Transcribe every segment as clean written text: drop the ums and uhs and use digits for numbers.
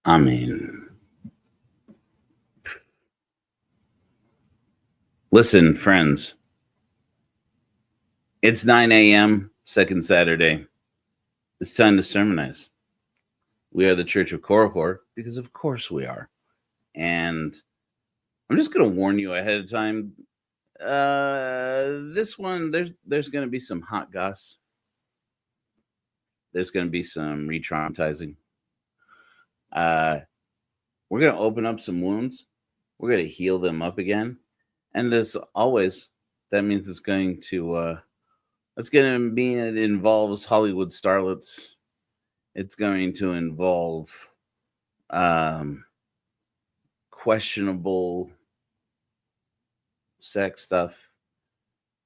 I mean, listen, friends, it's 9 a.m., second Saturday. It's time to sermonize. We are the Church of Korihor because, of course, we are. And I'm just going to warn you ahead of time. This one, there's going to be some hot goss. There's going to be some re-traumatizing. We're going to open up some wounds. We're going to heal them up again. And as always, that means it's going to be, it involves Hollywood starlets. It's going to involve questionable sex stuff.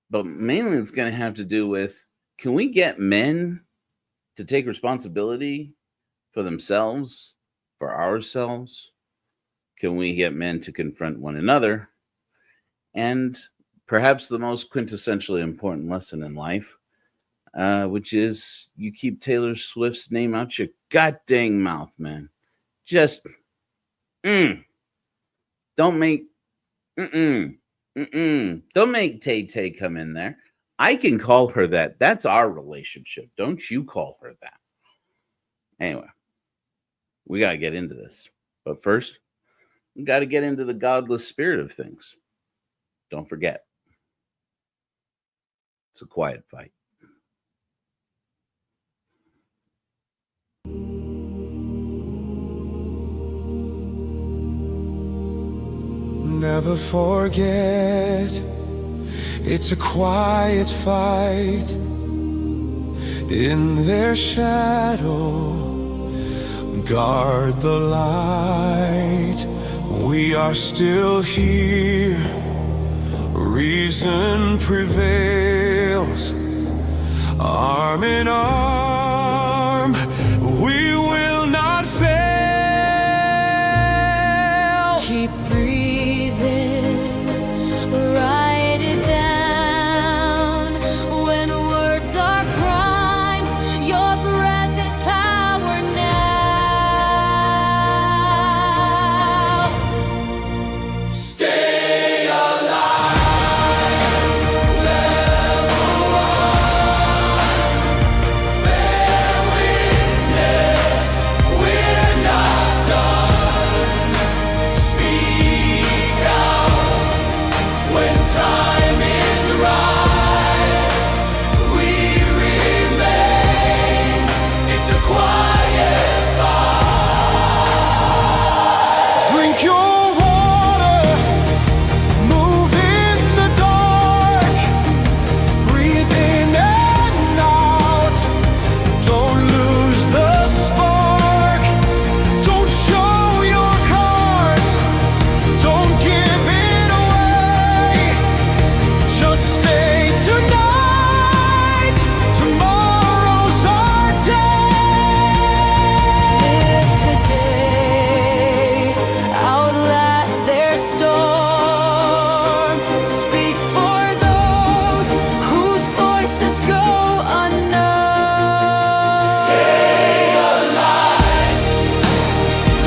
But mainly it's going to have to do with, can we get men to take responsibility for themselves, for ourselves? Can we get men to confront one another? And perhaps the most quintessentially important lesson in life, which is you keep Taylor Swift's name out your goddamn mouth, man. Just, don't make, don't make Tay-Tay come in there. I can call her that. That's our relationship. Don't you call her that. Anyway, we got to get into this. But first, we got to get into the godless spirit of things. Don't forget, it's a quiet fight. Never forget, it's a quiet fight. In their shadow, guard the light. We are still here, reason prevails. Arm in arm, we will not fail. Keep breathing, write it down. When words are primed, your breath is power now. Stay alive, level one. Bear witness, we're not done. Speak out when time is right. We remain, it's a quiet fight. Drink your water, move in the dark. Breathe in and out, don't lose the spark. Don't show your cards, don't give it away. Just stay tonight, tomorrow's our day. Live today, outlast their storm. Speak for those whose voices go unknown. Stay alive,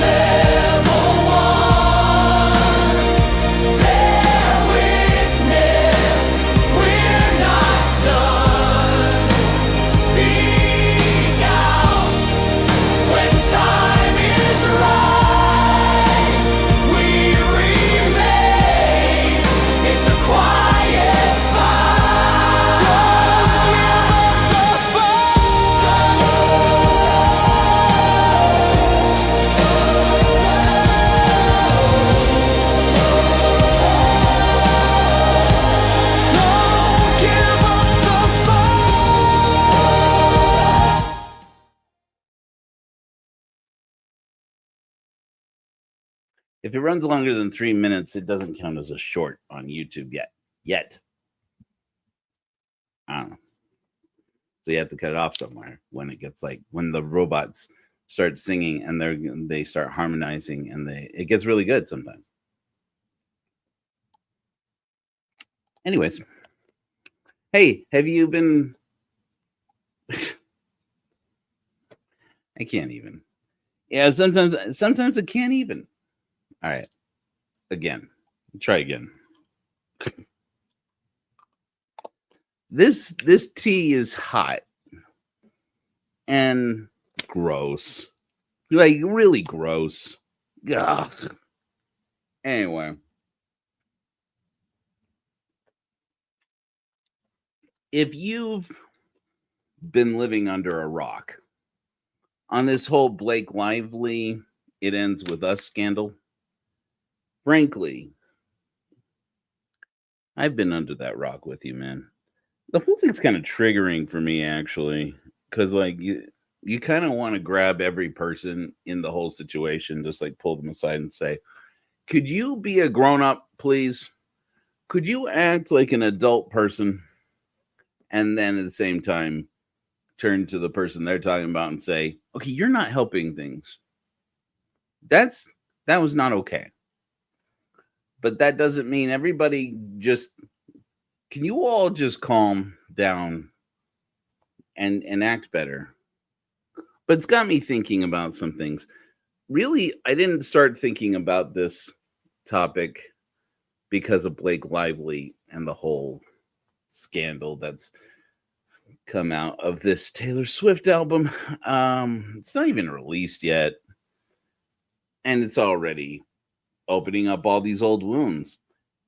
level one. Bear witness, we're not done. Speak out when time is right. We remain, it's a quiet fight. Don't give up the Don't give up the fight. If it runs longer than 3 minutes, it doesn't count as a short on YouTube yet. I don't know. So you have to cut it off somewhere when it gets like when the robots start singing and they start harmonizing and it gets really good sometimes. Anyways, hey, have you been? I can't even. Yeah, sometimes it can't even. All right, again, try again. This tea is hot and gross, like really gross. Ugh. Anyway, if you've been living under a rock on this whole Blake Lively "It Ends With Us" scandal, frankly, I've been under that rock with you, man. The whole thing's kind of triggering for me, actually, because like you kind of want to grab every person in the whole situation, just like pull them aside and say, "Could you be a grown up, please? Could you act like an adult person?" And then at the same time, turn to the person they're talking about and say, "Okay, you're not helping things. That's that was not okay." But that doesn't mean everybody just can you all just calm down and act better. But it's got me thinking about some things. Really, I didn't start thinking about this topic because of Blake Lively and the whole scandal that's come out of this Taylor Swift album. It's not even released yet, and it's already opening up all these old wounds.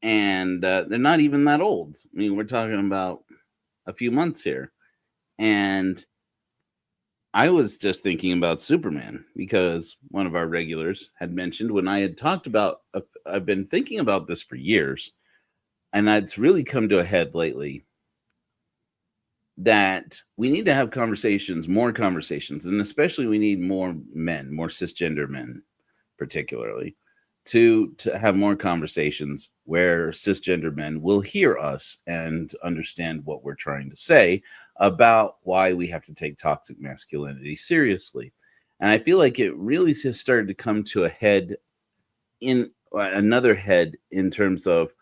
And they're not even that old. I mean, we're talking about a few months here. And I was just thinking about Superman because one of our regulars had mentioned when I had talked about, I've been thinking about this for years, and it's really come to a head lately that we need to have conversations, more conversations, and especially we need more men, more cisgender men, particularly, to have more conversations where cisgender men will hear us and understand what we're trying to say about why we have to take toxic masculinity seriously. And I feel like it really has started to come to a head in another head in terms of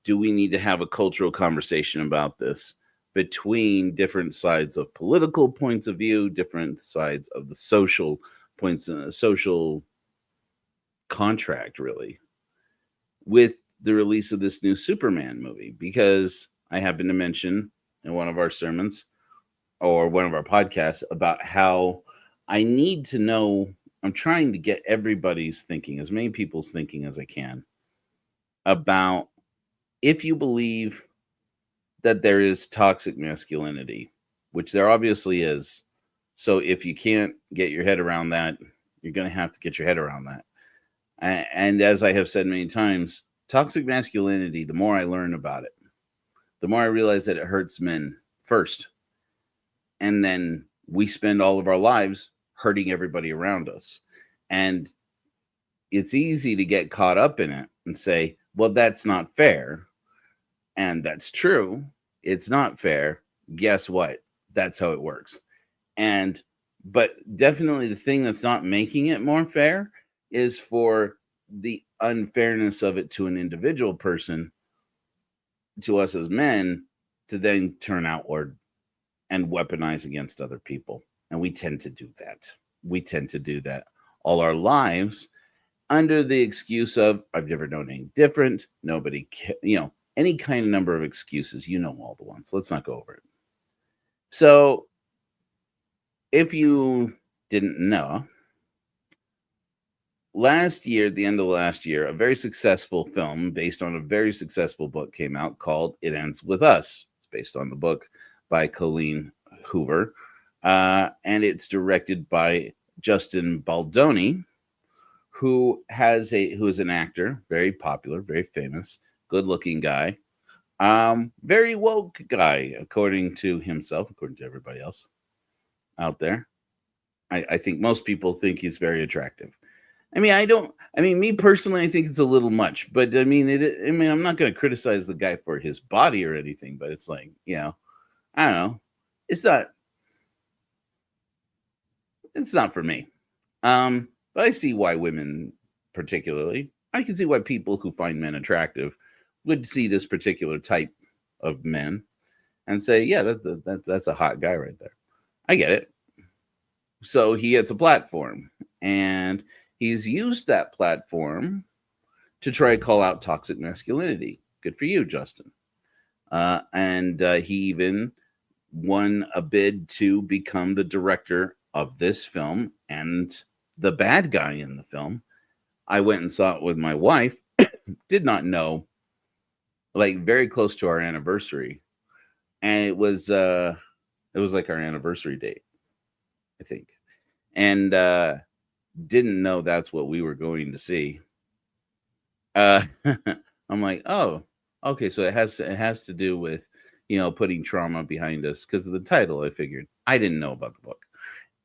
do we need to have a cultural conversation about this between different sides of political points of view, different sides of the social points, social contract, really, with the release of this new Superman movie. Because I happen to mention in one of our sermons or one of our podcasts about how I need to know, I'm trying to get everybody's thinking, as many people's thinking as I can, about if you believe that there is toxic masculinity, which there obviously is. So if you can't get your head around that, you're going to have to get your head around that. And as I have said many times, toxic masculinity, the more I learn about it, the more I realize that it hurts men first. And then we spend all of our lives hurting everybody around us. And it's easy to get caught up in it and say, well, that's not fair. And that's true. It's not fair. Guess what? That's how it works. But definitely the thing that's not making it more fair is for the unfairness of it to an individual person, to us as men, to then turn outward and weaponize against other people. And we tend to do that. We tend to do that all our lives under the excuse of, I've never known any different. Nobody, any kind of number of excuses. You know all the ones. Let's not go over it. So if you didn't know, last year, at the end of last year, a very successful film based on a very successful book came out called It Ends With Us. It's based on the book by Colleen Hoover, and it's directed by Justin Baldoni, who is an actor, very popular, very famous, good-looking guy, very woke guy, according to himself, according to everybody else out there. I think most people think he's very attractive. Me personally, I think it's a little much, but I'm not going to criticize the guy for his body or anything, but it's like, I don't know. It's not for me. But I see why women, particularly, I can see why people who find men attractive would see this particular type of men and say, yeah, that's a hot guy right there. I get it. So he gets a platform, and he's used that platform to try to call out toxic masculinity. Good for you, Justin. And he even won a bid to become the director of this film and the bad guy in the film. I went and saw it with my wife. Did not know, like very close to our anniversary, and it was like our anniversary date, I think, and didn't know that's what we were going to see. Uh, I'm like, oh, okay, so it has to do with putting trauma behind us because of the title. I figured I didn't know about the book,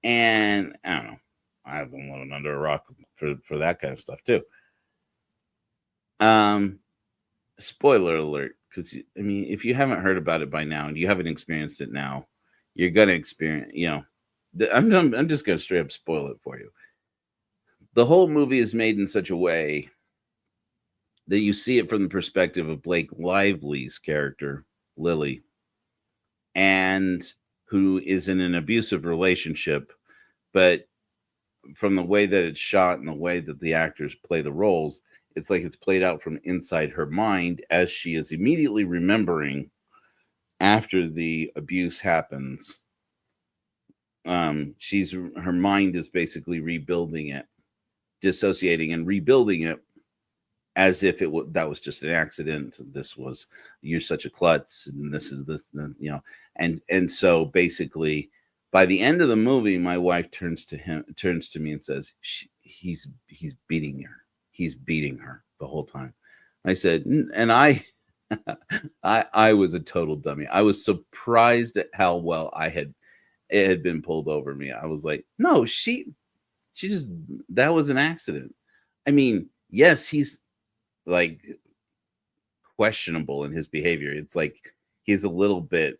and I don't know. I've been living under a rock for that kind of stuff too. Um, Spoiler alert, because I mean, if you haven't heard about it by now and you haven't experienced it now, you're gonna experience. I'm just gonna straight up spoil it for you. The whole movie is made in such a way that you see it from the perspective of Blake Lively's character, Lily, and who is in an abusive relationship. But from the way that it's shot and the way that the actors play the roles, it's like it's played out from inside her mind as she is immediately remembering after the abuse happens. Her mind is basically rebuilding it, dissociating and rebuilding it as if that was just an accident. This was, you're such a klutz, and this is this, and so basically, by the end of the movie, my wife turns to me and says, he's beating her. He's beating her the whole time. I said, and I I was a total dummy. I was surprised at how well it had been pulled over me. I was like, no, she just, that was an accident. I mean, yes, he's like questionable in his behavior. It's like he's a little bit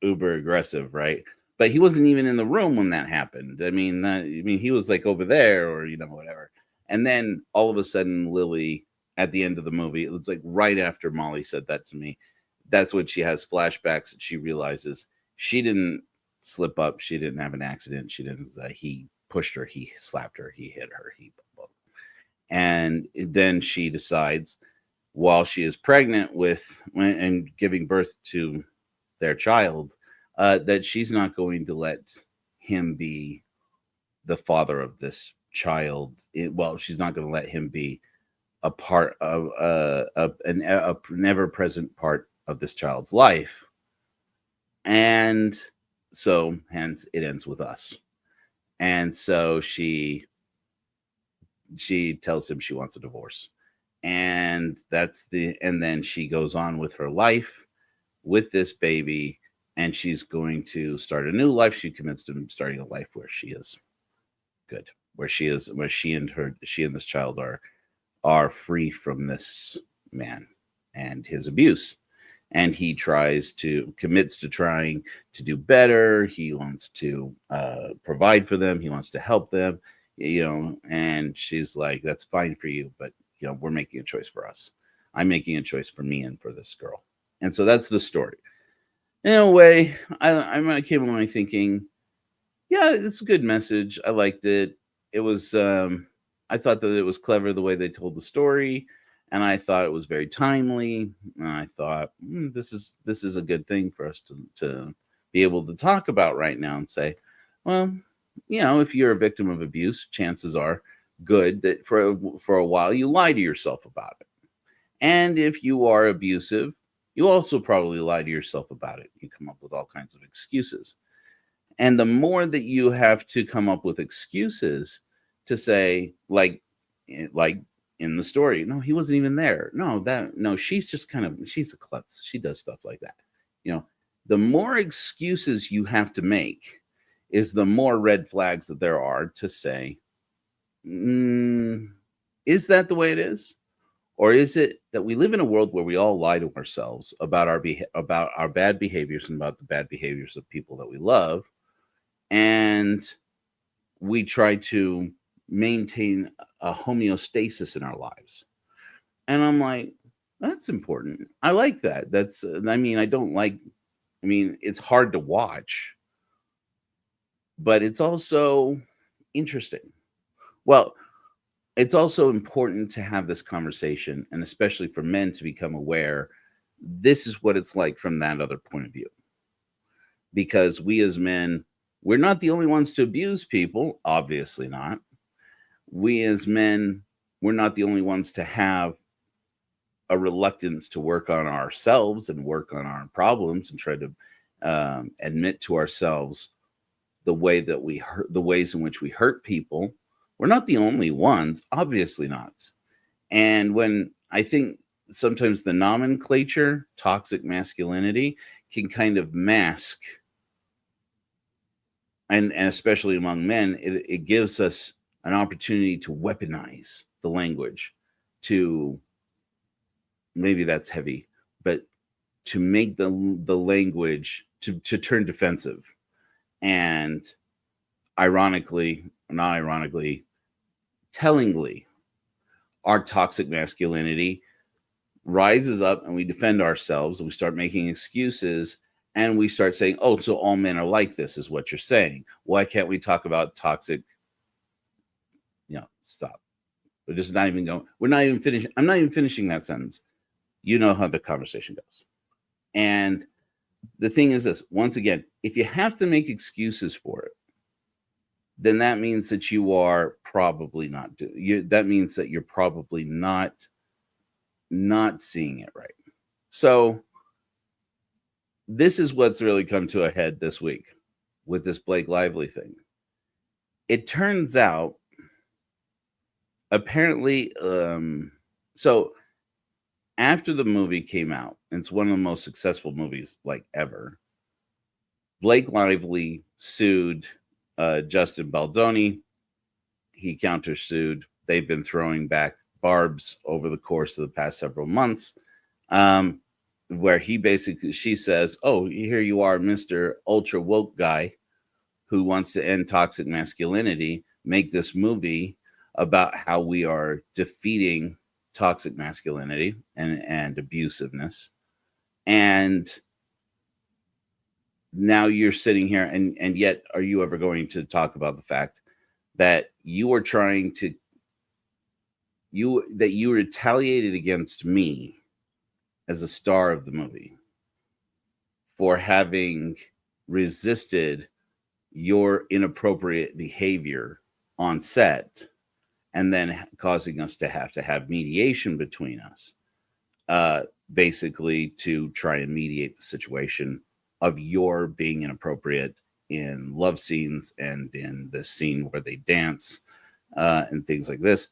uber aggressive, right? But he wasn't even in the room when that happened. I mean, he was like over there, or whatever. And then all of a sudden, Lily, at the end of the movie, it was like right after Molly said that to me. That's when she has flashbacks and she realizes she didn't slip up. She didn't have an accident. She didn't. He pushed her. He slapped her. He hit her. And then she decides, while she is pregnant with and giving birth to their child, that she's not going to let him be the father of this child. She's not going to let him be a part of a never-present part of this child's life. And so, hence, it ends with us. And so she tells him she wants a divorce. And then she goes on with her life with this baby, and she's going to start a new life. She commits to starting a life where she is good, where she and this child are free from this man and his abuse. And he commits to trying to do better. He wants to provide for them. He wants to help them, and she's like, that's fine for you, but we're making a choice for us. I'm making a choice for me and for this girl. And so that's the story. In a way, I came away thinking, yeah, it's a good message. I liked it. It was, I thought that it was clever the way they told the story, and I thought it was very timely. And I thought, this is a good thing for us to be able to talk about right now and say, well, if you're a victim of abuse, chances are good that for a while you lie to yourself about it. And if you are abusive, you also probably lie to yourself about it. You come up with all kinds of excuses. And the more that you have to come up with excuses to say, like in the story, no, he wasn't even there. No, she's just she's a klutz. She does stuff like that. The more excuses you have to make is the more red flags that there are to say, is that the way it is? Or is it that we live in a world where we all lie to ourselves about our bad behaviors and about the bad behaviors of people that we love, and we try to maintain a homeostasis in our lives? And I'm like, that's important. I like that. It's hard to watch, but it's also interesting. Well, it's also important to have this conversation, and especially for men to become aware this is what it's like from that other point of view. Because we as men, we're not the only ones to abuse people, obviously not. We as men, we're not the only ones to have a reluctance to work on ourselves and work on our problems and try to admit to ourselves the way that we hurt, the ways in which we hurt people. We're not the only ones, obviously not. And when I think sometimes the nomenclature, toxic masculinity, can kind of mask, and especially among men, it gives us an opportunity to weaponize the language, to, maybe that's heavy, but to make the language to turn defensive. And ironically, not ironically, tellingly, our toxic masculinity rises up and we defend ourselves and we start making excuses and we start saying, oh, so all men are like this, is what you're saying. Why can't we talk about toxic? Stop. We're just not even going. We're not even finishing. I'm not even finishing that sentence. You know how the conversation goes. And the thing is this, once again, if you have to make excuses for it, then that means that you are probably not that means that you're probably not seeing it right. So this is what's really come to a head this week with this Blake Lively thing. It turns out, apparently, so after the movie came out, it's one of the most successful movies like ever. Blake Lively sued Justin Baldoni. He countersued. They've been throwing back barbs over the course of the past several months, where she says, oh, here you are, Mr. Ultra Woke guy who wants to end toxic masculinity, make this movie about how we are defeating toxic masculinity and abusiveness. And now you're sitting here, and yet are you ever going to talk about the fact that you are trying to you retaliated against me as a star of the movie for having resisted your inappropriate behavior on set, and then causing us to have mediation between us, basically to try and mediate the situation of your being inappropriate in love scenes and in the scene where they dance and things like this,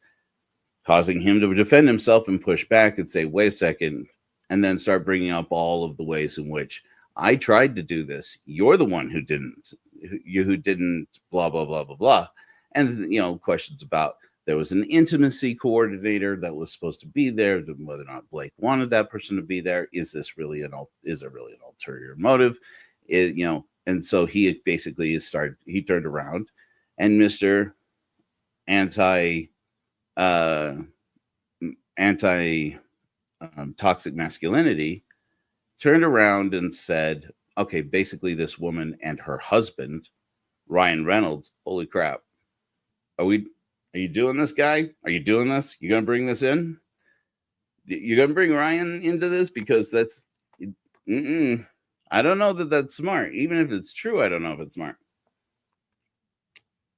causing him to defend himself and push back and say, wait a second, and then start bringing up all of the ways in which I tried to do this. You're the one who didn't, blah, blah, blah, blah, blah. And, questions about, there was an intimacy coordinator that was supposed to be there, whether or not Blake wanted that person to be there. Is there really an ulterior motive? And so he basically he turned around, and Mr. Toxic masculinity turned around and said, okay, basically this woman and her husband, Ryan Reynolds, holy crap. Are you doing this, guy? Are you doing this? You going to bring this in? You're going to bring Ryan into this? Because that's, I don't know that that's smart. Even if it's true, I don't know if it's smart.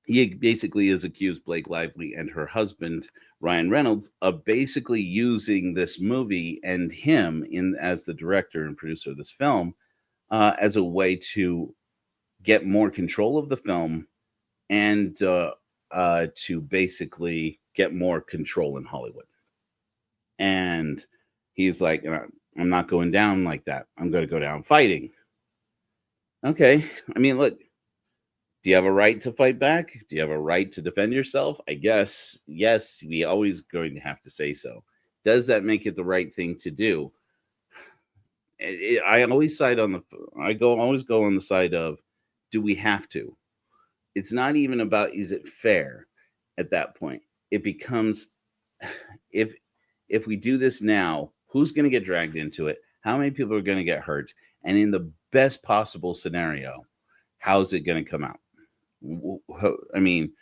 He basically has accused Blake Lively and her husband, Ryan Reynolds, of basically using this movie and him as the director and producer of this film as a way to get more control of the film and to basically get more control in Hollywood. And he's like, I'm not going down like that. I'm going to go down fighting. Okay. I mean, look, do you have a right to fight back? Do you have a right to defend yourself? I guess, yes, we always going to have to say so. Does that make it the right thing to do? I always always go on the side of, do we have to? It's not even about, is it fair at that point? It becomes, if we do this now, who's going to get dragged into it? How many people are going to get hurt? And in the best possible scenario, how's it going to come out? I mean,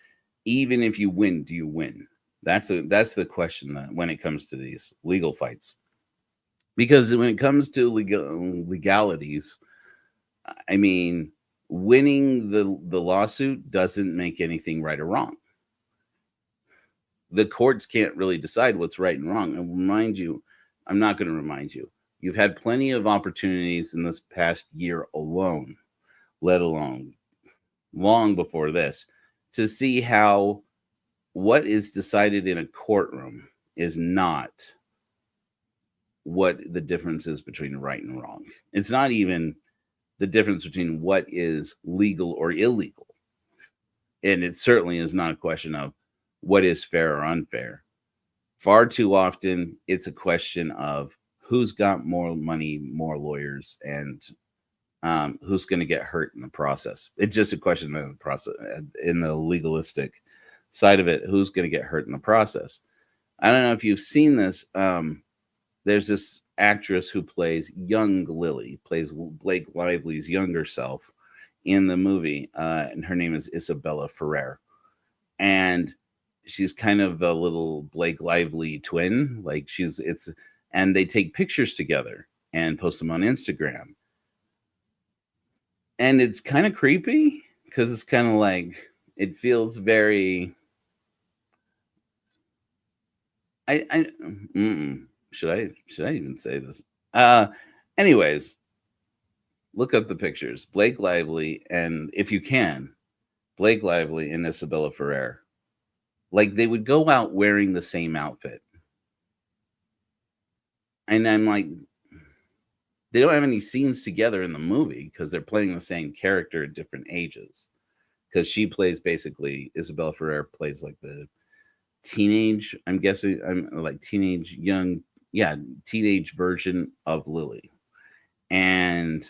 even if you win, do you win? That's the question that when it comes to these legal fights. Because when it comes to legalities, I mean, winning the lawsuit doesn't make anything right or wrong. The courts can't really decide what's right and wrong. And remind you, I'm not going to remind you. You've had plenty of opportunities in this past year alone, let alone long before this, to see how what is decided in a courtroom is not what the difference is between right and wrong. It's not even the difference between what is legal or illegal. And it certainly is not a question of what is fair or unfair. Far too often, it's a question of who's got more money, more lawyers, and who's going to get hurt in the process. It's just a question of the process in the legalistic side of it. Who's going to get hurt in the process? I don't know if you've seen this. There's this actress who plays young Lily, plays Blake Lively's younger self in the movie, and her name is Isabella Ferrer. And she's kind of a little Blake Lively twin. Like and they take pictures together and post them on Instagram. And it's kind of creepy because it's kind of like, it feels very, should I even say this? Anyways, look up the pictures. Blake Lively, and if you can, Blake Lively and Isabella Ferrer. Like, they would go out wearing the same outfit. And I'm like, they don't have any scenes together in the movie because they're playing the same character at different ages. Because she plays basically, Isabella Ferrer plays like the teenage, I'm guessing, teenage version of Lily. And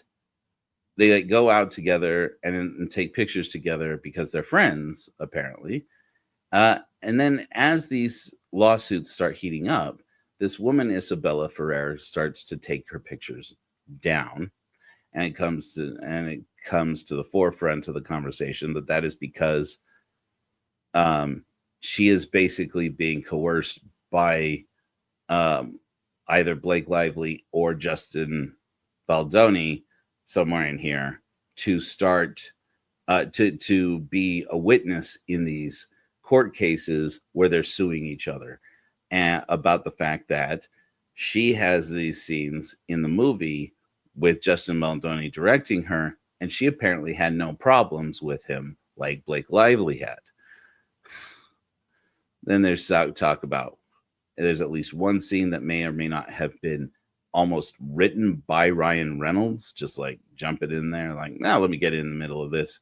they like go out together and take pictures together because they're friends, apparently. And then as these lawsuits start heating up, this woman, Isabella Ferrer, starts to take her pictures down. And it comes to the forefront of the conversation that is because she is basically being coerced by either Blake Lively or Justin Baldoni, somewhere in here, to start to be a witness in these court cases where they're suing each other, and about the fact that she has these scenes in the movie with Justin Baldoni directing her, and she apparently had no problems with him like Blake Lively had. Then there's talk about there's at least one scene that may or may not have been almost written by Ryan Reynolds, just like jump it in there, like, now let me get in the middle of this.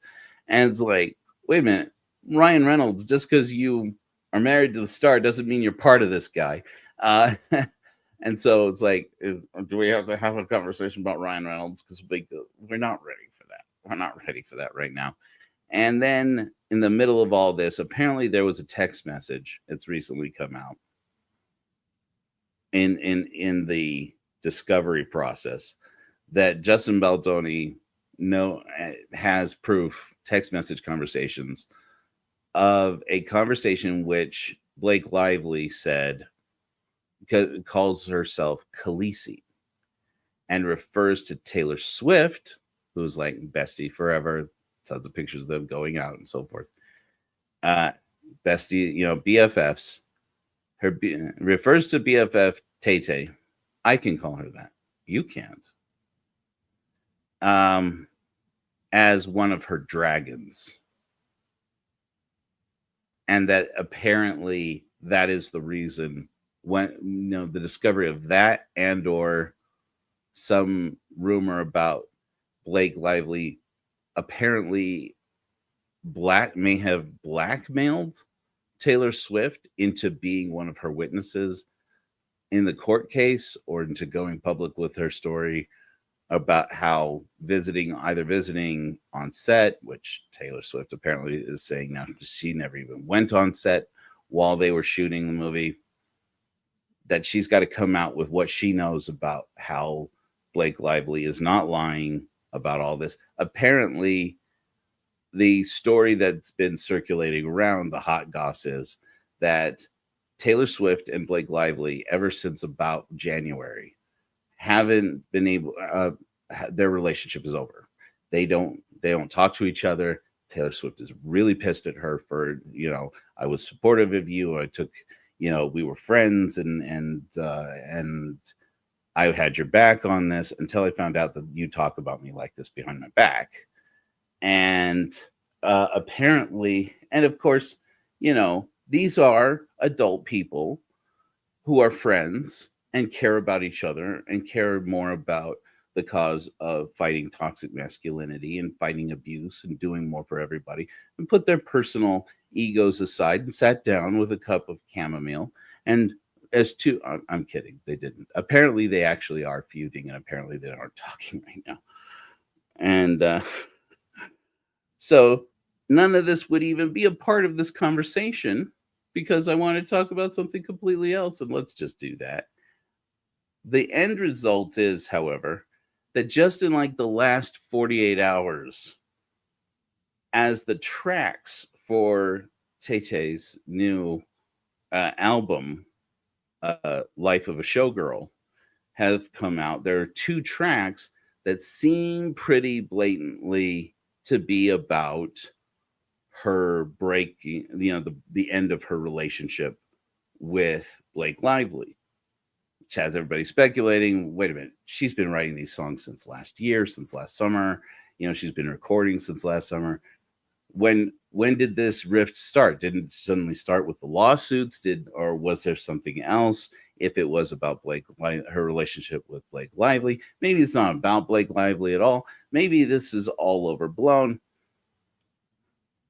And it's like, wait a minute, Ryan Reynolds, just because you are married to the star doesn't mean you're part of this guy. And so it's like, do we have to have a conversation about Ryan Reynolds? Because we're not ready for that. We're not ready for that right now. And then in the middle of all this, apparently there was a text message. It's recently come out in the discovery process that Justin Baldoni has proof, text message conversations of a conversation which Blake Lively said calls herself Khaleesi and refers to Taylor Swift, who's like bestie forever, tons of pictures of them going out and so forth. Bestie, BFFs. Her refers to BFF Tay. I can call her that. You can't. As one of her dragons. And that apparently that is the reason when, the discovery of that, and or some rumor about Blake Lively apparently may have blackmailed Taylor Swift into being one of her witnesses in the court case, or into going public with her story about how visiting on set, which Taylor Swift apparently is saying now she never even went on set while they were shooting the movie, that she's got to come out with what she knows about how Blake Lively is not lying about all this. Apparently, the story that's been circulating around the hot goss is that Taylor Swift and Blake Lively, ever since about January, haven't been able. Their relationship is over. They don't talk to each other. Taylor Swift is really pissed at her for, I was supportive of you. I took, we were friends, and I had your back on this until I found out that you talk about me like this behind my back. And apparently, and of course, these are adult people who are friends and care about each other and care more about the cause of fighting toxic masculinity and fighting abuse and doing more for everybody, and put their personal egos aside and sat down with a cup of chamomile. And I'm kidding, they didn't. Apparently they actually are feuding, and apparently they aren't talking right now. And so none of this would even be a part of this conversation, because I want to talk about something completely else, and let's just do that. The end result is, however, that just in like the last 48 hours, as the tracks for Tay-Tay's new album, Life of a Showgirl, have come out, there are 2 tracks that seem pretty blatantly to be about her breaking, the end of her relationship with Blake Lively, which has everybody speculating, wait a minute, she's been writing these songs since last year, since last summer. She's been recording since last summer. When did this rift start? Didn't it suddenly start with the lawsuits? Or was there something else? If it was about her relationship with Blake Lively, maybe it's not about Blake Lively at all. Maybe this is all overblown.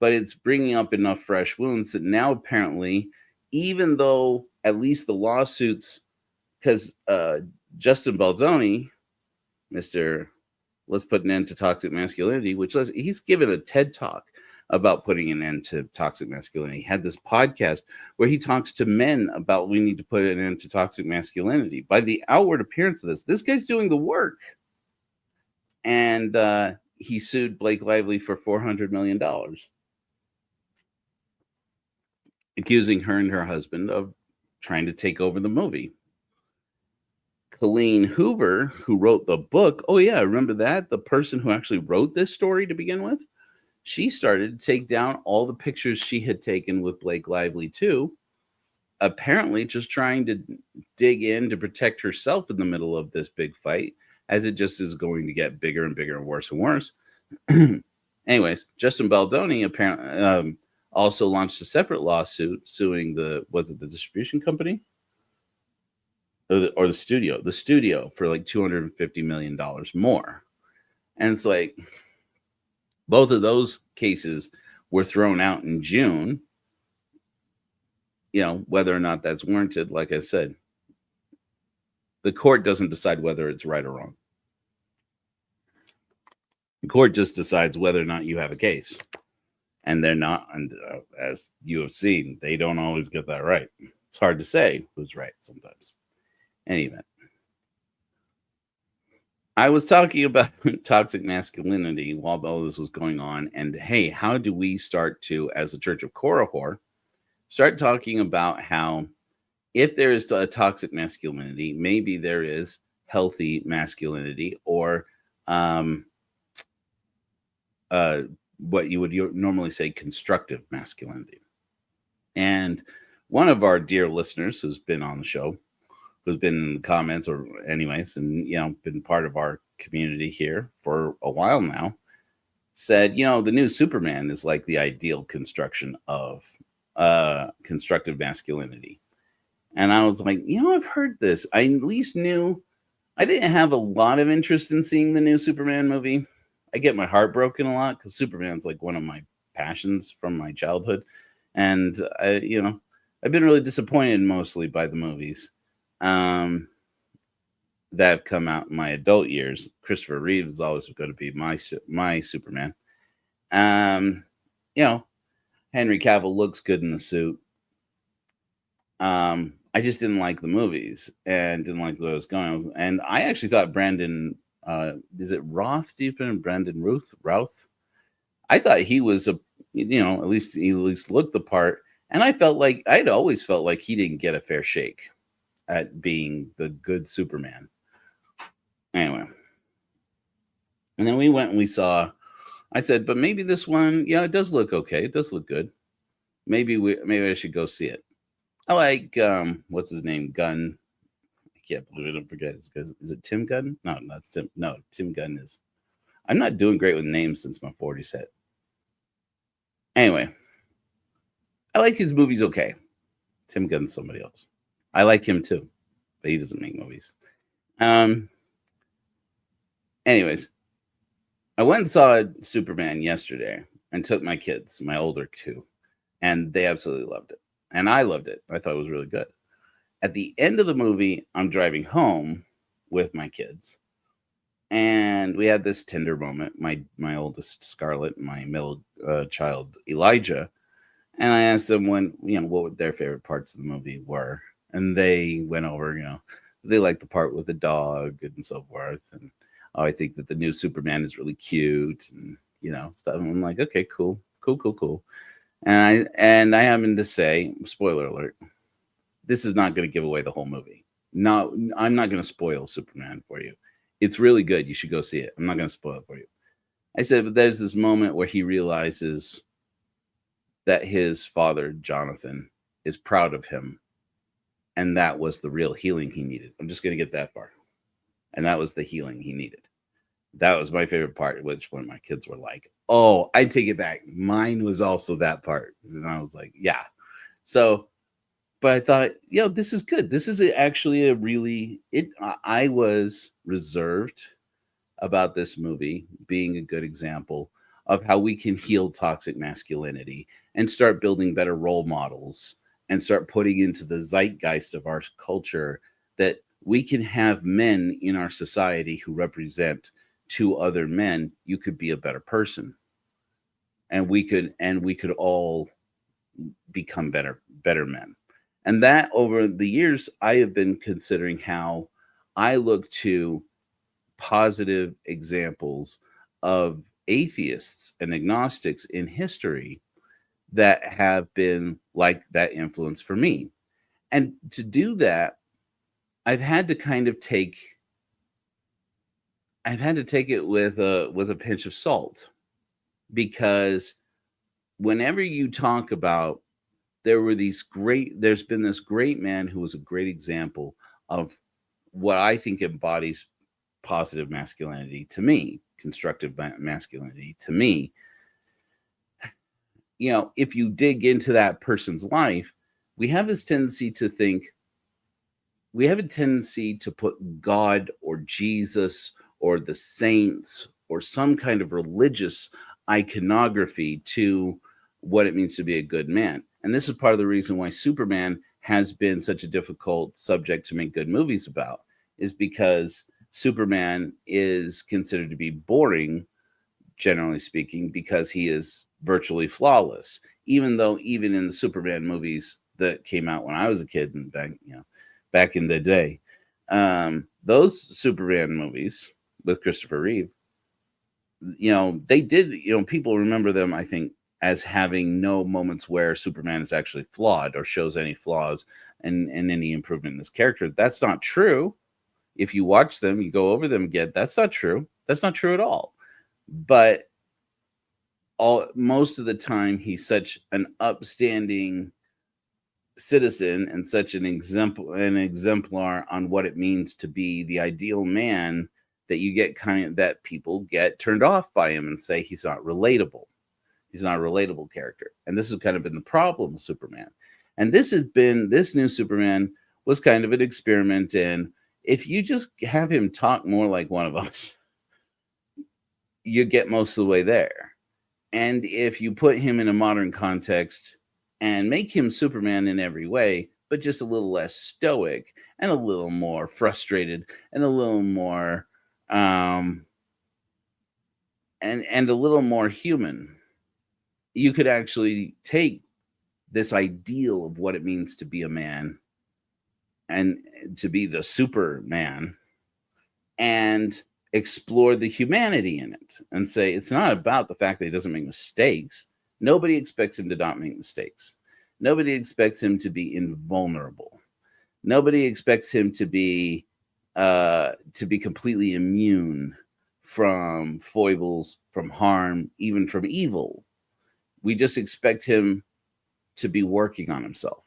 But it's bringing up enough fresh wounds that now apparently, even though at least the lawsuits, because Justin Baldoni, Mr. Let's Put an End to Toxic Masculinity, he's given a TED Talk about putting an end to toxic masculinity. He had this podcast where he talks to men about we need to put an end to toxic masculinity. By the outward appearance of this guy's doing the work. And he sued Blake Lively for $400 million, accusing her and her husband of trying to take over the movie. Colleen Hoover, who wrote the book, oh yeah, remember that? The person who actually wrote this story to begin with? She started to take down all the pictures she had taken with Blake Lively too, apparently just trying to dig in to protect herself in the middle of this big fight, as it just is going to get bigger and bigger and worse and worse. Anyways, Justin Baldoni apparently also launched a separate lawsuit suing the distribution company? Or the studio for like $250 million more. And it's like, both of those cases were thrown out in June. Whether or not that's warranted, like I said, the court doesn't decide whether it's right or wrong. The court just decides whether or not you have a case. And they're not, and as you have seen, they don't always get that right. It's hard to say who's right sometimes. Anyway, I was talking about toxic masculinity while all this was going on. And hey, how do we start to, as the Church of Korihor, start talking about how if there is a toxic masculinity, maybe there is healthy masculinity, or what you would normally say constructive masculinity. And one of our dear listeners who's been on the show, who's been in the comments or anyways, and, been part of our community here for a while now, said, the new Superman is like the ideal construction of constructive masculinity. And I was like, I've heard this. I at least knew. I didn't have a lot of interest in seeing the new Superman movie. I get my heart broken a lot because Superman's like one of my passions from my childhood. And I've been really disappointed mostly by the movies that have come out in my adult years. Christopher Reeve is always going to be my Superman. Henry Cavill looks good in the suit. I just didn't like the movies and didn't like where I was going. And I actually thought Brandon, is it Roth? Deep in Brandon Routh? I thought he was at least he at least looked the part, and I'd always felt like he didn't get a fair shake at being the good Superman. Anyway, and then we went and we saw. I said, but maybe this one, yeah, it does look okay. It does look good. Maybe I should go see it. I like what's his name? Gunn. I can't believe it. I forget. Is it Tim Gunn? No, that's Tim. No, Tim Gunn is. I'm not doing great with names since my 40s hit. Anyway, I like his movies okay. Tim Gunn's somebody else. I like him too, but he doesn't make movies. Anyways, I went and saw Superman yesterday and took my kids, my older two, and they absolutely loved it. And I loved it. I thought it was really good. At the end of the movie, I'm driving home with my kids, and we had this tender moment. My oldest Scarlett, and my middle child Elijah, and I asked them what their favorite parts of the movie were, and they went over, they liked the part with the dog and so forth, and I think that the new Superman is really cute, and stuff. And I'm like, okay, cool. And I happen to say, spoiler alert, this is not going to give away the whole movie. No, I'm not going to spoil Superman for you. It's really good. You should go see it. I'm not going to spoil it for you. I said, but there's this moment where he realizes that his father, Jonathan, is proud of him. And that was the real healing he needed. I'm just going to get that far. And that was the healing he needed. That was my favorite part, at which point my kids were like, oh, I take it back. Mine was also that part. And I was like, yeah. So, but I thought, this is good. This is actually I was reserved about this movie being a good example of how we can heal toxic masculinity and start building better role models and start putting into the zeitgeist of our culture that we can have men in our society who represent to other men. You could be a better person, and we could all become better men. And that over the years, I have been considering how I look to positive examples of atheists and agnostics in history that have been like that influence for me. And to do that, I've had to kind of take it with a pinch of salt, because whenever you talk about there's been this great man who was a great example of what I think embodies positive masculinity to me, constructive masculinity to me. If you dig into that person's life, we have a tendency to put God or Jesus or the saints or some kind of religious iconography to what it means to be a good man. And this is part of the reason why Superman has been such a difficult subject to make good movies about, is because Superman is considered to be boring, generally speaking, because he is virtually flawless. Even in the Superman movies that came out when I was a kid and back in the day, those Superman movies with Christopher Reeve, they did, people remember them, I think, as having no moments where Superman is actually flawed or shows any flaws and any improvement in his character. That's not true. If you watch them, you go over them again, that's not true. That's not true at all. But most of the time, he's such an upstanding citizen and such an exemplar on what it means to be the ideal man that that people get turned off by him and say he's not relatable. He's not a relatable character. And this has kind of been the problem with Superman. And this new Superman was kind of an experiment in, if you just have him talk more like one of us, you get most of the way there. And if you put him in a modern context and make him Superman in every way, but just a little less stoic and a little more frustrated and a little more and a little more human, you could actually take this ideal of what it means to be a man and to be the Superman and explore the humanity in it and say it's not about the fact that he doesn't make mistakes. Nobody expects him to not make mistakes. Nobody expects him to be invulnerable. Nobody expects him to be completely immune from foibles, from harm, even from evil. We just expect him to be working on himself.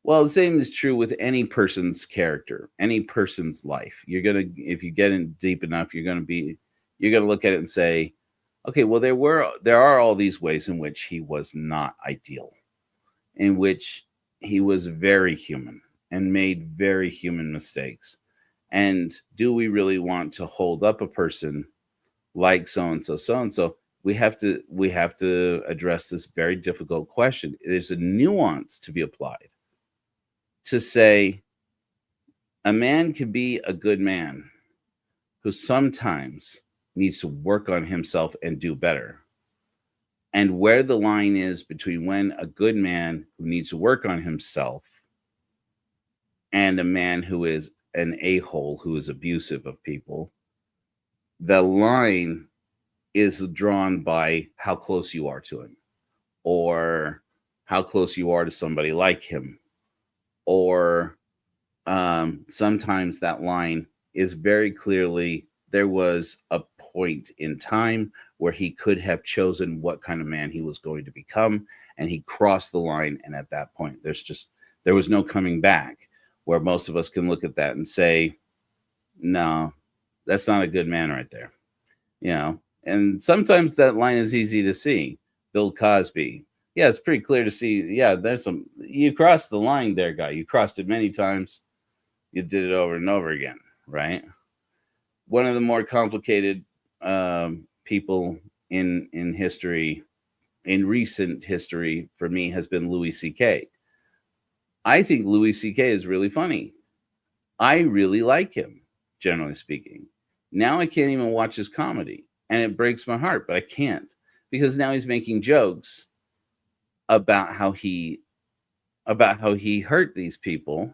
Well, the same is true with any person's character, any person's life. You're gonna, if you get in deep enough, you're gonna look at it and say, okay, well, there are all these ways in which he was not ideal, in which he was very human and made very human mistakes. And do we really want to hold up a person like so and so? We have to address this very difficult question. There's a nuance to be applied to say a man can be a good man who sometimes needs to work on himself and do better. And where the line is between when a good man who needs to work on himself and a man who is an a-hole who is abusive of people, the line is drawn by how close you are to him, or how close you are to somebody like him, or sometimes that line is very clearly, there was a point in time where he could have chosen what kind of man he was going to become, and he crossed the line, and at that point there was no coming back, where most of us can look at that and say, no, that's not a good man right there, and sometimes that line is easy to see. Bill Cosby, yeah, it's pretty clear to see, yeah, you crossed the line there, guy. You crossed it many times. You did it over and over again, right? One of the more complicated people in history, in recent history, for me, has been Louis C.K. I think Louis C.K. is really funny. I really like him, generally speaking. Now I can't even watch his comedy, and it breaks my heart, but I can't, because now he's making jokes about how he hurt these people,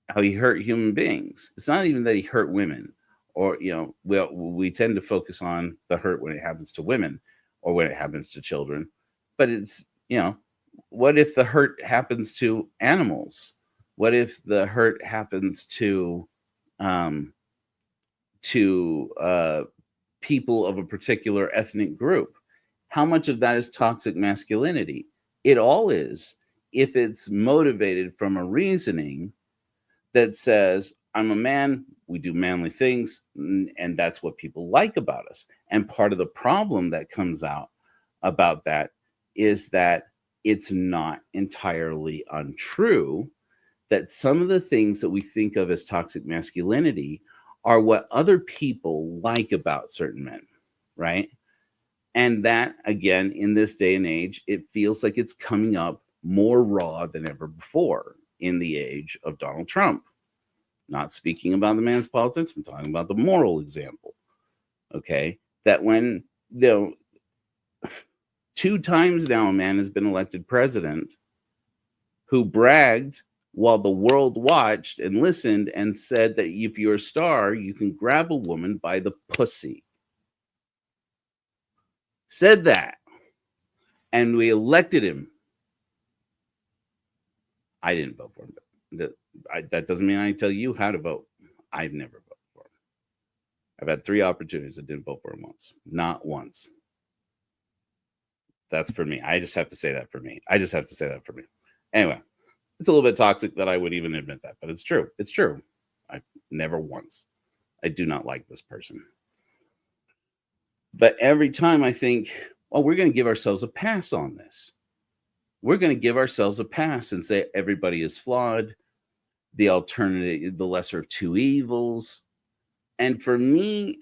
how he hurt human beings. It's not even that he hurt women, or we tend to focus on the hurt when it happens to women or when it happens to children, but it's what if the hurt happens to animals? What if the hurt happens to people of a particular ethnic group? How much of that is toxic masculinity? It all is, if it's motivated from a reasoning that says, I'm a man, we do manly things, and that's what people like about us. And part of the problem that comes out about that is that it's not entirely untrue that some of the things that we think of as toxic masculinity are what other people like about certain men, right? And that, again, in this day and age, it feels like it's coming up more raw than ever before in the age of Donald Trump. Not speaking about the man's politics, I'm talking about the moral example. Okay? That when, 2 times now a man has been elected president who bragged while the world watched and listened and said that if you're a star, you can grab a woman by the pussy. Said that. And we elected him. I didn't vote for him. That doesn't mean I tell you how to vote. I've never voted for him. I've had 3 opportunities. I didn't vote for him once. Not once. That's for me. I just have to say that for me. Anyway, it's a little bit toxic that I would even admit that, but it's true. It's true. I never once. I do not like this person. But every time I think, well, we're going to give ourselves a pass on this. We're going to give ourselves a pass and say everybody is flawed. The alternative, the lesser of 2 evils. And for me,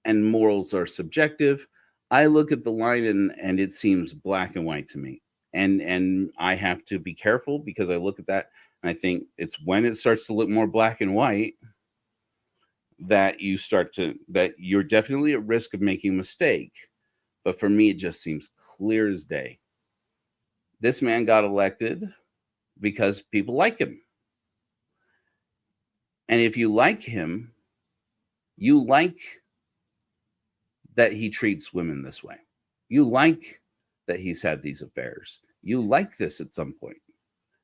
and morals are subjective, I look at the line and it seems black and white to me. And I have to be careful, because I look at that and I think it's when it starts to look more black and white that you're definitely at risk of making a mistake. But for me, it just seems clear as day. This man got elected because people like him. And if you like him, You like that he treats women this way. You like that he's had these affairs. You like this at some point.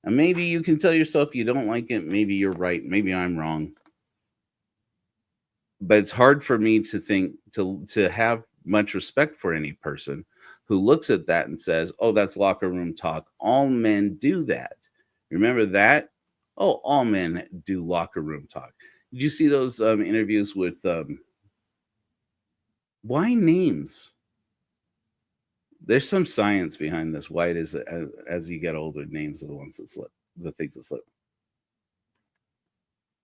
And maybe you can tell yourself you don't like it. Maybe you're right. Maybe I'm wrong. But it's hard for me to think to have much respect for any person who looks at that and says, "Oh, that's locker room talk. All men do that." Remember that? Oh, all men do locker room talk. Did you see those interviews with why names? There's some science behind this. Why it is that as you get older, names are the ones that slip, the things that slip.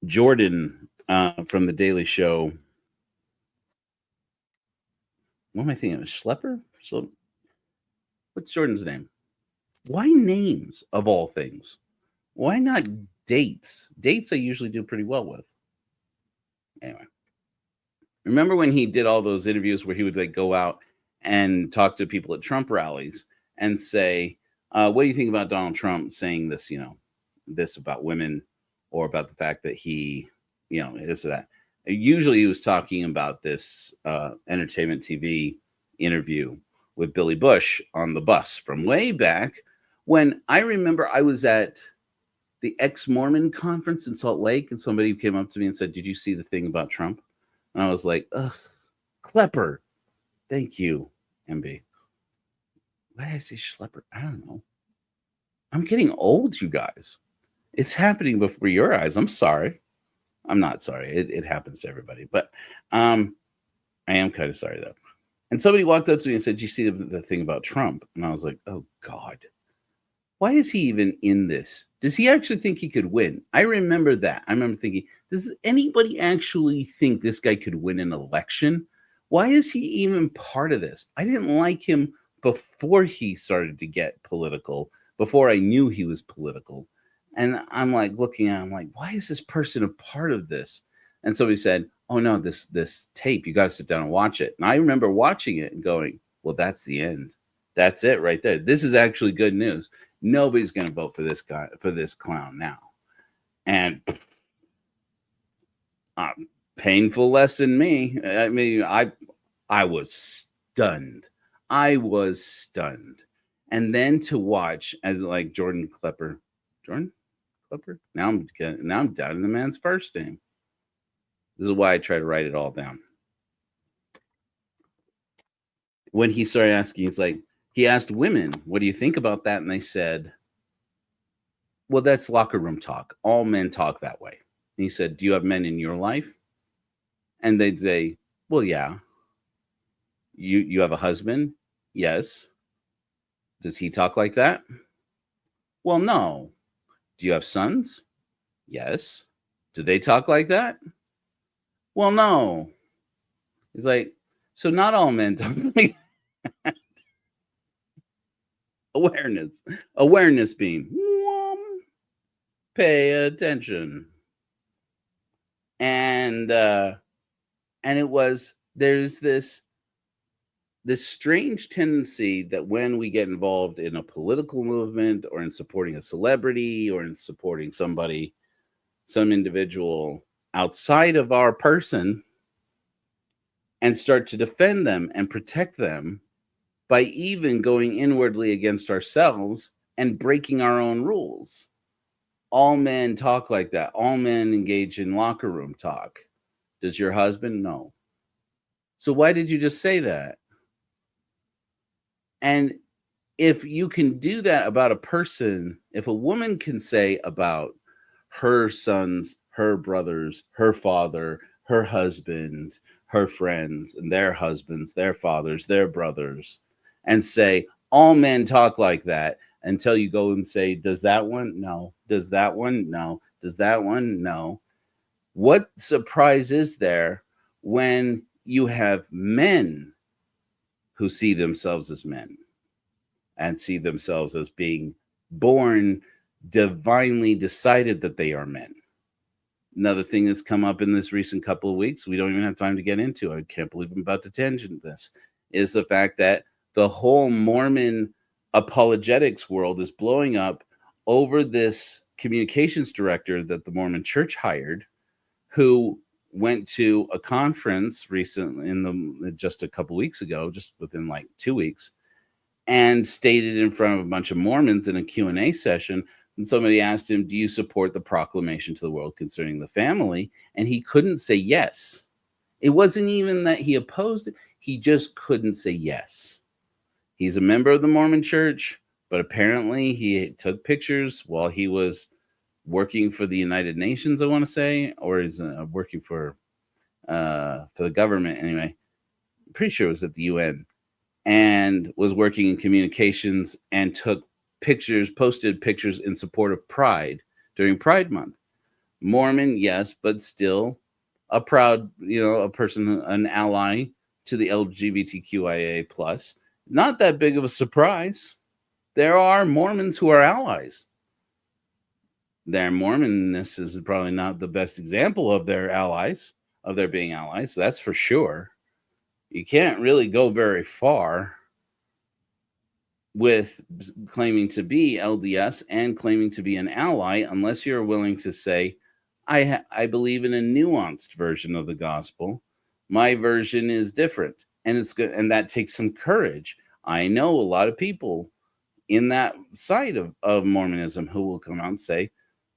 Jordan from the Daily Show. What am I thinking of? Schlepper? So, what's Jordan's name? Why names of all things? Why not dates? Dates I usually do pretty well with. Anyway, remember when he did all those interviews where he would like go out and talk to people at Trump rallies and say, "What do you think about Donald Trump saying this? This about women, or about the fact that he, this or that." Usually, he was talking about this entertainment TV interview with Billy Bush on the bus from way back when I remember I was at the ex-Mormon conference in Salt Lake, and somebody came up to me and said, "Did you see the thing about Trump?" And I was like, "Ugh, Klepper. Thank you, MB." Why did I say Schlepper? I don't know. I'm getting old, you guys. It's happening before your eyes. I'm sorry. I'm not sorry. It happens to everybody. But I am kind of sorry, though. And somebody walked up to me and said, "Do you see the thing about Trump?" And I was like, "Oh, God. Why is he even in this? Does he actually think he could win?" I remember that. I remember thinking, does anybody actually think this guy could win an election? Why is he even part of this? I didn't like him before he started to get political, before I knew he was political. And I'm like looking at him like, why is this person a part of this? And somebody said, "Oh no, this tape, you got to sit down and watch it." And I remember watching it and going, well, that's the end. That's it right there. This is actually good news. Nobody's going to vote for this guy, for this clown now. And painful lesson me. I mean, I was stunned. I was stunned. And then to watch as like Jordan Klepper. Now I'm down in the man's first name. This is why I try to write it all down. When he started asking, it's like he asked women, "What do you think about that?" And they said, "Well, that's locker room talk. All men talk that way." And he said, "Do you have men in your life?" And they'd say, "Well, yeah." You have a husband? Yes. Does he talk like that? Well, no. Do you have sons? Yes. Do they talk like that? Well, no. It's like, so not all men talk like that. Awareness beam. Pay attention. And it was, there's this strange tendency that when we get involved in a political movement or in supporting a celebrity or in supporting somebody, some individual outside of our person, and start to defend them and protect them by even going inwardly against ourselves and breaking our own rules. All men talk like that. All men engage in locker room talk. Does your husband? No. So why did you just say that? And if you can do that about a person, if a woman can say about her sons, her brothers, her father, her husband, her friends, and their husbands, their fathers, their brothers, and say, all men talk like that, until you go and say, does that one? No. Does that one? No. Does that one? No. What surprise is there when you have men who see themselves as men and see themselves as being born divinely decided that they are men? Another thing that's come up in this recent couple of weeks, we don't even have time to get into, I can't believe I'm about to tangent this, is the fact that the whole Mormon apologetics world is blowing up over this communications director that the Mormon church hired, who went to a conference recently just a couple weeks ago, just within like 2 weeks, and stated in front of a bunch of Mormons in a Q&A session. And somebody asked him, do you support the proclamation to the world concerning the family? And he couldn't say yes. It wasn't even that he opposed it. He just couldn't say yes. He's a member of the Mormon Church, but apparently he took pictures while he was working for the United Nations, I want to say, or is working for the government anyway. I'm pretty sure it was at the UN, and was working in communications and took pictures, posted pictures in support of Pride during Pride Month. Mormon, yes, but still a proud, a person, an ally to the LGBTQIA plus. Not that big of a surprise. There are Mormons who are allies. Their Mormonness is probably not the best example of their allies, of their being allies. That's for sure. You can't really go very far with claiming to be LDS and claiming to be an ally unless you're willing to say, I believe in a nuanced version of the gospel. My version is different, and it's good, and that takes some courage. I know a lot of people in that side of Mormonism who will come out and say,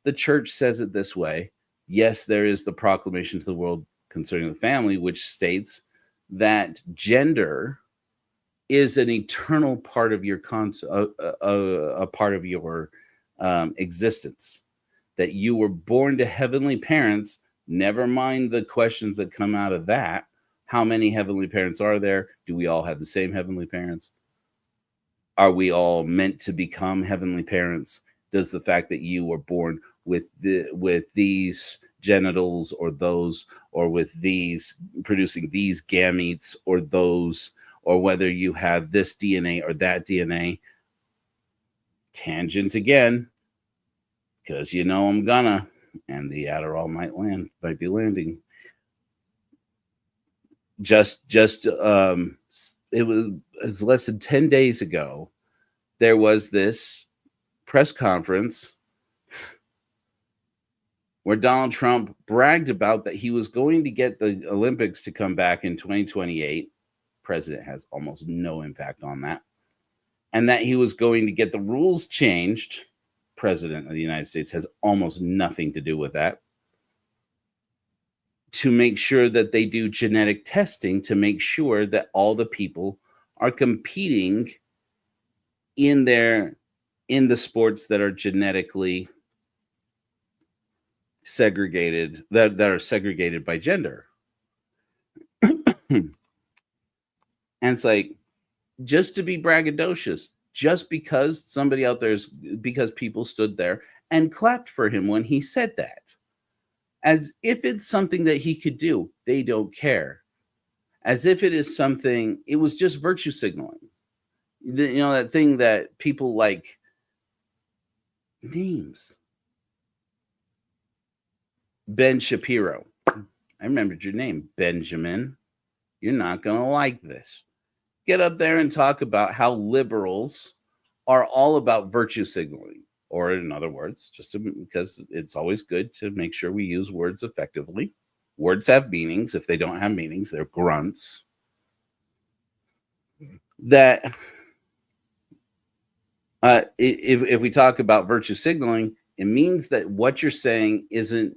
the church says it this way. Yes, there is the proclamation to the world concerning the family, which states that gender is an eternal part of your a part of your existence, that you were born to heavenly parents. Never mind the questions that come out of that. How many heavenly parents are there? Do we all have the same heavenly parents? Are we all meant to become heavenly parents? Does the fact that you were born with these genitals or those, or with these producing these gametes or those, or whether you have this DNA or that DNA? Tangent again, because I'm gonna, and the Adderall might be landing. It was less than 10 days ago. There was this press conference where Donald Trump bragged about that he was going to get the Olympics to come back in 2028. President has almost no impact on that. And that he was going to get the rules changed. President of the United States has almost nothing to do with that. To make sure that they do genetic testing to make sure that all the people are competing in the sports that are genetically segregated, that are segregated by gender. And it's like, just to be braggadocious, just because somebody out there because people stood there and clapped for him when he said that, as if it's something that he could do. They don't care, as if it is something. It was just virtue signaling. That thing that people like, names. Ben Shapiro. I remembered your name, Benjamin. You're not going to like this. Get up there and talk about how liberals are all about virtue signaling. Or in other words, because it's always good to make sure we use words effectively. Words have meanings. If they don't have meanings, they're grunts. That if we talk about virtue signaling, it means that what you're saying isn't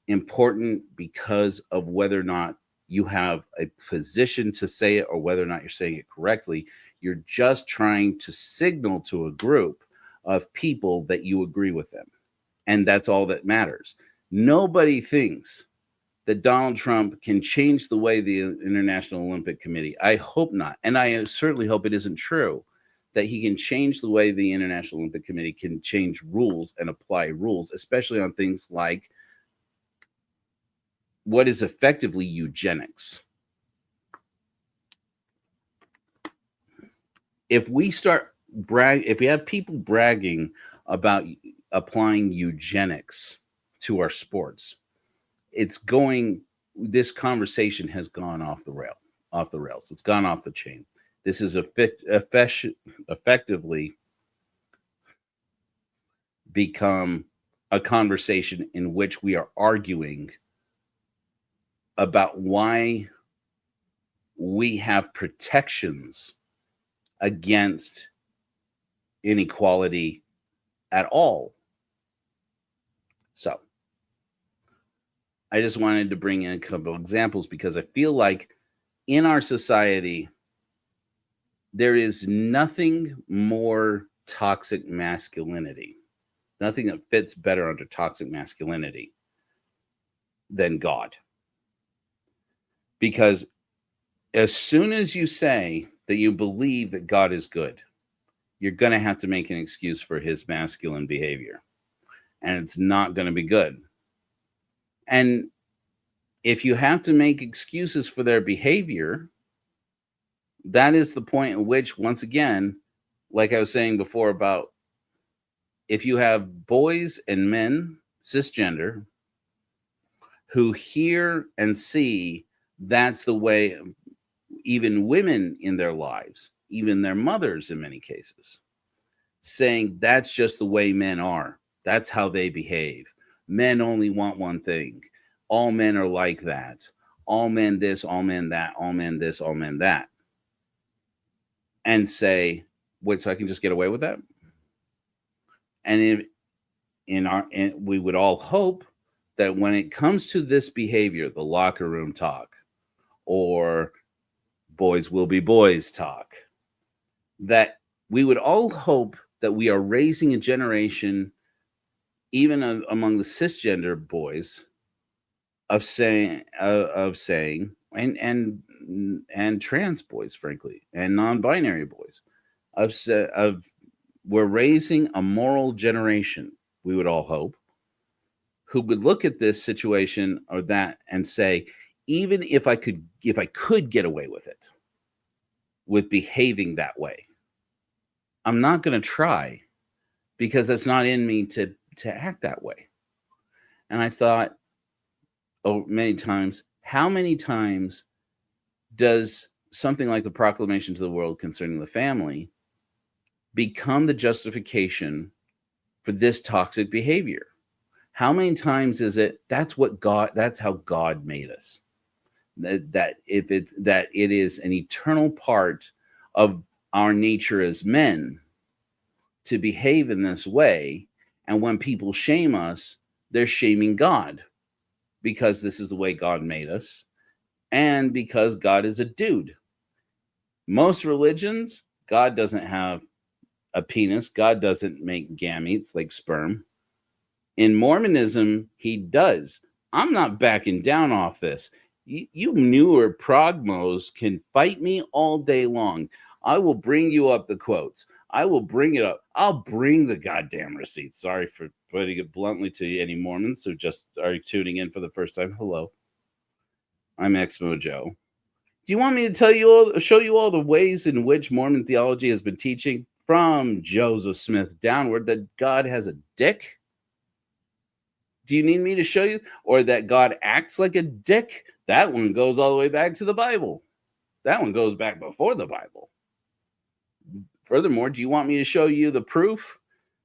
important because of whether or not you have a position to say it or whether or not you're saying it correctly. You're just trying to signal to a group of people that you agree with them. And that's all that matters. Nobody thinks that Donald Trump can change the way the International Olympic Committee, I hope not. And I certainly hope it isn't true that he can change the way the International Olympic Committee can change rules and apply rules, especially on things like what is effectively eugenics. If we have people bragging about applying eugenics to our sports, this conversation has gone off the rails. It's gone off the chain. This is effectively become a conversation in which we are arguing about why we have protections against inequality at all. So I just wanted to bring in a couple of examples because I feel like in our society, there is nothing more toxic masculinity, nothing that fits better under toxic masculinity than God. Because as soon as you say that you believe that God is good, you're going to have to make an excuse for his masculine behavior. And it's not going to be good. And if you have to make excuses for their behavior, that is the point at which, once again, like I was saying before about if you have boys and men, cisgender, who hear and see that's the way even women in their lives, even their mothers in many cases, saying that's just the way men are. That's how they behave. Men only want one thing. All men are like that. All men this, all men that, all men this, all men that. And say, wait, so I can just get away with that? And we would all hope that when it comes to this behavior, the locker room talk, or boys will be boys talk, that we would all hope that we are raising a generation, even among the cisgender boys, of saying and trans boys, frankly, and non-binary boys, of we're raising a moral generation, we would all hope, who would look at this situation or that and say, even if I could get away with it, with behaving that way, I'm not going to try because it's not in me to act that way. And I thought, many times, how many times does something like the proclamation to the world concerning the family become the justification for this toxic behavior? How many times is it that's how God made us? That it is an eternal part of our nature as men to behave in this way, and when people shame us, they're shaming God because this is the way God made us, and because God is a dude. Most religions, God doesn't have a penis. God doesn't make gametes like sperm. In Mormonism, he does. I'm not backing down off this. You newer progmos can fight me all day long. I will bring you up the quotes. I will bring it up. I'll bring the goddamn receipts. Sorry for putting it bluntly to any Mormons who just are tuning in for the first time. Hello. I'm Exmo Joe. Do you want me to show you all the ways in which Mormon theology has been teaching from Joseph Smith downward that God has a dick? Do you need me to show you? Or that God acts like a dick? That one goes all the way back to the Bible. That one goes back before the Bible. Furthermore, do you want me to show you the proof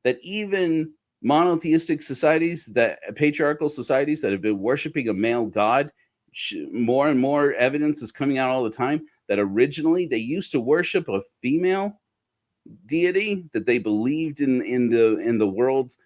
that even monotheistic societies, that patriarchal societies that have been worshiping a male God, more and more evidence is coming out all the time that originally they used to worship a female deity, that they believed in the world's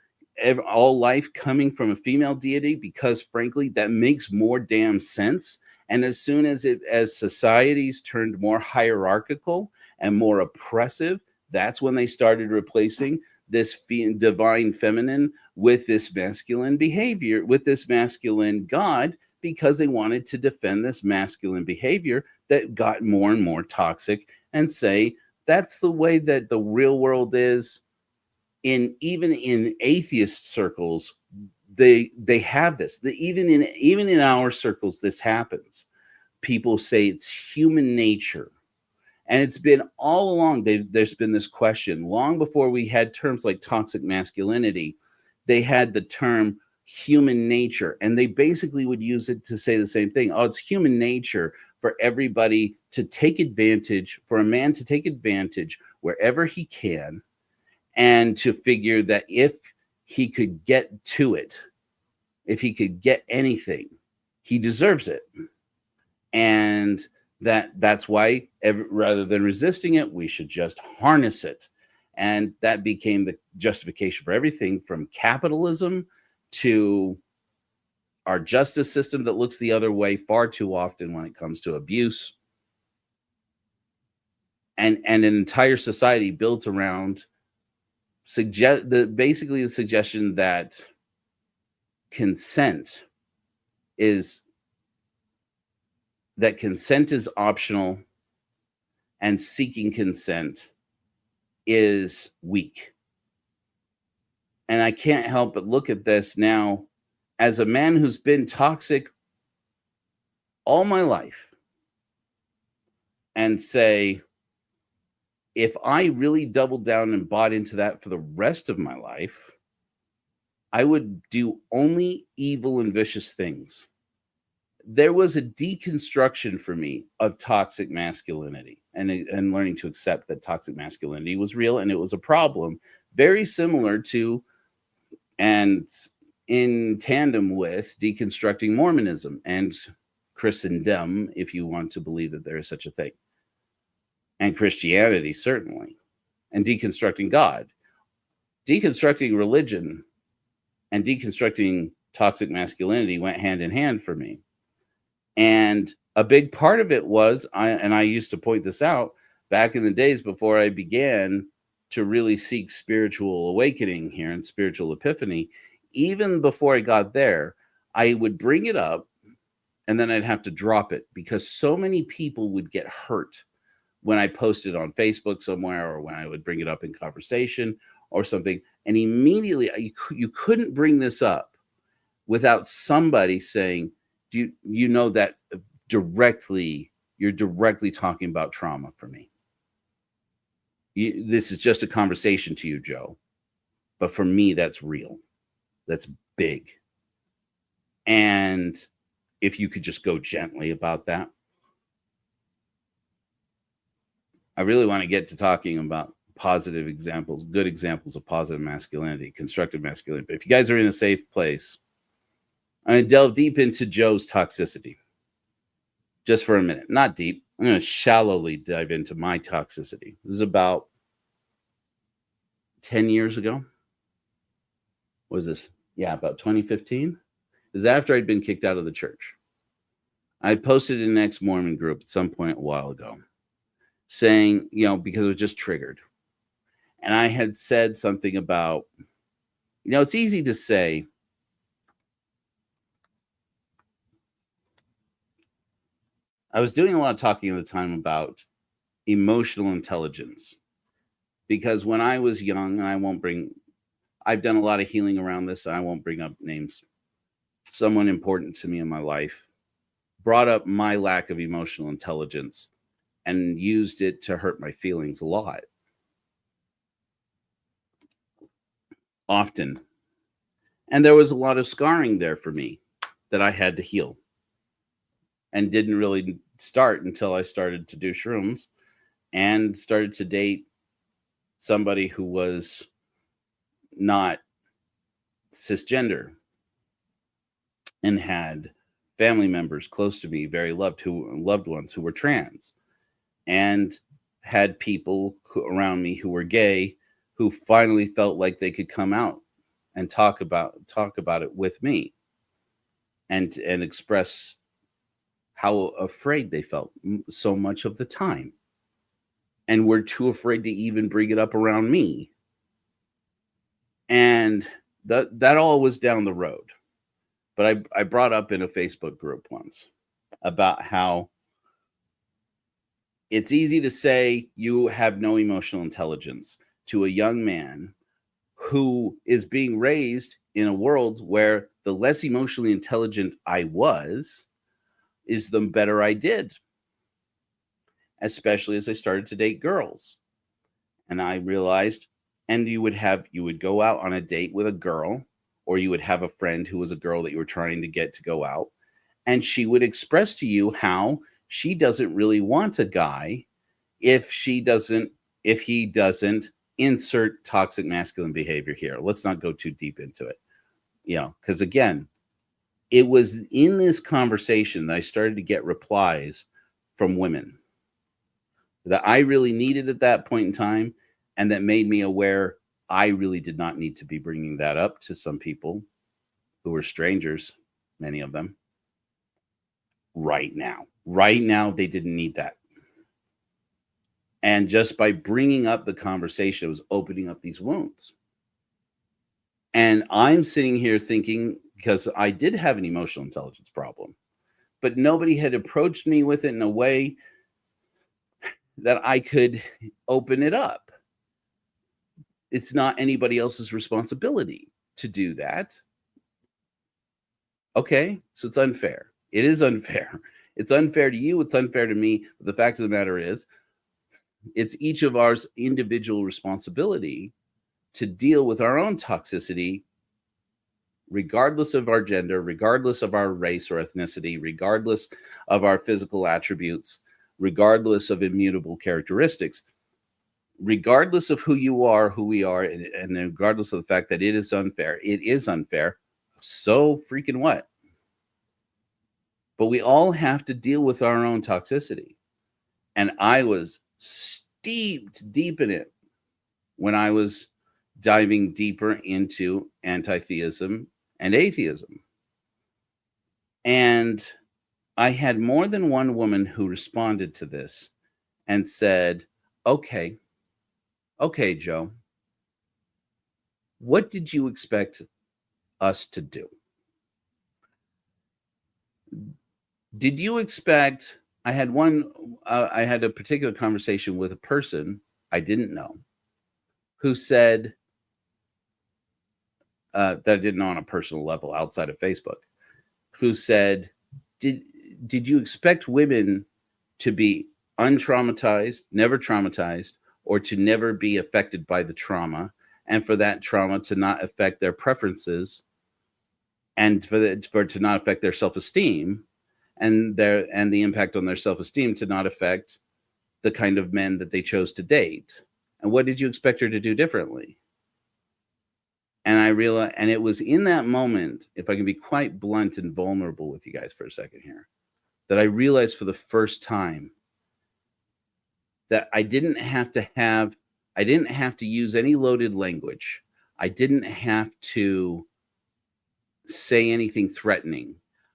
all life coming from a female deity, because frankly that makes more damn sense. And as soon as societies turned more hierarchical and more oppressive, that's when they started replacing this divine feminine with this masculine behavior, with this masculine God, because they wanted to defend this masculine behavior that got more and more toxic, and say that's the way that the real world is. Even in atheist circles, they have this. Even in our circles, this happens. People say it's human nature. And it's been all along, there's been this question. Long before we had terms like toxic masculinity, they had the term human nature. And they basically would use it to say the same thing. Oh, it's human nature for everybody to take advantage, for a man to take advantage wherever he can, and to figure that if he could get to it, if he could get anything, he deserves it. And that's why rather than resisting it, we should just harness it. And that became the justification for everything from capitalism to our justice system that looks the other way far too often when it comes to abuse, and an entire society built around basically the suggestion that consent is optional, and seeking consent is weak. And I can't help but look at this now as a man who's been toxic all my life and say, if I really doubled down and bought into that for the rest of my life, I would do only evil and vicious things. There was a deconstruction for me of toxic masculinity and learning to accept that toxic masculinity was real and it was a problem, very similar to and in tandem with deconstructing Mormonism and Christendom, if you want to believe that there is such a thing, and Christianity, certainly, and deconstructing God. Deconstructing religion and deconstructing toxic masculinity went hand in hand for me. And a big part of it was, I used to point this out back in the days before I began to really seek spiritual awakening here and spiritual epiphany. Even before I got there, I would bring it up and then I'd have to drop it because so many people would get hurt when I posted on Facebook somewhere or when I would bring it up in conversation or something. And immediately you couldn't bring this up without somebody saying, do you know that you're directly talking about trauma for me. This is just a conversation to you, Joe. But for me, that's real. That's big. And if you could just go gently about that. I really want to get to talking about positive examples, good examples of positive masculinity, constructive masculinity. But if you guys are in a safe place, I'm going to delve deep into Joe's toxicity. Just for a minute. Not deep. I'm going to shallowly dive into my toxicity. This is about 10 years ago. What was this? Yeah, about 2015. This is after I'd been kicked out of the church. I posted in an ex-Mormon group at some point a while ago saying, because it was just triggered. And I had said something about, it's easy to say, I was doing a lot of talking at the time about emotional intelligence because when I was young, and I've done a lot of healing around this, and I won't bring up names. Someone important to me in my life brought up my lack of emotional intelligence and used it to hurt my feelings a lot. Often. And there was a lot of scarring there for me that I had to heal. And didn't really start until I started to do shrooms and started to date somebody who was not cisgender and had family members close to me, very loved ones who were trans, and had people around me who were gay who finally felt like they could come out and talk about it with me and express how afraid they felt so much of the time and were too afraid to even bring it up around me. And that all was down the road. But I brought up in a Facebook group once about how it's easy to say you have no emotional intelligence to a young man who is being raised in a world where the less emotionally intelligent I was, is the better I did, especially as I started to date girls. And I realized, and you would go out on a date with a girl, or you would have a friend who was a girl that you were trying to get to go out, and she would express to you how she doesn't really want a guy if he doesn't insert toxic masculine behavior here. Let's not go too deep into it, because again, it was in this conversation that I started to get replies from women that I really needed at that point in time, and that made me aware I really did not need to be bringing that up to some people who were strangers, many of them, right now. Right now, they didn't need that. And just by bringing up the conversation, it was opening up these wounds. And I'm sitting here thinking, because I did have an emotional intelligence problem, but nobody had approached me with it in a way that I could open it up. It's not anybody else's responsibility to do that. Okay, so it's unfair. It is unfair. It's unfair to you. It's unfair to me. But the fact of the matter is, it's each of ours individual responsibility to deal with our own toxicity, regardless of our gender, regardless of our race or ethnicity, regardless of our physical attributes, regardless of immutable characteristics, regardless of who you are, who we are, and regardless of the fact that it is unfair. It is unfair. So freaking what? But we all have to deal with our own toxicity. And I was steeped deep in it when I was diving deeper into anti-theism and atheism. And I had more than one woman who responded to this and said, okay, Joe, what did you expect us to do? Did you expect, I had a particular conversation with a person I didn't know who said, that I didn't know on a personal level outside of Facebook, who said, did you expect women to be untraumatized, never traumatized, or to never be affected by the trauma, and for that trauma to not affect their preferences, and for it to not affect their self-esteem, and the impact on their self-esteem to not affect the kind of men that they chose to date? And what did you expect her to do differently? And I realized, and it was in that moment, if I can be quite blunt and vulnerable with you guys for a second here, that I realized for the first time that I didn't have to use any loaded language. I didn't have to say anything threatening.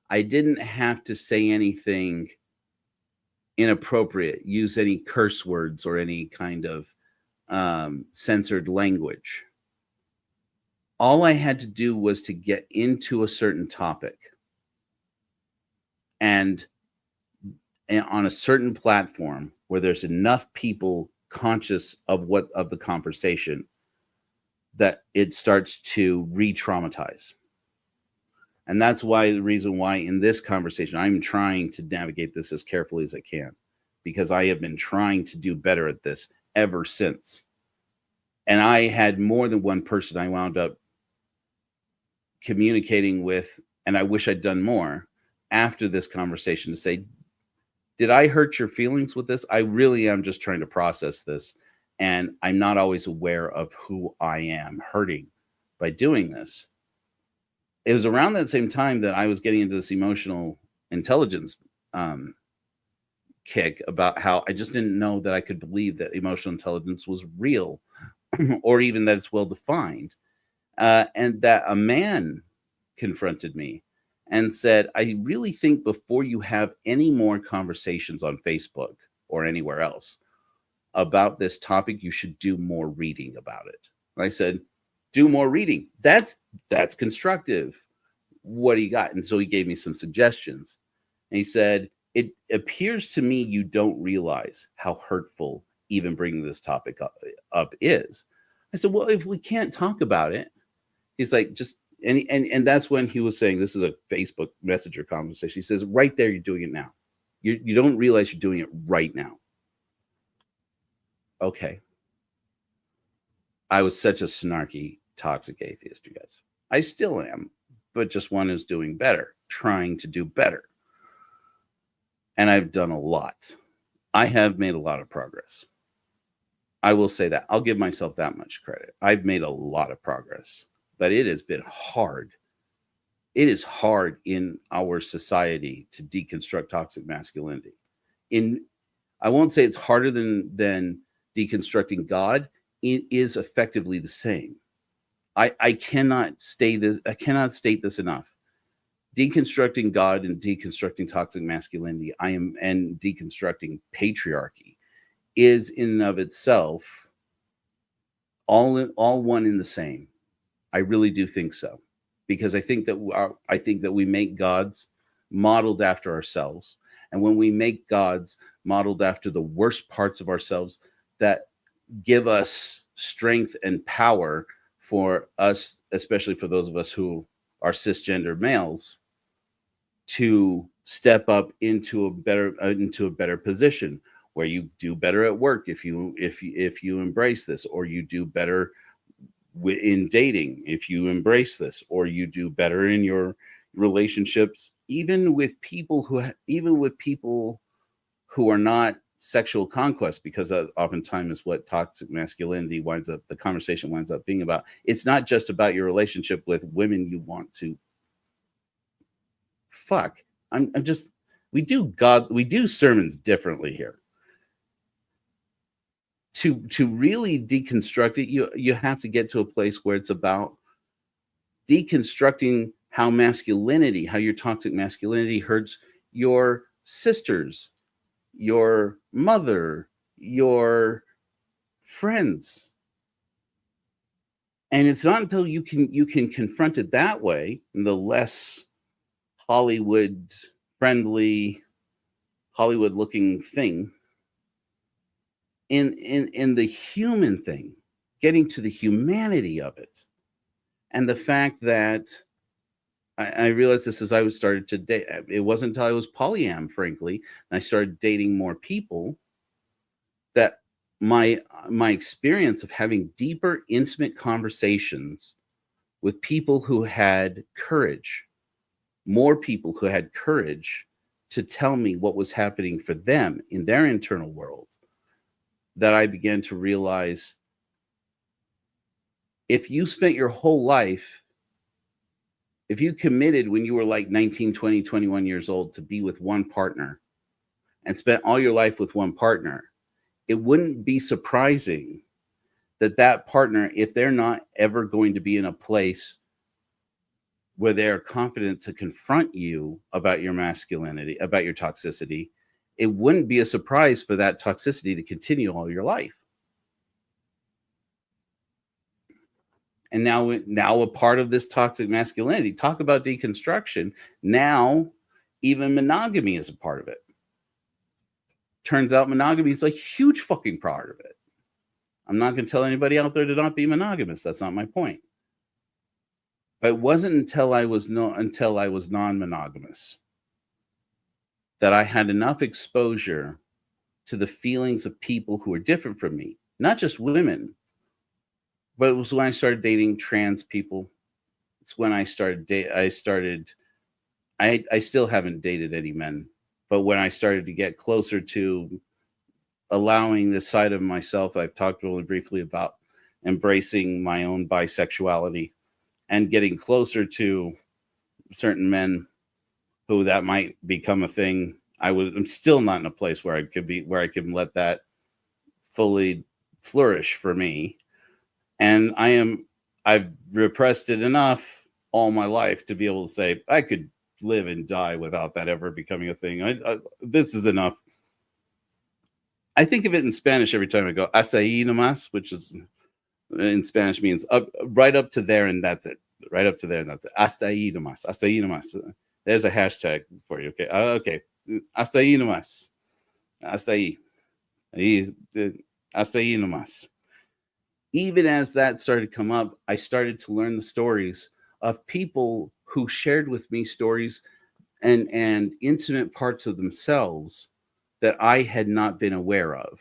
I didn't have to say anything inappropriate, use any curse words or any kind of censored language. All I had to do was to get into a certain topic and on a certain platform where there's enough people conscious of the conversation that it starts to re-traumatize. And that's why the reason why in this conversation, I'm trying to navigate this as carefully as I can, because I have been trying to do better at this ever since. And I had more than one person I wound up communicating with, and I wish I'd done more after this conversation to say, did I hurt your feelings with this? I really am just trying to process this. And I'm not always aware of who I am hurting by doing this. It was around that same time that I was getting into this emotional intelligence kick about how I just didn't know that I could believe that emotional intelligence was real or even that it's well defined. And that a man confronted me and said, I really think before you have any more conversations on Facebook or anywhere else about this topic, you should do more reading about it. And I said, do more reading. That's constructive. What do you got? And so he gave me some suggestions. And he said, it appears to me you don't realize how hurtful even bringing this topic up is. I said, well, if we can't talk about it, he's like, just, and that's when he was saying, this is a Facebook Messenger conversation. He says, right there, you're doing it now. You don't realize you're doing it right now. Okay. I was such a snarky, toxic atheist, you guys. I still am, but just one who's doing better, trying to do better. And I've done a lot. I have made a lot of progress. I will say that. I'll give myself that much credit. I've made a lot of progress, but it has been hard it is hard in our society to deconstruct toxic masculinity. In I won't say it's harder than deconstructing God. It is effectively the same. I cannot state this enough. Deconstructing God and deconstructing toxic masculinity, and deconstructing patriarchy is in and of itself all one in the same. I really do think so, because I think that we make gods modeled after ourselves, and when we make gods modeled after the worst parts of ourselves that give us strength and power for us, especially for those of us who are cisgender males, to step up into a better position where you do better at work if you embrace this, or you do better in dating if you embrace this, or you do better in your relationships, even with people who are not sexual conquest, because oftentimes is what toxic masculinity the conversation winds up being about. It's not just about your relationship with women you want to fuck. I'm just we do sermons differently here. To really deconstruct it, you have to get to a place where it's about deconstructing how your toxic masculinity hurts your sisters, your mother, your friends. And it's not until you can confront it that way, in the less Hollywood friendly, Hollywood looking thing, in the human thing, getting to the humanity of it, and the fact that I realized this as I started to date. It wasn't until I was polyam, frankly, and I started dating more people, that my experience of having deeper, intimate conversations with people who had courage, more people who had courage to tell me what was happening for them in their internal world, that I began to realize, if you spent your whole life, if you committed when you were like 19, 20, 21 years old to be with one partner, and spent all your life with one partner, it wouldn't be surprising that partner, if they're not ever going to be in a place where they're confident to confront you about your masculinity, about your toxicity, it wouldn't be a surprise for that toxicity to continue all your life. And now a part of this toxic masculinity, talk about deconstruction, now even monogamy is a part of it. Turns out monogamy is a huge fucking part of it. I'm not going to tell anybody out there to not be monogamous. That's not my point. But it wasn't until I was non-monogamous that I had enough exposure to the feelings of people who are different from me, not just women. But it was when I started dating trans people. It's when I still haven't dated any men, but when I started to get closer to allowing this side of myself, I've talked really briefly about embracing my own bisexuality and getting closer to certain men who that might become a thing. I'm still not in a place where I can let that fully flourish for me. And I've repressed it enough all my life to be able to say, I could live and die without that ever becoming a thing. This is enough. I think of it in Spanish every time I go, hasta ahí nomás, which is in Spanish means right up to there and that's it. Right up to there and that's it. Hasta ahí nomás. Hasta ahí nomás. There's a hashtag for you. Okay. Okay. Hasta ahí nomás. Hasta ahí. Hasta ahí nomás. Even as that started to come up, I started to learn the stories of people who shared with me stories and intimate parts of themselves that I had not been aware of.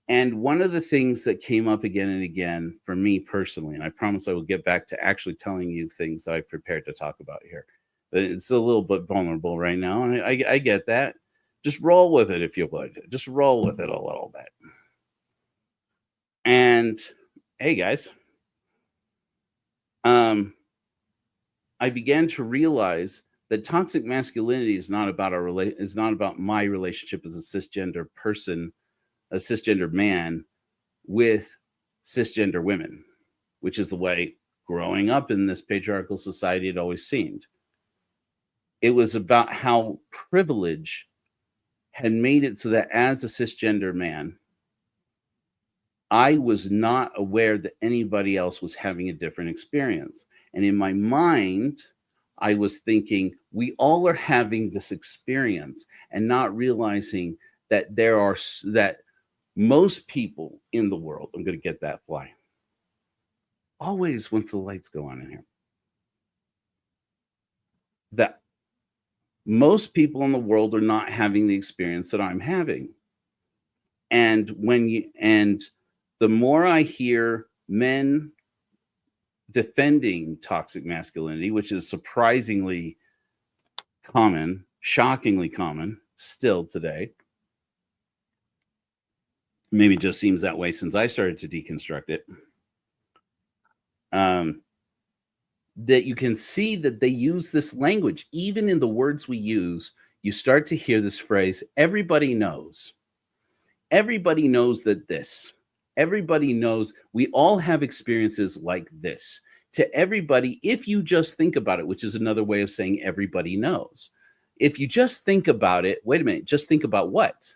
And one of the things that came up again and again for me personally, and I promise I will get back to actually telling you things that I've prepared to talk about here, but it's a little bit vulnerable right now, and I get that. Just roll with it if you would. Just roll with it a little bit. And hey guys, I began to realize that toxic masculinity is not about is not about my relationship as a cisgender person, a cisgender man with cisgender women, which is the way growing up in this patriarchal society it always seemed. It was about how privilege had made it so that as a cisgender man, I was not aware that anybody else was having a different experience. And in my mind, I was thinking we all are having this experience and not realizing that that most people in the world, I'm going to get that fly, always once the lights go on in here, that most people in the world are not having the experience that I'm having. And the more I hear men defending toxic masculinity, which is surprisingly common, shockingly common still today, maybe it just seems that way since I started to deconstruct it, that you can see that they use this language. Even in the words we use, you start to hear this phrase, everybody knows. Everybody knows that this. Everybody knows we all have experiences like this. To everybody, if you just think about it, which is another way of saying everybody knows. If you just think about it, wait a minute, just think about what?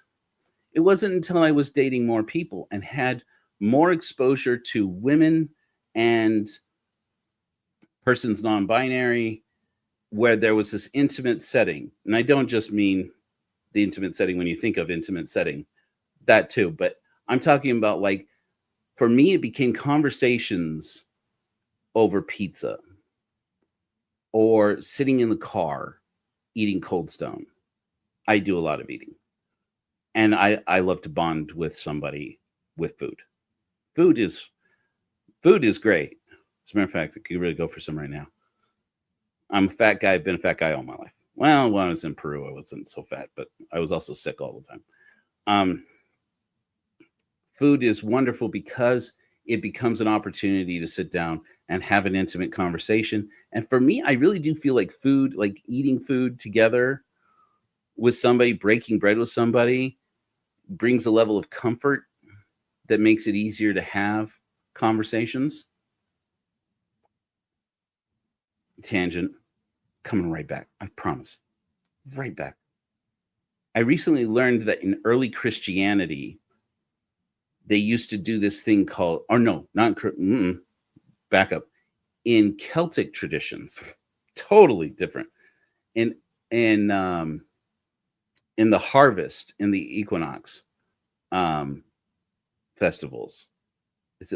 It wasn't until I was dating more people and had more exposure to women and persons non-binary, where there was this intimate setting. And I don't just mean the intimate setting when you think of intimate setting, that too, but I'm talking about, like, for me, it became conversations over pizza or sitting in the car eating Cold Stone. I do a lot of eating. And I love to bond with somebody with food. Food is great. As a matter of fact, I could really go for some right now. I'm a fat guy. I've been a fat guy all my life. Well, when I was in Peru, I wasn't so fat, but I was also sick all the time. Food is wonderful because it becomes an opportunity to sit down and have an intimate conversation. And for me, I really do feel like food, like eating food together with somebody, breaking bread with somebody, brings a level of comfort that makes it easier to have conversations. Tangent, coming right back. I promise. Right back. I recently learned that in early Christianity, they used to do this thing called, or no, not, back up. In Celtic traditions, totally different. In the harvest, in the equinox festivals, is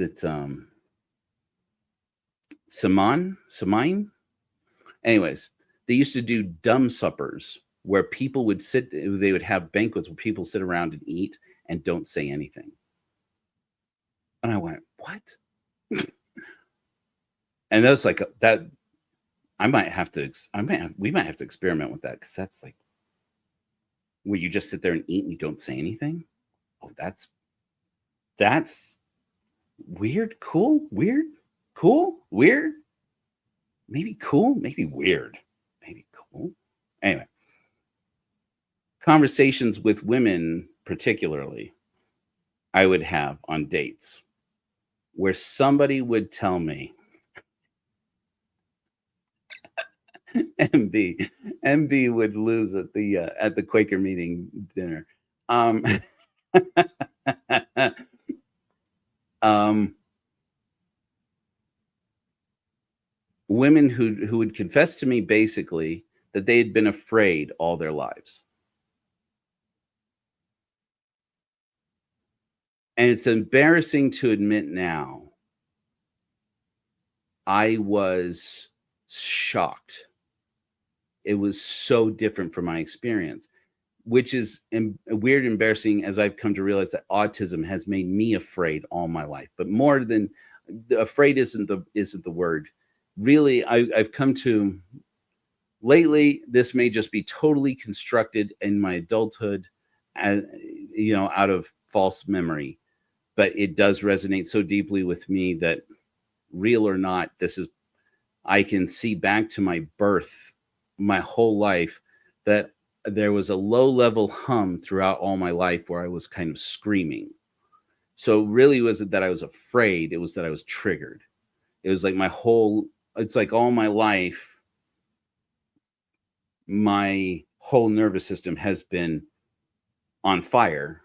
it Samhain? Anyways, they used to do dumb suppers where people would they would have banquets where people sit around and eat and don't say anything. And I went, what? And that's like that. We might have to experiment with that, because that's like where you just sit there and eat and you don't say anything. Oh, that's weird, cool, weird, cool, weird, maybe cool, maybe weird, maybe cool. Anyway, conversations with women, particularly, I would have on dates where somebody would tell me, MB would lose at the Quaker meeting dinner. Women who would confess to me basically that they had been afraid all their lives. And it's embarrassing to admit now, I was shocked. It was so different from my experience, which is weird, embarrassing, as I've come to realize that autism has made me afraid all my life. But more than afraid isn't the word. Really, I've come to lately, this may just be totally constructed in my adulthood, out of false memory, but it does resonate so deeply with me that real or not, I can see back to my birth, my whole life, that there was a low level hum throughout all my life where I was kind of screaming. So really wasn't that I was afraid, it was that I was triggered. It was like it's like all my life, my whole nervous system has been on fire.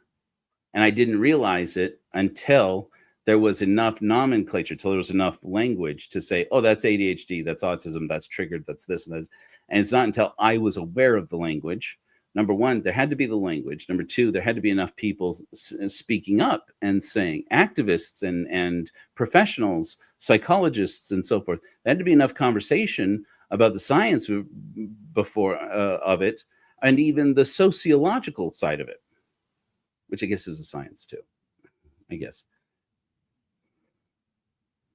And I didn't realize it until there was enough nomenclature, till there was enough language to say, oh, that's ADHD, that's autism, that's triggered, that's this and that. And it's not until I was aware of the language. Number one, there had to be the language. Number two, there had to be enough people speaking up and saying, activists and professionals, psychologists, and so forth. There had to be enough conversation about the science before of it, and even the sociological side of it, which I guess is a science too, I guess.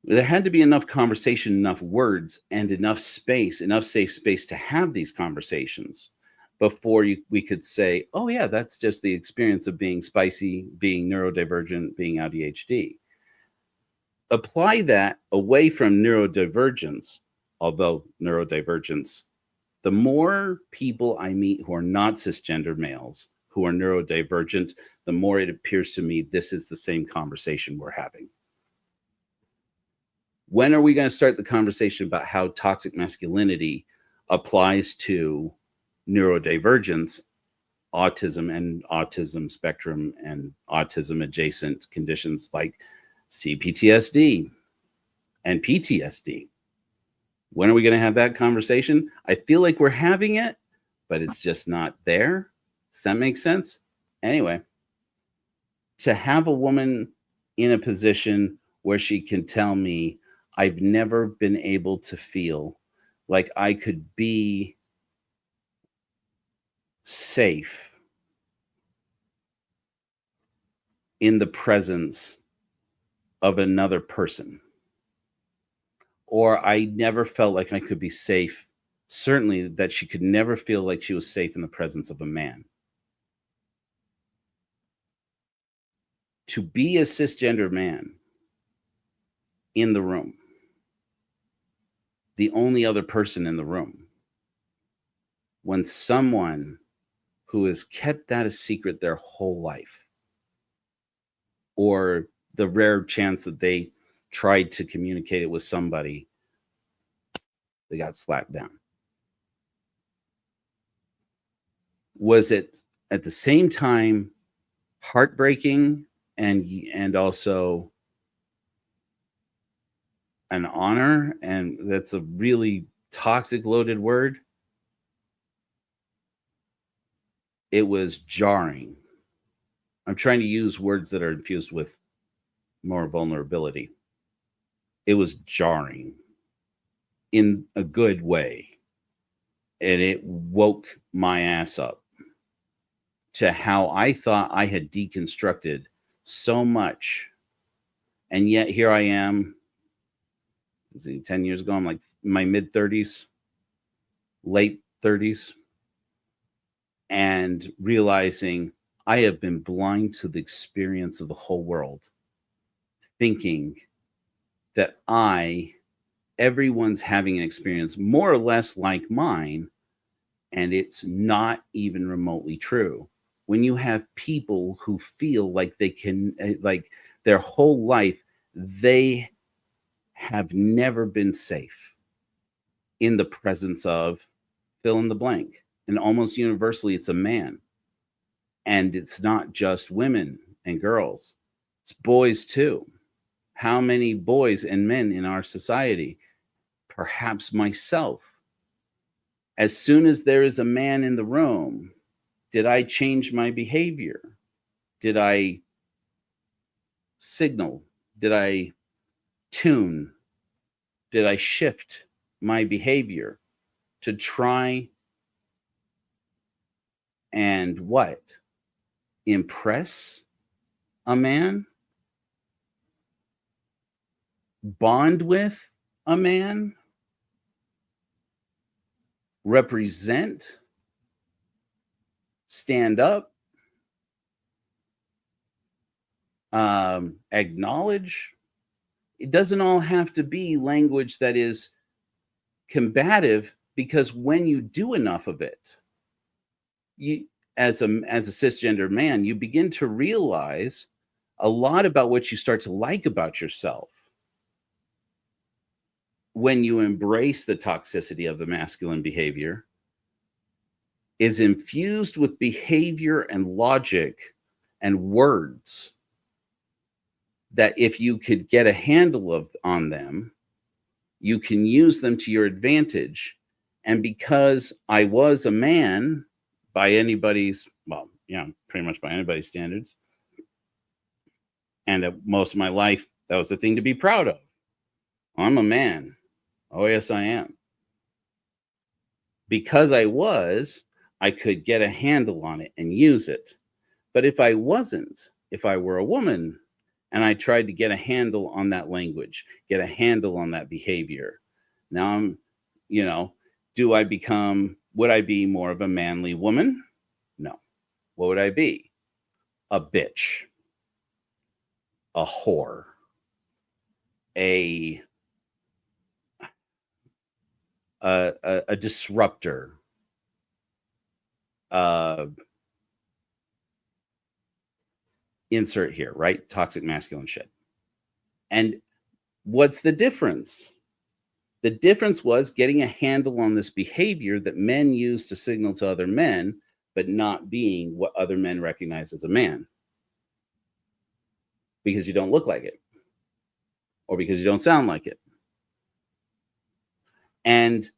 There had to be enough conversation, enough words, and enough space, enough safe space to have these conversations before we could say, oh yeah, that's just the experience of being spicy, being neurodivergent, being ADHD. Apply that away from neurodivergence, although neurodivergence, the more people I meet who are not cisgender males, who are neurodivergent, the more it appears to me this is the same conversation we're having. When are we going to start the conversation about how toxic masculinity applies to neurodivergence, autism and autism spectrum and autism adjacent conditions like CPTSD and PTSD? When are we going to have that conversation? I feel like we're having it, but it's just not there. Does that make sense? Anyway, to have a woman in a position where she can tell me, I've never been able to feel like I could be safe in the presence of another person. Or I never felt like I could be safe. Certainly that she could never feel like she was safe in the presence of a man. To be a cisgender man in the room, the only other person in the room, when someone who has kept that a secret their whole life, or the rare chance that they tried to communicate it with somebody, they got slapped down. Was it at the same time heartbreaking and also an honor? And that's a really toxic loaded word. It was jarring. I'm trying to use words that are infused with more vulnerability. It was jarring in a good way. And it woke my ass up to how I thought I had deconstructed so much. And yet here I am, 10 years ago, I'm like my mid 30s, late 30s, and realizing I have been blind to the experience of the whole world, thinking that everyone's having an experience more or less like mine, and it's not even remotely true. When you have people who feel like they can, like their whole life, they have never been safe in the presence of fill in the blank. And almost universally, it's a man. And it's not just women and girls, it's boys too. How many boys and men in our society, perhaps myself, as soon as there is a man in the room, did I change my behavior? Did I signal? Did I tune? Did I shift my behavior to try and what? Impress a man? Bond with a man? Represent? Stand up? Acknowledge? It doesn't all have to be language that is combative, because when you do enough of it, you, as a cisgender man, you begin to realize a lot about what you start to like about yourself when you embrace the toxicity of the masculine behavior is infused with behavior and logic and words that if you could get a handle on them, you can use them to your advantage. And because I was a man by anybody's, well, yeah, pretty much by anybody's standards, and most of my life, that was the thing to be proud of. I'm a man. Oh, yes, I am. Because I could get a handle on it and use it. But if I wasn't, if I were a woman and I tried to get a handle on that language, get a handle on that behavior, now I'm, would I be more of a manly woman? No. What would I be? A bitch, a whore, a disruptor, insert here, right? Toxic masculine shit. And what's the difference? The difference was getting a handle on this behavior that men use to signal to other men, but not being what other men recognize as a man. Because you don't look like it, or because you don't sound like it. And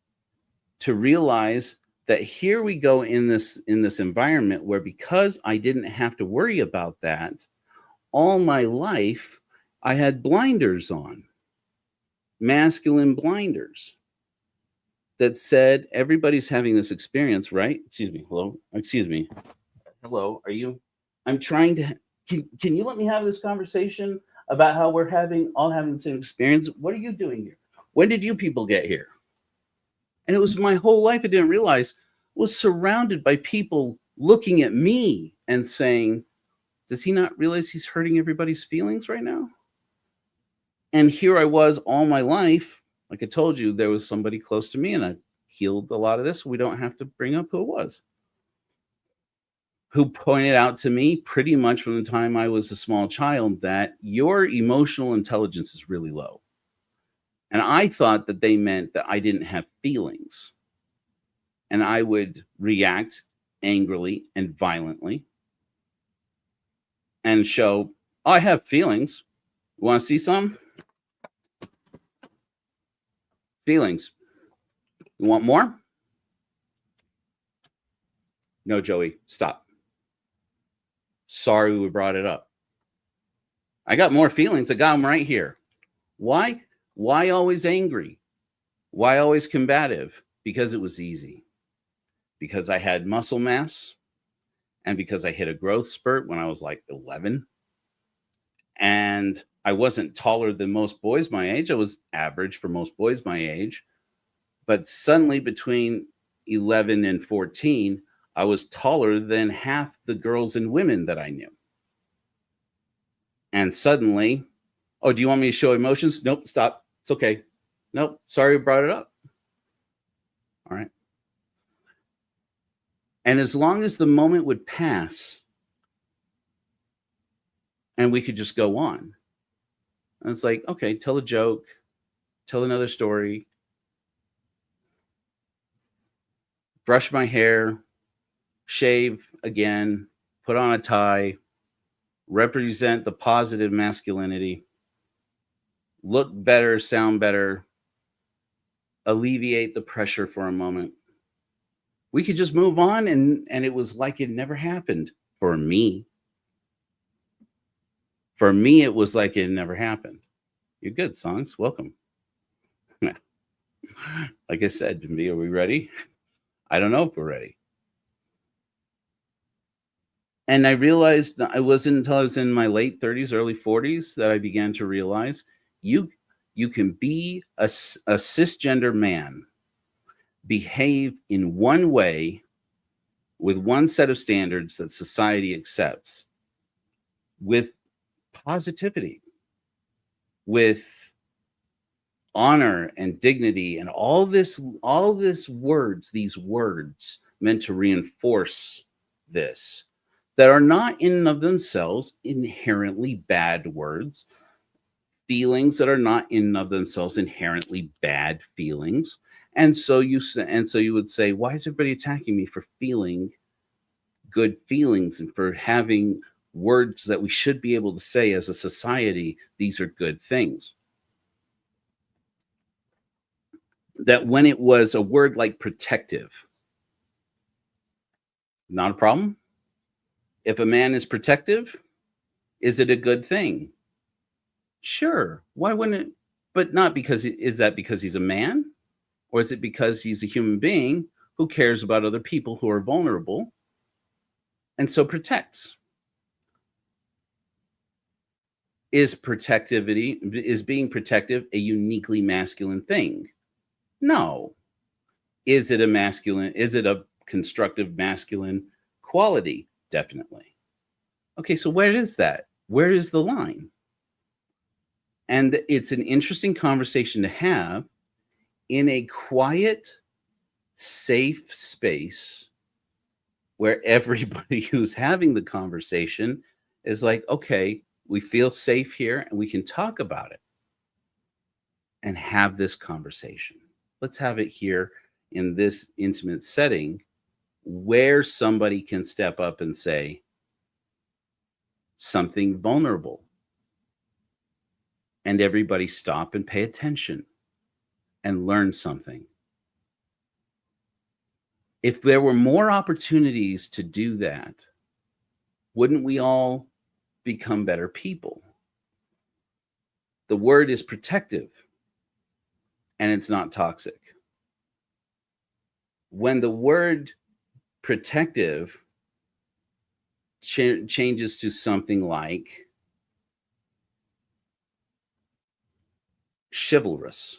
to realize that here we go in this environment where, because I didn't have to worry about that all my life, I had blinders on, masculine blinders that said everybody's having this experience, right? Excuse me. Hello. Excuse me. Hello. Are you? I'm trying to. Can you let me have this conversation about how we're all having the same experience? What are you doing here? When did you people get here? And it was my whole life, I didn't realize, was surrounded by people looking at me and saying, does he not realize he's hurting everybody's feelings right now? And here I was all my life. Like I told you, there was somebody close to me, and I healed a lot of this. We don't have to bring up who it was. Who pointed out to me pretty much from the time I was a small child that your emotional intelligence is really low. And I thought that they meant that I didn't have feelings. And I would react angrily and violently and show, oh, I have feelings. You want to see some? Feelings. You want more? No, Joey, stop. Sorry we brought it up. I got more feelings. I got them right here. Why? Why always angry? Why always combative? Because it was easy. Because I had muscle mass, and because I hit a growth spurt when I was like 11. And I wasn't taller than most boys my age. I was average for most boys my age. But suddenly between 11 and 14, I was taller than half the girls and women that I knew. And suddenly, oh, do you want me to show emotions? Nope, stop. It's okay. Nope, sorry I brought it up. All right. And as long as the moment would pass and we could just go on, and it's like, okay, tell a joke, tell another story, brush my hair, shave again, put on a tie, represent the positive masculinity, look better, sound better, alleviate the pressure for a moment. We could just move on, and it was like it never happened for me. For me, it was like it never happened. You're good, Songs. Welcome. Like I said, are we ready? I don't know if we're ready. And I realized that it wasn't until I was in my late 30s, early 40s that I began to realize you can be a cisgender man, behave in one way with one set of standards that society accepts, with positivity, with honor and dignity and all this words, these words meant to reinforce this, that are not in and of themselves inherently bad words, feelings that are not in and of themselves inherently bad feelings. And so you would say, why is everybody attacking me for feeling good feelings and for having words that we should be able to say as a society? These are good things. That when it was a word like protective, not a problem. If a man is protective, is it a good thing? Sure. Why wouldn't it? But not because, is that because he's a man? Or is it because he's a human being who cares about other people who are vulnerable and so protects? Is being protective a uniquely masculine thing? No. Is it a constructive masculine quality? Definitely. Okay, so where is that? Where is the line? And it's an interesting conversation to have in a quiet, safe space where everybody who's having the conversation is like, okay, we feel safe here and we can talk about it and have this conversation. Let's have it here in this intimate setting where somebody can step up and say something vulnerable, and everybody stop and pay attention and learn something. If there were more opportunities to do that, wouldn't we all become better people? The word is protective and it's not toxic. When the word protective changes to something like chivalrous.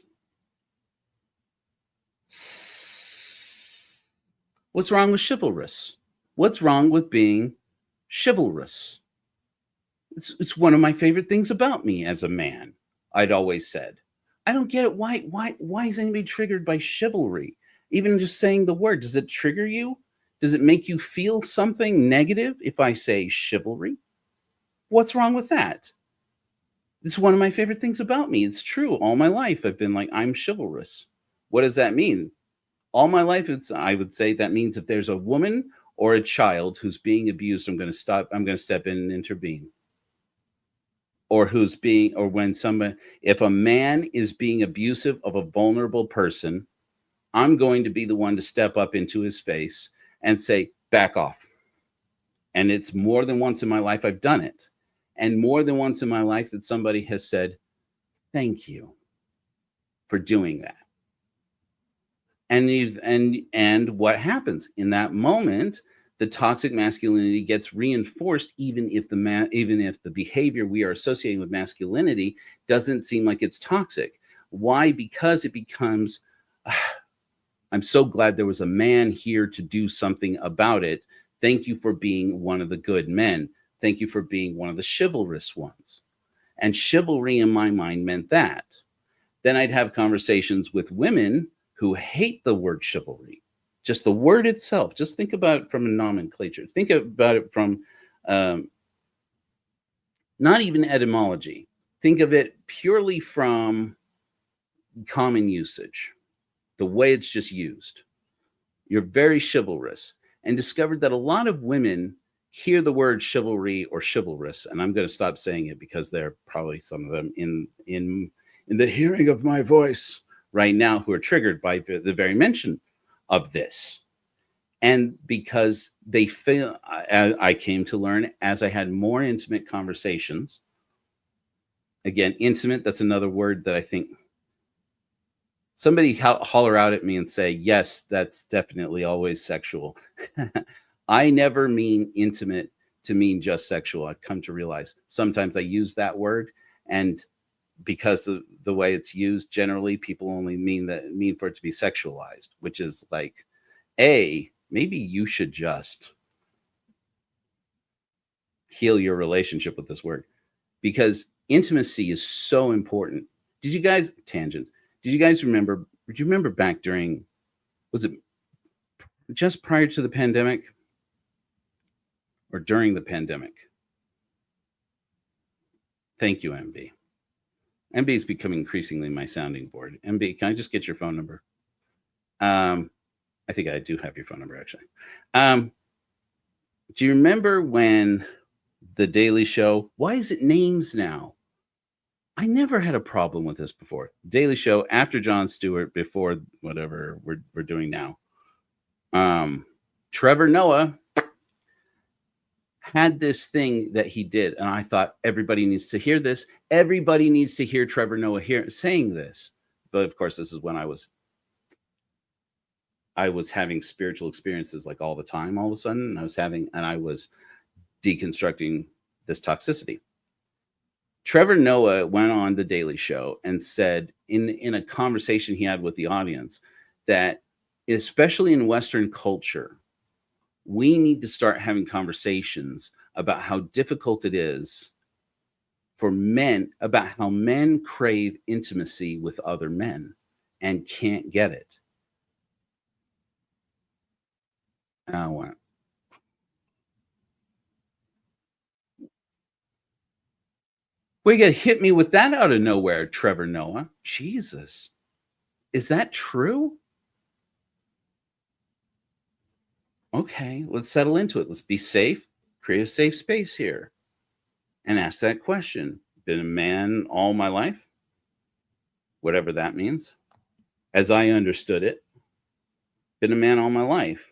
What's wrong with chivalrous? What's wrong with being chivalrous? It's one of my favorite things about me as a man. I'd always said, I don't get it. Why is anybody triggered by chivalry? Even just saying the word, does it trigger you? Does it make you feel something negative if I say chivalry? What's wrong with that? It's one of my favorite things about me. It's true. All my life, I've been like, I'm chivalrous. What does that mean? All my life, I would say that means if there's a woman or a child who's being abused, I'm going to step in and intervene. Or if a man is being abusive of a vulnerable person, I'm going to be the one to step up into his face and say, back off. And it's more than once in my life I've done it. And more than once in my life that somebody has said, thank you for doing that. And what happens in that moment? The toxic masculinity gets reinforced, even if the behavior we are associating with masculinity doesn't seem like it's toxic. Why? Because it becomes, I'm so glad there was a man here to do something about it. Thank you for being one of the good men. Thank you for being one of the chivalrous ones. And chivalry in my mind meant that. Then I'd have conversations with women who hate the word chivalry. Just the word itself. Just think about it from a nomenclature. Think about it from not even etymology. Think of it purely from common usage, the way it's just used. You're very chivalrous, and discovered that a lot of women hear the word chivalry or chivalrous, and I'm going to stop saying it because there are probably some of them in the hearing of my voice right now who are triggered by the very mention of this. And because they feel, I came to learn as I had more intimate conversations. Again, intimate, that's another word that I think somebody holler out at me and say, yes, that's definitely always sexual. I never mean intimate to mean just sexual. I've come to realize sometimes I use that word, and because of the way it's used, generally people only mean for it to be sexualized, which is like, maybe you should just heal your relationship with this word, because intimacy is so important. Did you guys, tangent, Do you guys remember? Do you remember back during? Was it just prior to the pandemic or during the pandemic? Thank you, MB. MB is becoming increasingly my sounding board. MB, can I just get your phone number? I think I do have your phone number actually. Do you remember when the Daily Show? Why is it names now? I never had a problem with this before. Daily Show after Jon Stewart, before whatever we're doing now. Trevor Noah had this thing that he did, and I thought everybody needs to hear this. Everybody needs to hear Trevor Noah saying this. But of course, this is when I was having spiritual experiences like all the time. All of a sudden, I was deconstructing this toxicity. Trevor Noah went on the Daily Show and said in a conversation he had with the audience that, especially in Western culture, we need to start having conversations about how difficult it is for men, about how men crave intimacy with other men and can't get it. And I went, we get hit me with that out of nowhere, Trevor Noah. Jesus. Is that true? Okay, let's settle into it. Let's be safe, create a safe space here, and ask that question. Been a man all my life? Whatever that means. As I understood it, been a man all my life.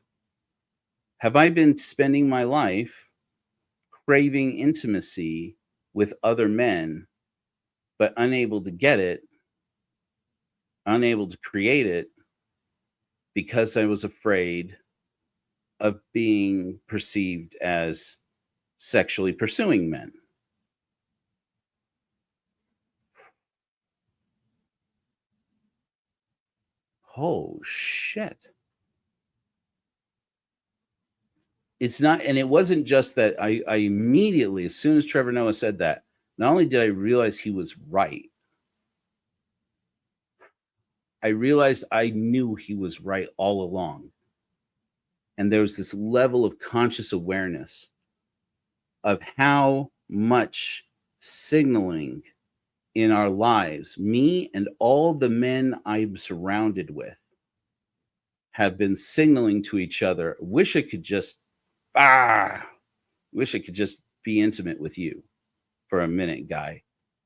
Have I been spending my life craving intimacy with other men, but unable to get it, unable to create it, because I was afraid of being perceived as sexually pursuing men? Oh, shit. It's not, and it wasn't just that I immediately, as soon as Trevor Noah said that, not only did I realize he was right, I realized I knew he was right all along. And there was this level of conscious awareness of how much signaling in our lives, me and all the men I'm surrounded with, have been signaling to each other, wish I could just be intimate with you for a minute, guy.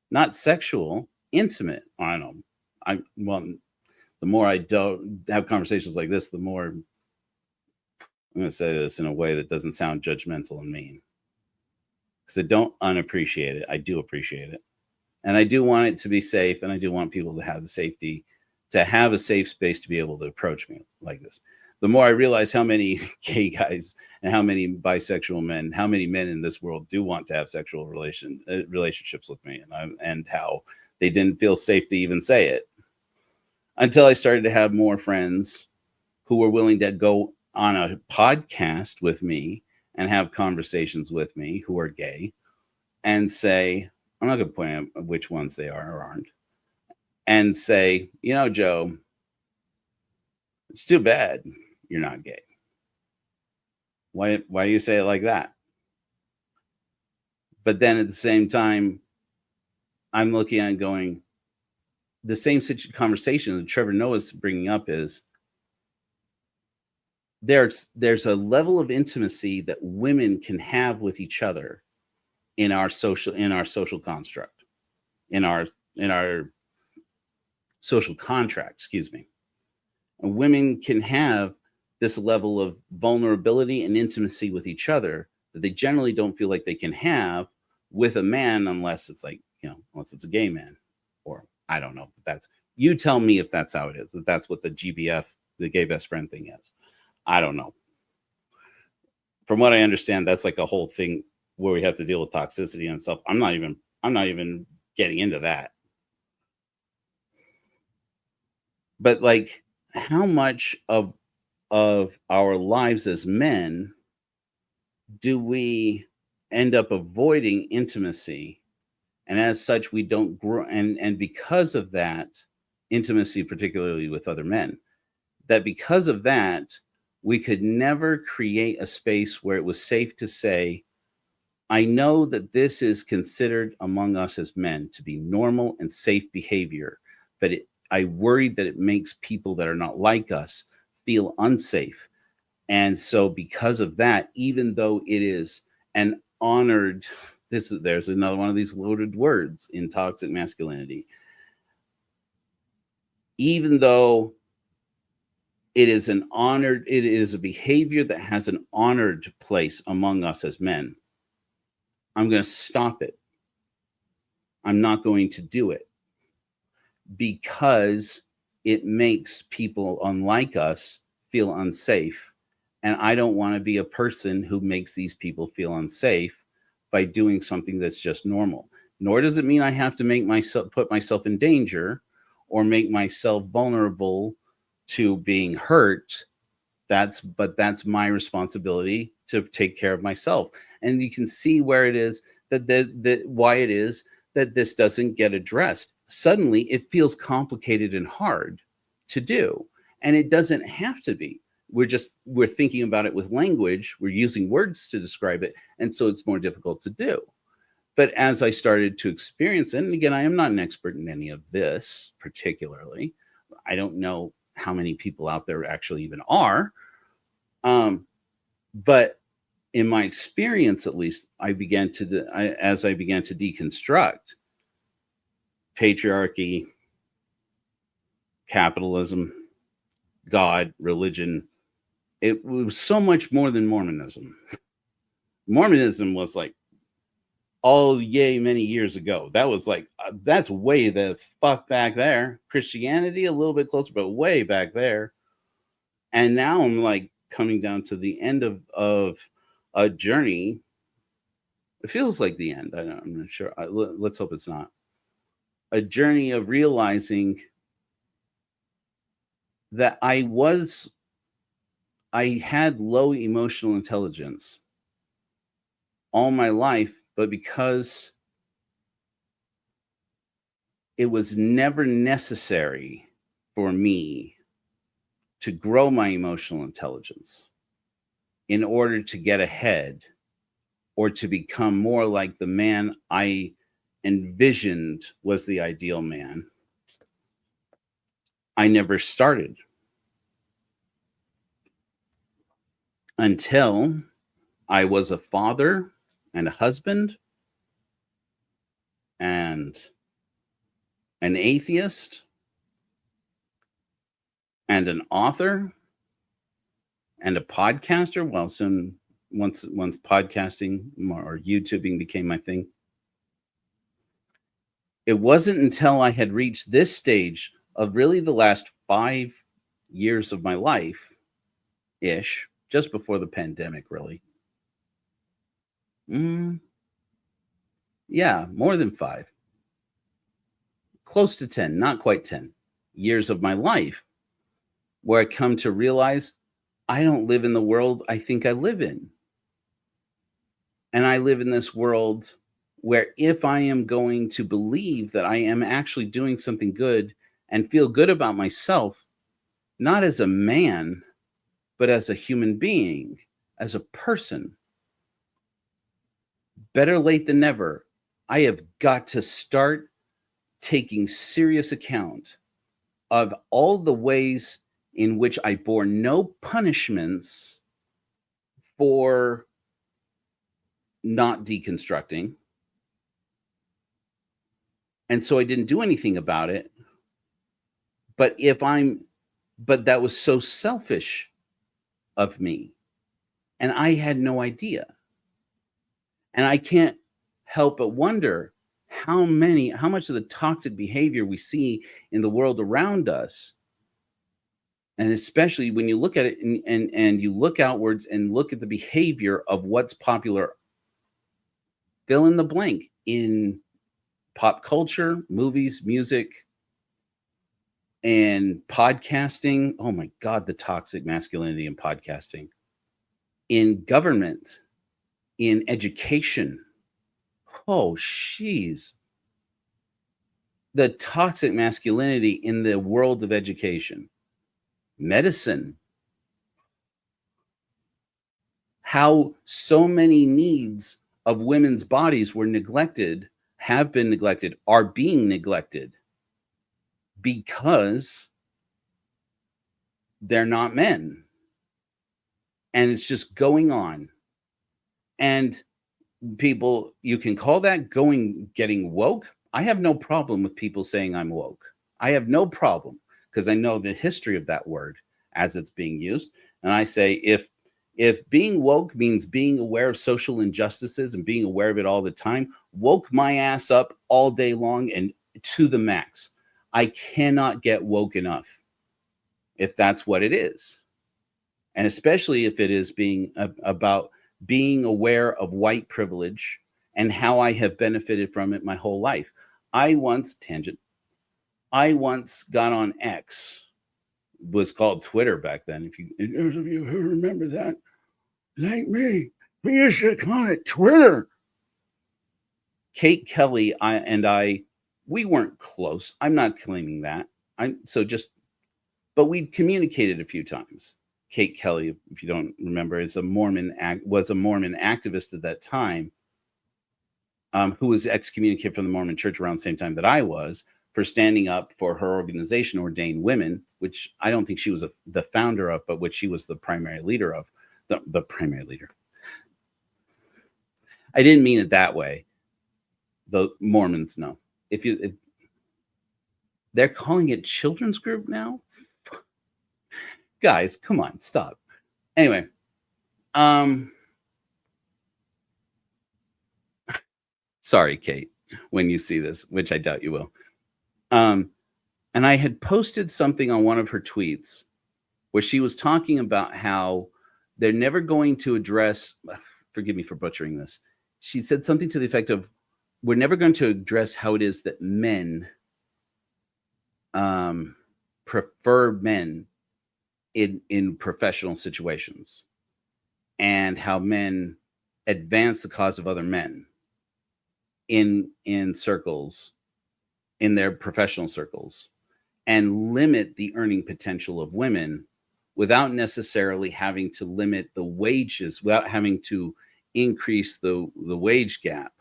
Not sexual, intimate. I don't know. The more I don't have conversations like this, the more I'm going to say this in a way that doesn't sound judgmental and mean. Because I don't unappreciate it. I do appreciate it. And I do want it to be safe. And I do want people to have the safety, to have a safe space to be able to approach me like this. The more I realize how many gay guys and how many bisexual men, how many men in this world do want to have sexual relationships with me, and how they didn't feel safe to even say it, until I started to have more friends who were willing to go on a podcast with me and have conversations with me who are gay and say, I'm not going to point out which ones they are or aren't, and say, you know, Joe, it's too bad you're not gay. Why do you say it like that? But then at the same time, I'm looking at it going, the same conversation that Trevor Noah's bringing up is there's a level of intimacy that women can have with each other in our social construct, in our social contract, excuse me. And women can have this level of vulnerability and intimacy with each other that they generally don't feel like they can have with a man, unless it's like, unless it's a gay man, or I don't know if that's, you tell me if that's how it is, if that's what the GBF, the gay best friend thing is. I don't know. From what I understand, that's like a whole thing where we have to deal with toxicity and stuff. I'm not even getting into that. But like, how much of our lives as men do we end up avoiding intimacy, and as such we don't grow, and because of that intimacy, particularly with other men, that because of that, we could never create a space where it was safe to say, I know that this is considered among us as men to be normal and safe behavior, but I worry that it makes people that are not like us feel unsafe. And so because of that, even though it is an honored, there's another one of these loaded words in toxic masculinity. Even though it is a behavior that has an honored place among us as men, I'm going to stop it. I'm not going to do it because it makes people unlike us feel unsafe. And I don't want to be a person who makes these people feel unsafe by doing something that's just normal. Nor does it mean I have to put myself in danger or make myself vulnerable to being hurt. But that's my responsibility to take care of myself. And you can see where it is why it is that this doesn't get addressed. Suddenly it feels complicated and hard to do. And it doesn't have to be. We're thinking about it with language. We're using words to describe it. And so it's more difficult to do. But as I started to experience it, and again, I am not an expert in any of this particularly. I don't know how many people out there actually even are. But in my experience, at least, as I began to deconstruct patriarchy, capitalism, God, religion, it was so much more than Mormonism. Mormonism was like, many years ago. That was like, that's way the fuck back there. Christianity, a little bit closer, but way back there. And now I'm like coming down to the end of a journey. It feels like the end. I'm not sure. Let's hope it's not. A journey of realizing that I had low emotional intelligence all my life, but because it was never necessary for me to grow my emotional intelligence in order to get ahead or to become more like the man I envisioned was the ideal man, I never started until I was a father and a husband and an atheist and an author and a podcaster. Well, once podcasting or YouTubing became my thing, it wasn't until I had reached this stage of really the last 5 years of my life ish, just before the pandemic, really. Yeah, more than 5. Close to 10, not quite 10 years of my life, where I come to realize I don't live in the world I think I live in. And I live in this world where if I am going to believe that I am actually doing something good and feel good about myself, not as a man, but as a human being, as a person, better late than never, I have got to start taking serious account of all the ways in which I bore no punishments for not deconstructing. And so I didn't do anything about it. But that was so selfish of me. And I had no idea. And I can't help but wonder how much of the toxic behavior we see in the world around us, and especially when you look at it and you look outwards and look at the behavior of what's popular, fill in the blank, in pop culture, movies, music, and podcasting. Oh my God, the toxic masculinity in podcasting, in government, in education. Oh, jeez. the toxic masculinity in the world of education, medicine, how so many needs of women's bodies were neglected, have been neglected, are being neglected because they're not men. And it's just going on. And people, you can call that getting woke. I have no problem with people saying I'm woke. I have no problem because I know the history of that word as it's being used. And I say, if being woke means being aware of social injustices and being aware of it all the time, woke my ass up all day long and to the max. I cannot get woke enough if that's what it is. And especially if it is being about being aware of white privilege and how I have benefited from it my whole life. I once got on X, was called Twitter back then. If those of you who remember that, like me, we used to call it Twitter. Kate Kelly and I, we weren't close. I'm not claiming that. But we communicated a few times. Kate Kelly, if you don't remember, was a Mormon activist at that time, who was excommunicated from the Mormon Church around the same time that I was, for standing up for her organization, Ordained Women, which I don't think she was the founder of, but which she was the primary leader of. The primary leader. I didn't mean it that way. The Mormons know. They're calling it children's group now. Guys, come on, stop. Anyway, sorry, Kate, when you see this, which I doubt you will. And I had posted something on one of her tweets where she was talking about how they're never going to address, forgive me for butchering this. She said something to the effect of, we're never going to address how it is that men prefer men in professional situations, and how men advance the cause of other men in circles, in their professional circles, and limit the earning potential of women without necessarily having to limit the wages, without having to increase the wage gap,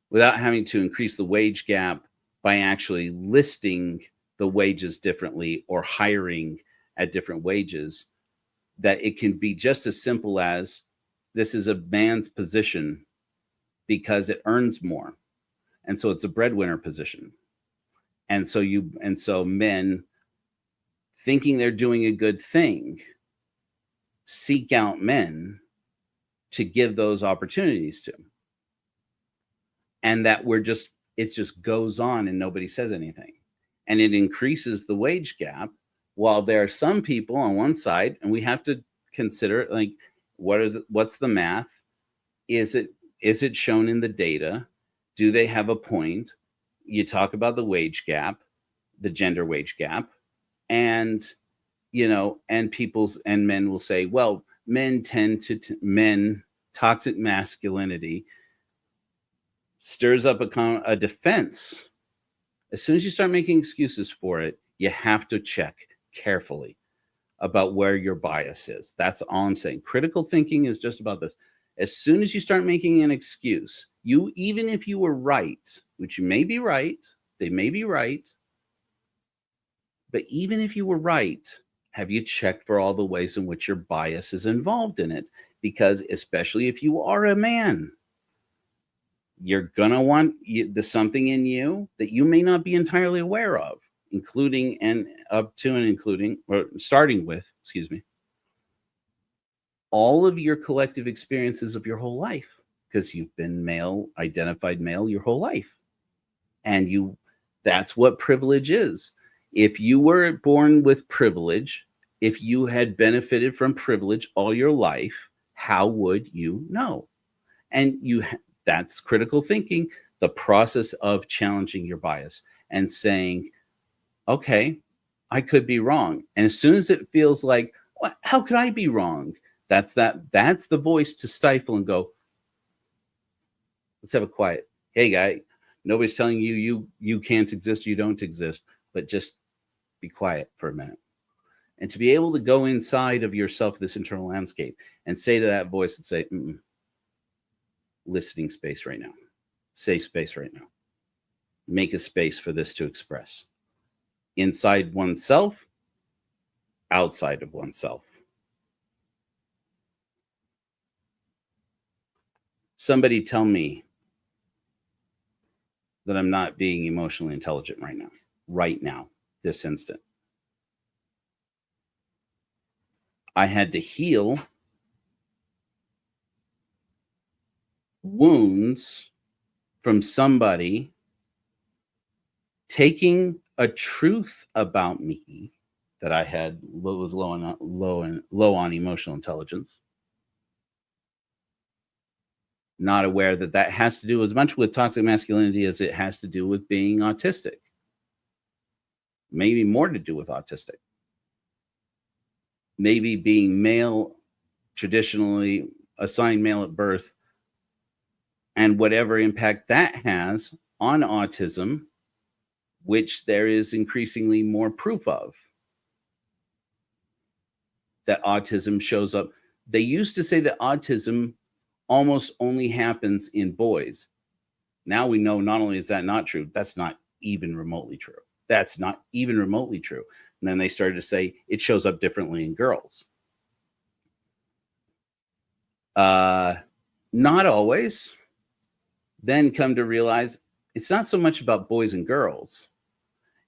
without having to increase the wage gap by actually listing the wages differently or hiring at different wages, that it can be just as simple as, this is a man's position because it earns more. And so it's a breadwinner position. And so men, thinking they're doing a good thing, seek out men to give those opportunities to. And that it just goes on and nobody says anything. And it increases the wage gap, while there are some people on one side, and we have to consider, like, what's the math? Is it shown in the data? Do they have a point? You talk about the wage gap, the gender wage gap, and and men will say, well, men tend to toxic masculinity stirs up a defense. As soon as you start making excuses for it, you have to check carefully about where your bias is. That's all I'm saying. Critical thinking is just about this. As soon as you start making an excuse, even if you were right, which you may be right, they may be right, but even if you were right, have you checked for all the ways in which your bias is involved in it? Because especially if you are a man, you're going to want there's something in you that you may not be entirely aware of, including and up to and including, or starting with, all of your collective experiences of your whole life, because you've been identified male your whole life. And that's what privilege is. If you were born with privilege, if you had benefited from privilege all your life, how would you know? And that's critical thinking, the process of challenging your bias and saying, okay, I could be wrong. And as soon as it feels like, how could I be wrong? That's the voice to stifle and go, let's have a quiet. Hey, guy, Nobody's telling you can't exist, you don't exist, but just be quiet for a minute. And to be able to go inside of yourself, this internal landscape, and say to that voice and say, listening space right now, safe space right now. Make a space for this to express inside oneself, outside of oneself. Somebody tell me that I'm not being emotionally intelligent right now, this instant. I had to heal wounds from somebody taking a truth about me that I had was low on emotional intelligence. Not aware that has to do as much with toxic masculinity as it has to do with being autistic. Maybe more to do with autistic. Maybe being male, traditionally assigned male at birth, and whatever impact that has on autism, which there is increasingly more proof of. That autism shows up. They used to say that autism almost only happens in boys. Now we know not only is that not true, that's not even remotely true. That's not even remotely true. And then they started to say it shows up differently in girls. Not always. Then come to realize it's not so much about boys and girls.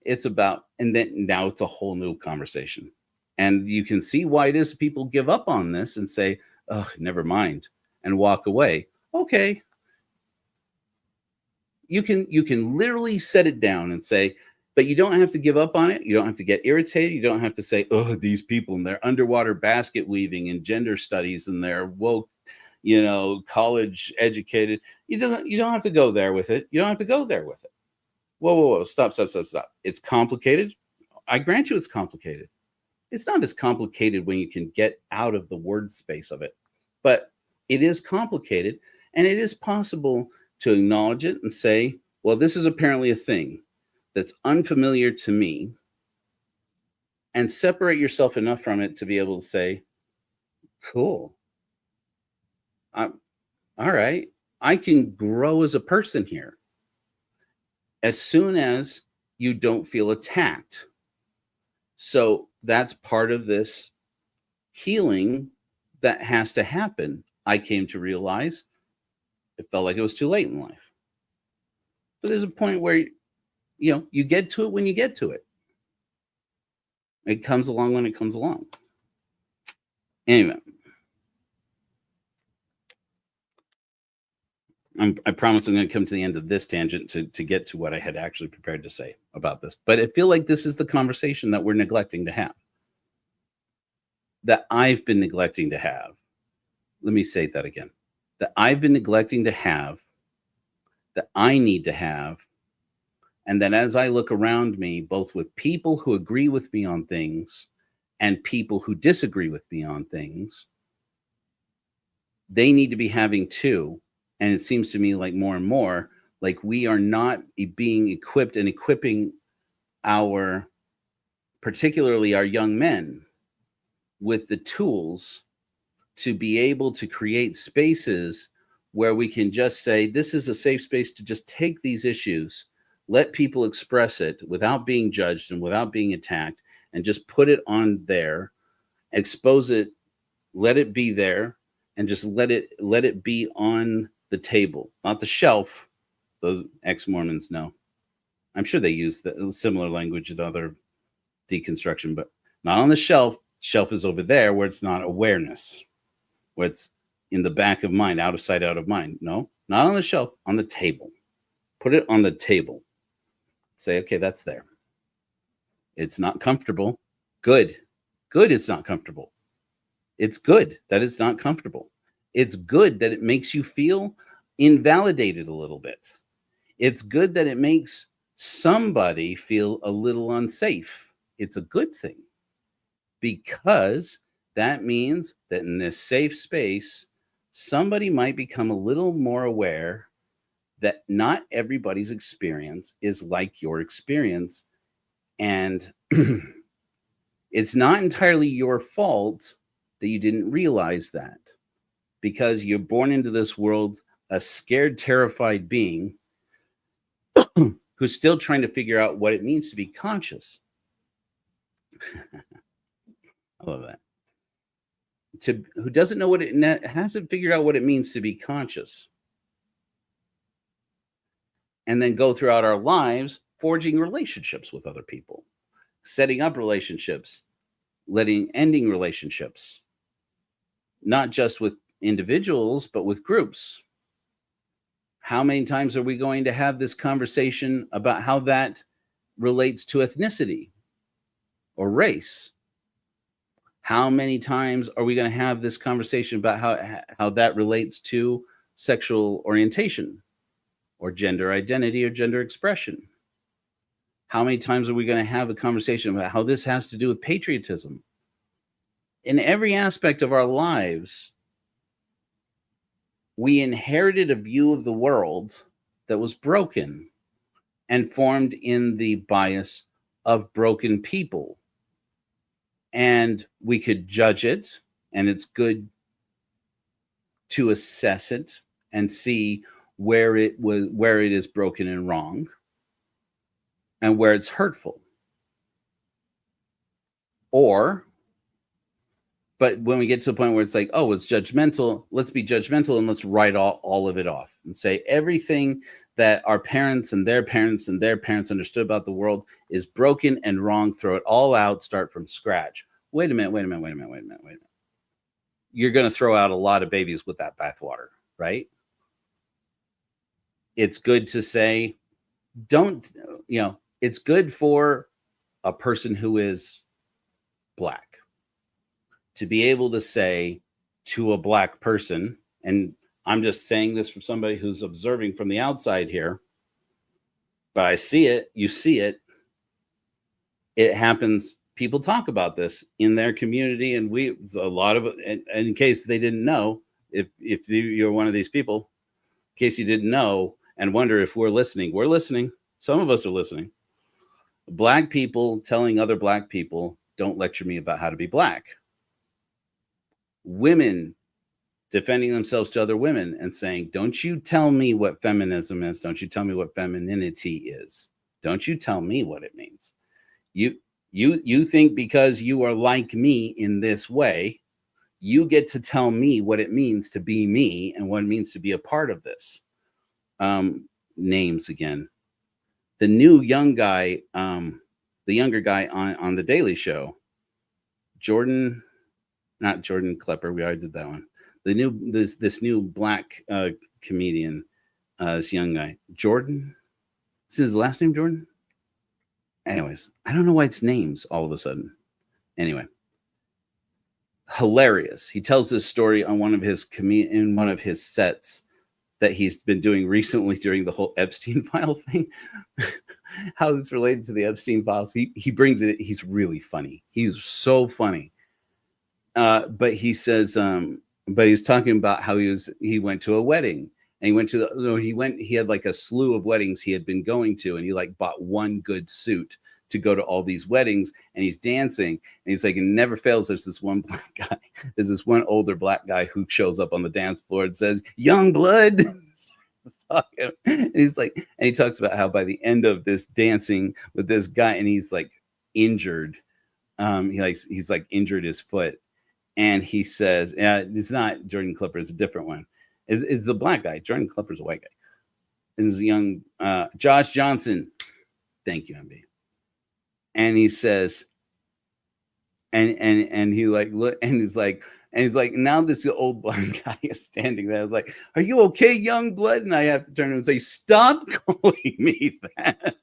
It's about, and then now it's a whole new conversation. And you can see why it is people give up on this and say, oh, never mind, and walk away. Okay. You can literally set it down and say, but you don't have to give up on it. You don't have to get irritated. You don't have to say, oh, these people and their underwater basket weaving and gender studies and their woke, college educated. You don't have to go there with it. You don't have to go there with it. Whoa. Stop. It's complicated. I grant you it's complicated. It's not as complicated when you can get out of the word space of it, but it is complicated, and it is possible to acknowledge it and say, well, this is apparently a thing that's unfamiliar to me, and separate yourself enough from it to be able to say, cool. All right. I can grow as a person here. As soon as you don't feel attacked. So that's part of this healing that has to happen. I came to realize it felt like it was too late in life. But there's a point where, you get to it when you get to it. It comes along when it comes along. Anyway. I promise I'm going to come to the end of this tangent to get to what I had actually prepared to say about this. But I feel like this is the conversation that we're neglecting to have. That I've been neglecting to have. Let me say that again. That I've been neglecting to have. That I need to have. And that as I look around me, both with people who agree with me on things and people who disagree with me on things, they need to be having too. And it seems to me like more and more, like we are not being equipped and equipping particularly our young men, with the tools to be able to create spaces where we can just say, this is a safe space to just take these issues, let people express it without being judged and without being attacked, and just put it on there, expose it, let it be there, and just let it be on the table, not the shelf. Those ex-Mormons know. I'm sure they use the similar language in other deconstruction, but not on the shelf. Shelf is over there where it's not awareness, where it's in the back of mind, out of sight, out of mind. No, not on the shelf, on the table. Put it on the table. Say, okay, that's there. It's not comfortable. Good. It's not comfortable. It's good that it's not comfortable. It's good that it makes you feel invalidated a little bit. It's good that it makes somebody feel a little unsafe. It's a good thing, because that means that in this safe space, somebody might become a little more aware that not everybody's experience is like your experience. And it's not entirely your fault that you didn't realize that, because you're born into this world a scared, terrified being who's still trying to figure out what it means to be conscious. I love that. Who doesn't know what it hasn't figured out what it means to be conscious. And then go throughout our lives forging relationships with other people, setting up relationships, ending relationships, not just with individuals, but with groups. How many times are we going to have this conversation about how that relates to ethnicity or race? How many times are we going to have this conversation about how that relates to sexual orientation or gender identity or gender expression? How many times are we going to have a conversation about how this has to do with patriotism? In every aspect of our lives, we inherited a view of the world that was broken and formed in the bias of broken people. And we could judge it, and it's good to assess it and see where it is broken and wrong, and where it's hurtful. But when we get to the point where it's like, oh, it's judgmental, let's be judgmental and let's write all of it off and say everything that our parents and their parents and their parents understood about the world is broken and wrong. Throw it all out, start from scratch. Wait a minute. You're going to throw out a lot of babies with that bathwater, right? It's good to say, it's good for a person who is Black to be able to say to a Black person, and I'm just saying this from somebody who's observing from the outside here, but I see it, you see it, it happens. People talk about this in their community, and in case they didn't know, if you're one of these people, in case you didn't know and wonder if we're listening. Some of us are listening. Black people telling other Black people, don't lecture me about how to be Black. Women defending themselves to other women and saying, don't you tell me what feminism is. Don't you tell me what femininity is. Don't you tell me what it means. You think because you are like me in this way, you get to tell me what it means to be me and what it means to be a part of this. Names again. The new young guy, the younger guy on the Daily Show, not Jordan Klepper. We already did that one. This new Black comedian, this young guy, Jordan. Is his last name Jordan? Anyways, I don't know why it's names all of a sudden. Anyway, hilarious. He tells this story on one of his sets that he's been doing recently during the whole Epstein file thing. How it's related to the Epstein files. He brings it. He's really funny. He's so funny. But he says, but he was talking about how he went to a wedding, and he had like a slew of weddings he had been going to, and he like bought one good suit to go to all these weddings, and he's dancing, and he's like, it never fails. There's this one Black guy. There's this one older Black guy who shows up on the dance floor and says, "Young blood." And he's like, and he talks about how by the end of this dancing with this guy, and he's like injured. He's like injured his foot. And he says, it's not Jordan Klepper, it's a different one. It's the Black guy. Jordan Klepper's a white guy. And this young Josh Johnson. Thank you, MB. And he says, and he like look, and he's like, now this old Black guy is standing there. I was like, are you okay, young blood? And I have to turn and say, stop calling me that.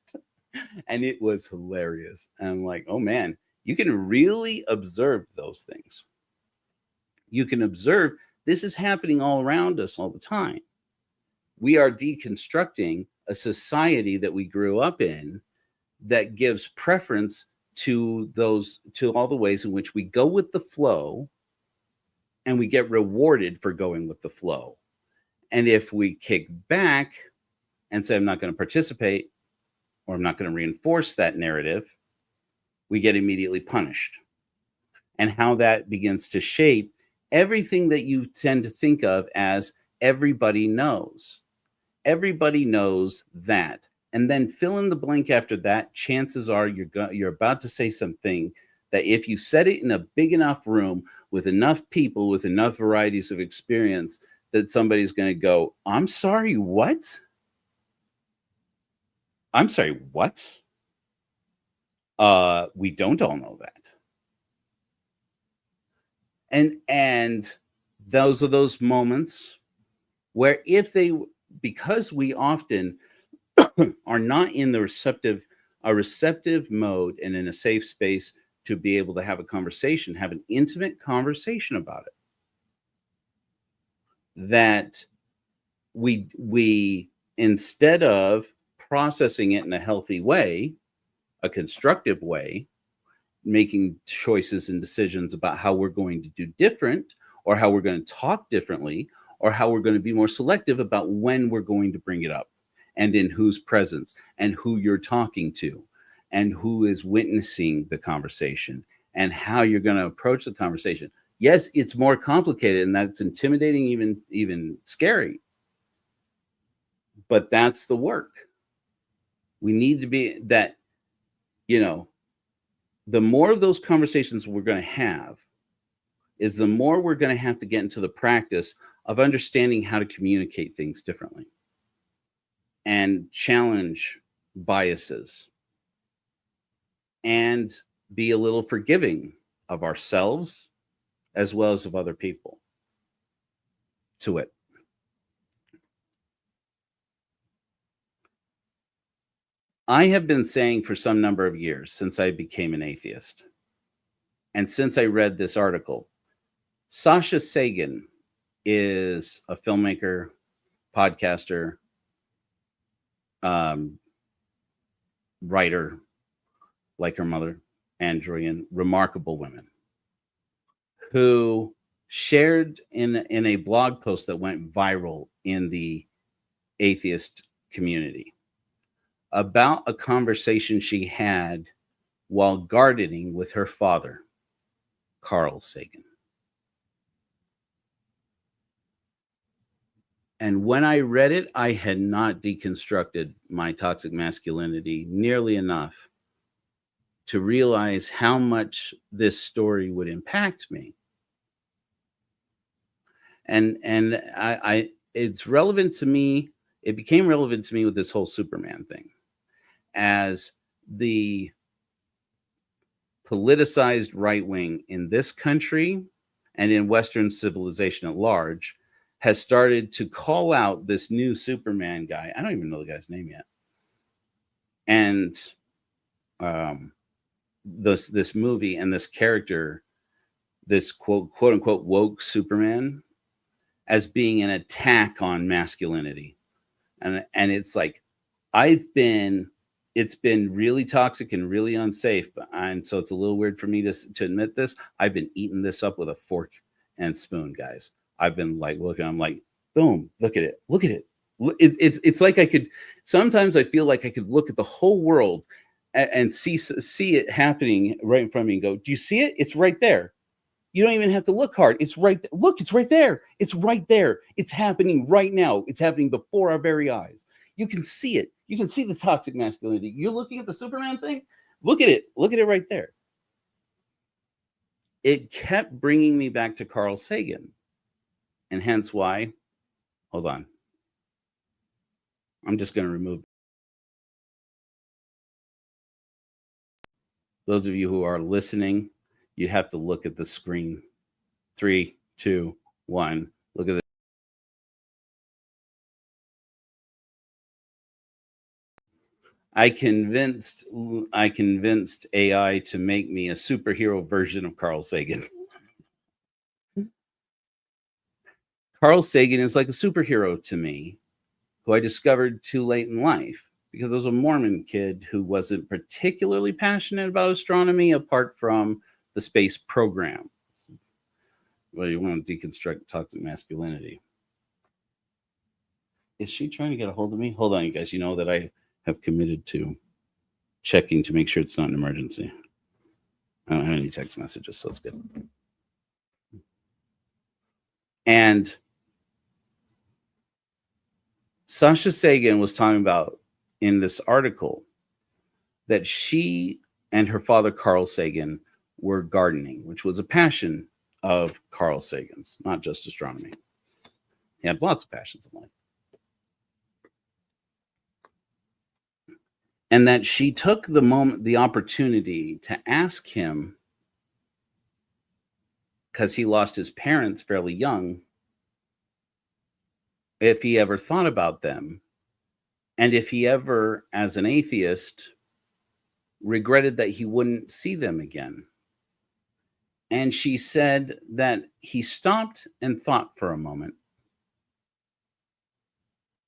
And it was hilarious. And I'm like, oh man, you can really observe those things. You can observe this is happening all around us all the time. We are deconstructing a society that we grew up in that gives preference to all the ways in which we go with the flow, and we get rewarded for going with the flow. And if we kick back and say, I'm not going to participate, or I'm not going to reinforce that narrative, we get immediately punished. And how that begins to shape everything that you tend to think of as everybody knows. Everybody knows that. And then fill in the blank after that. Chances are you're about to say something that if you said it in a big enough room with enough people, with enough varieties of experience, that somebody's going to go, I'm sorry, what? I'm sorry, what? We don't all know that. And those are those moments where because we often are not in a receptive mode and in a safe space to be able to have an intimate conversation about it, that we instead of processing it in a healthy way, a constructive way, making choices and decisions about how we're going to do different, or how we're going to talk differently, or how we're going to be more selective about when we're going to bring it up, and in whose presence, and who you're talking to, and who is witnessing the conversation, and how you're going to approach the conversation. Yes, it's more complicated, and that's intimidating, even scary. But that's the work. We need to be that, the more of those conversations we're going to have is the more we're going to have to get into the practice of understanding how to communicate things differently and challenge biases and be a little forgiving of ourselves as well as of other people. To it. I have been saying for some number of years, since I became an atheist, and since I read this article, Sasha Sagan is a filmmaker, podcaster, writer, like her mother, Anne Druyan, remarkable women, who shared in a blog post that went viral in the atheist community about a conversation she had while gardening with her father, Carl Sagan. And when I read it, I had not deconstructed my toxic masculinity nearly enough to realize how much this story would impact me. And it's relevant to me. It became relevant to me with this whole Superman thing, as the politicized right wing in this country and in Western civilization at large has started to call out this new Superman guy. I don't even know the guy's name yet. And this movie and this character, this quote unquote woke Superman, as being an attack on masculinity. And it's like, it's been really toxic and really unsafe. And so it's a little weird for me to admit this. I've been eating this up with a fork and spoon, guys. I've been like looking, I'm like, boom, look at it. Look at it. It's like sometimes I feel like I could look at the whole world and see it happening right in front of me and go, do you see it? It's right there. You don't even have to look hard. It's right. Look, it's right there. It's right there. It's happening right now. It's happening before our very eyes. You can see it. You can see the toxic masculinity. You're looking at the Superman thing. Look at it. Look at it right there. It kept bringing me back to Carl Sagan. And hence why, hold on. I'm just going to remove. Those of you who are listening, you have to look at the screen. 3, 2, 1. Look at this. I convinced AI to make me a superhero version of Carl Sagan. Carl Sagan is like a superhero to me, who I discovered too late in life because I was a Mormon kid who wasn't particularly passionate about astronomy apart from the space program. Well, you want to deconstruct toxic masculinity. Is she trying to get a hold of me? Hold on, you guys. You know that I have committed to checking to make sure it's not an emergency. I don't have any text messages, so it's good. And Sasha Sagan was talking about in this article that she and her father, Carl Sagan, were gardening, which was a passion of Carl Sagan's, not just astronomy. He had lots of passions in life. And that she took the opportunity to ask him, because he lost his parents fairly young, if he ever thought about them, and if he ever, as an atheist, regretted that he wouldn't see them again. And she said that he stopped and thought for a moment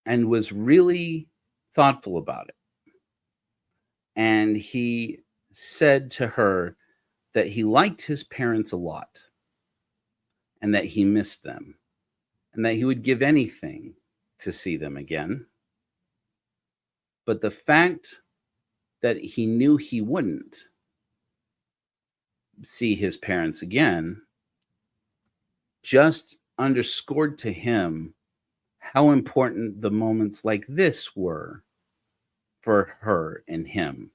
and was really thoughtful about it. And he said to her that he liked his parents a lot and that he missed them and that he would give anything to see them again. But the fact that he knew he wouldn't see his parents again just underscored to him how important the moments like this were for her and him,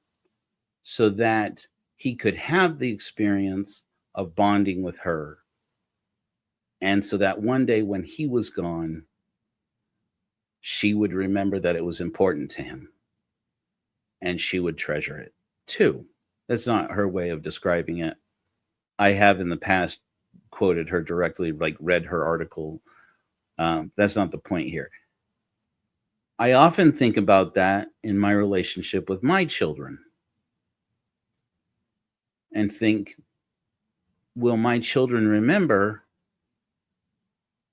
so that he could have the experience of bonding with her. And so that one day when he was gone, she would remember that it was important to him and she would treasure it too. That's not her way of describing it. I have in the past quoted her directly, like read her article. That's not the point here. I often think about that in my relationship with my children and think, will my children remember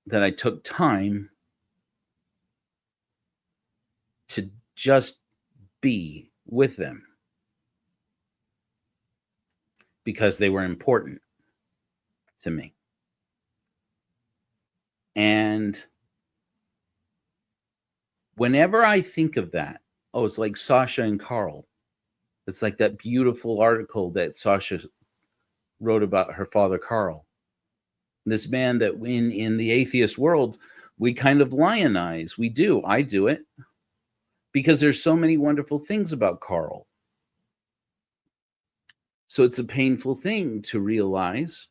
that I took time to just be with them because they were important to me? And whenever I think of that, oh, it's like Sasha and Carl. It's like that beautiful article that Sasha wrote about her father, Carl. This man that in the atheist world, we kind of lionize. We do. I do it. Because there's so many wonderful things about Carl. So it's a painful thing to realize.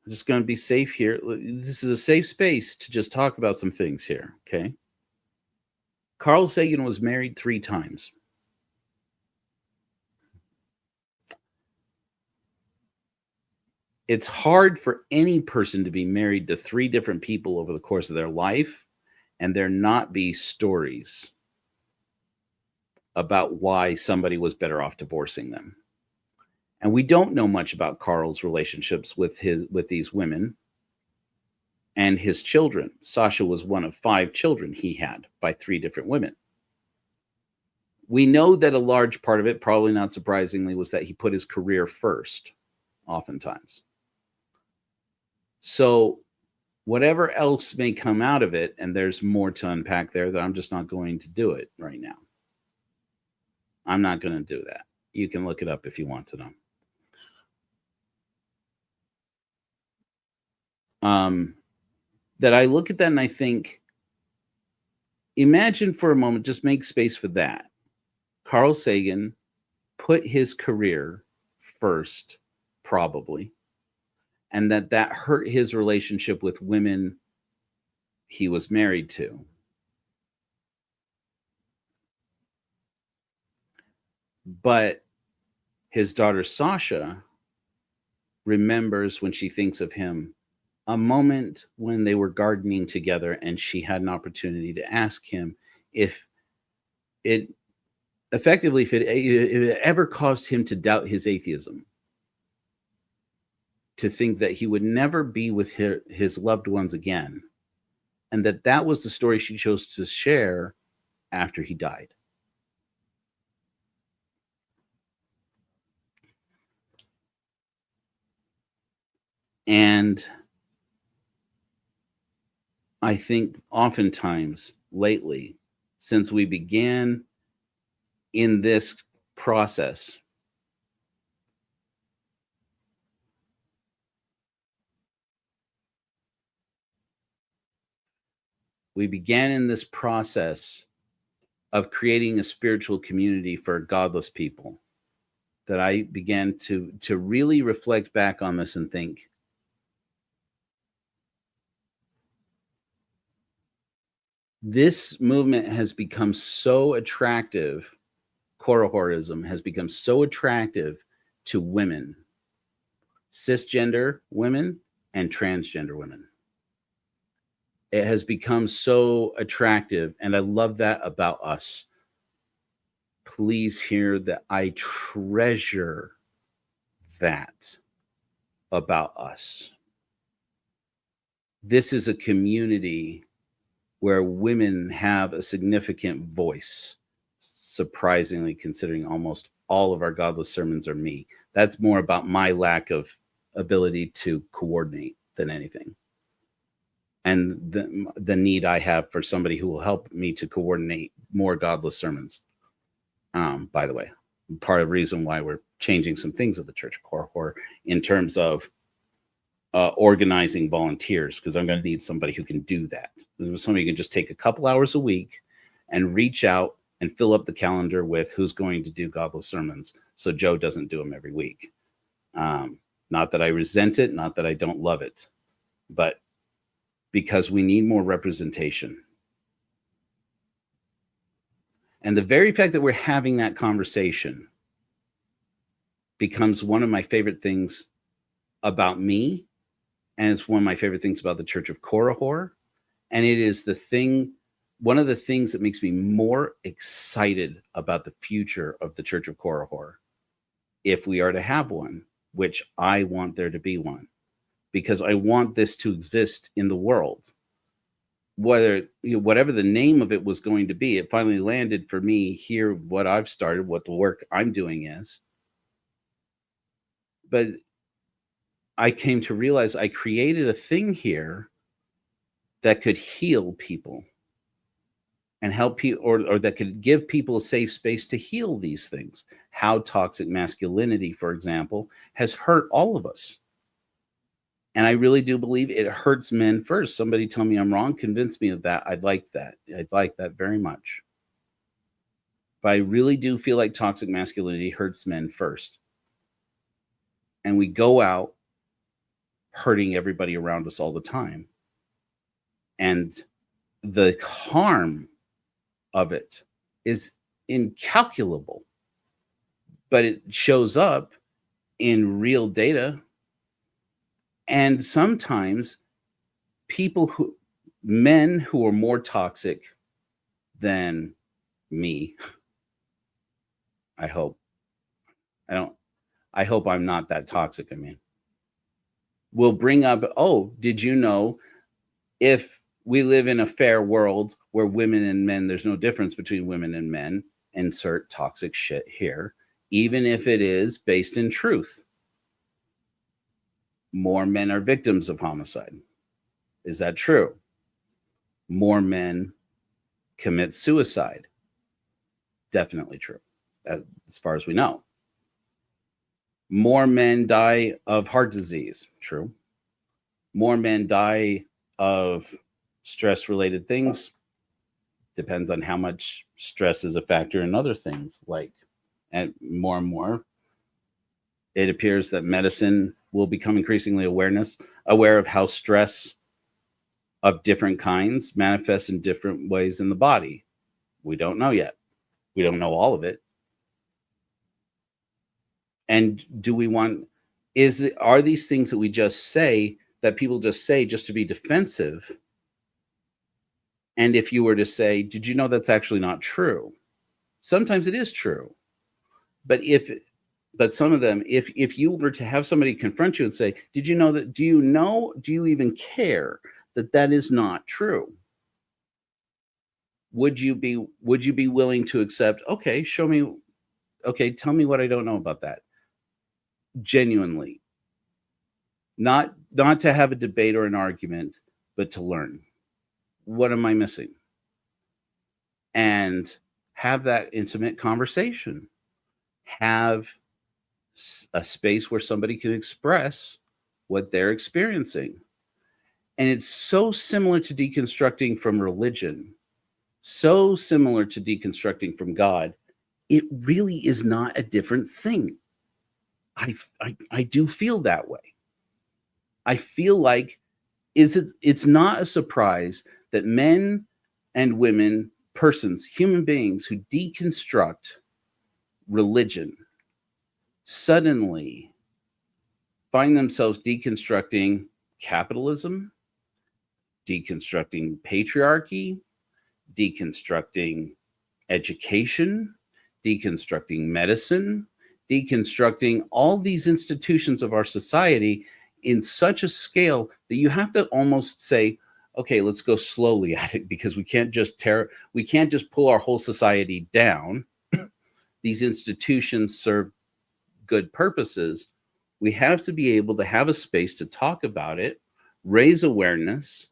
I'm just going to be safe here. This is a safe space to just talk about some things here, okay? Carl Sagan was married 3 times. It's hard for any person to be married to 3 different people over the course of their life and there not be stories about why somebody was better off divorcing them. And we don't know much about Carl's relationships with these women and his children. Sasha was one of 5 children he had by 3 different women. We know that a large part of it, probably not surprisingly, was that he put his career first, oftentimes. So whatever else may come out of it, and there's more to unpack there, that I'm just not going to do it right now. I'm not going to do that. You can look it up if you want to know. That I look at that and I think, imagine for a moment, just make space for that. Carl Sagan put his career first, probably, and that hurt his relationship with women he was married to. But his daughter Sasha remembers, when she thinks of him, a moment when they were gardening together and she had an opportunity to ask him if it effectively, if it ever caused him to doubt his atheism, to think that he would never be with his loved ones again, and that was the story she chose to share after he died. And I think oftentimes lately, since we began in this process, of creating a spiritual community for godless people, that I began to really reflect back on this and think, this movement has become so attractive. Korohorism has become so attractive to women, cisgender women and transgender women. It has become so attractive, and I love that about us. Please hear that I treasure that about us. This is a community where women have a significant voice, surprisingly, considering almost all of our godless sermons are me. That's more about my lack of ability to coordinate than anything, and the need I have for somebody who will help me to coordinate more godless sermons. By the way, part of the reason why we're changing some things at the Church of Korihor in terms of organizing volunteers, because I'm going to need somebody who can do that. Somebody who can just take a couple hours a week and reach out and fill up the calendar with who's going to do godless sermons, so Joe doesn't do them every week. Not that I resent it, not that I don't love it, but because we need more representation. And the very fact that we're having that conversation becomes one of my favorite things about me, and it's one of my favorite things about the Church of Korihor. And it is one of the things that makes me more excited about the future of the Church of Korihor, if we are to have one, which I want there to be one, because I want this to exist in the world. Whatever the name of it was going to be, it finally landed for me here, what I've started, what the work I'm doing is. But I came to realize I created a thing here that could heal people and help people, or that could give people a safe space to heal these things. How toxic masculinity, for example, has hurt all of us. And I really do believe it hurts men first. Somebody tell me I'm wrong, convince me of that. I'd like that. I'd like that very much. But I really do feel like toxic masculinity hurts men first. And we go out hurting everybody around us all the time. And the harm of it is incalculable. But it shows up in real data. And sometimes men who are more toxic than me, I hope I'm not that toxic. I mean, will bring up, oh, did you know, if we live in a fair world where women and men, there's no difference between women and men, insert toxic shit here, even if it is based in truth. More men are victims of homicide. Is that true? More men commit suicide. Definitely true, as far as we know. More men die of heart disease. True. More men die of stress-related things. Depends on how much stress is a factor in other things. And more, it appears that medicine will become increasingly aware of how stress of different kinds manifests in different ways in the body. We don't know yet. We don't know all of it. And are these things that we just say, that people just say just to be defensive? And if you were to say, did you know that's actually not true? Sometimes it is true. But some of them, if you were to have somebody confront you and say, did you know that, do you even care that is not true? Would you be willing to accept, okay, tell me what I don't know about that? Genuinely. Not to have a debate or an argument, but to learn. what am I missing? And have that intimate conversation. Have a space where somebody can express what they're experiencing. And it's so similar to deconstructing from religion, so similar to deconstructing from God. It really is not a different thing. I do feel that way. I feel like it's not a surprise that men and women, persons, human beings who deconstruct religion suddenly find themselves deconstructing capitalism, deconstructing patriarchy, deconstructing education, deconstructing medicine, deconstructing all these institutions of our society in such a scale that you have to almost say, okay, let's go slowly at it, because we can't just pull our whole society down. These institutions serve good purposes. We have to be able to have a space to talk about it, raise awareness,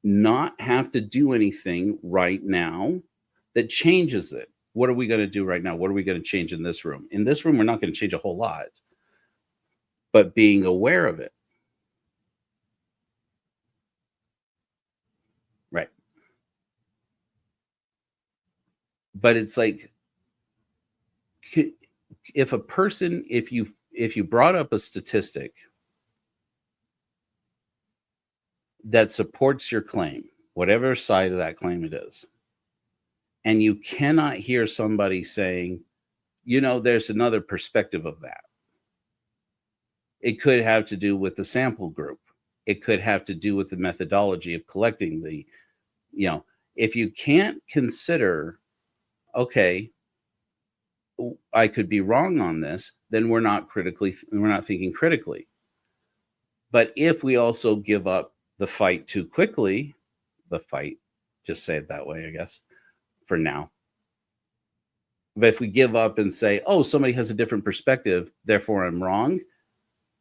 not have to do anything right now that changes it. What are we going to do right now? What are we going to change in this room? In this room, we're not going to change a whole lot, but being aware of it. Right. But it's like, if a person, if you brought up a statistic that supports your claim, whatever side of that claim it is, and you cannot hear somebody saying, there's another perspective of that. It could have to do with the sample group. It could have to do with the methodology of collecting the, if you can't consider, okay, I could be wrong on this, then we're not thinking critically. But if we also give up the fight too quickly, just say it that way, I guess, for now. But if we give up and say, oh, somebody has a different perspective, therefore I'm wrong,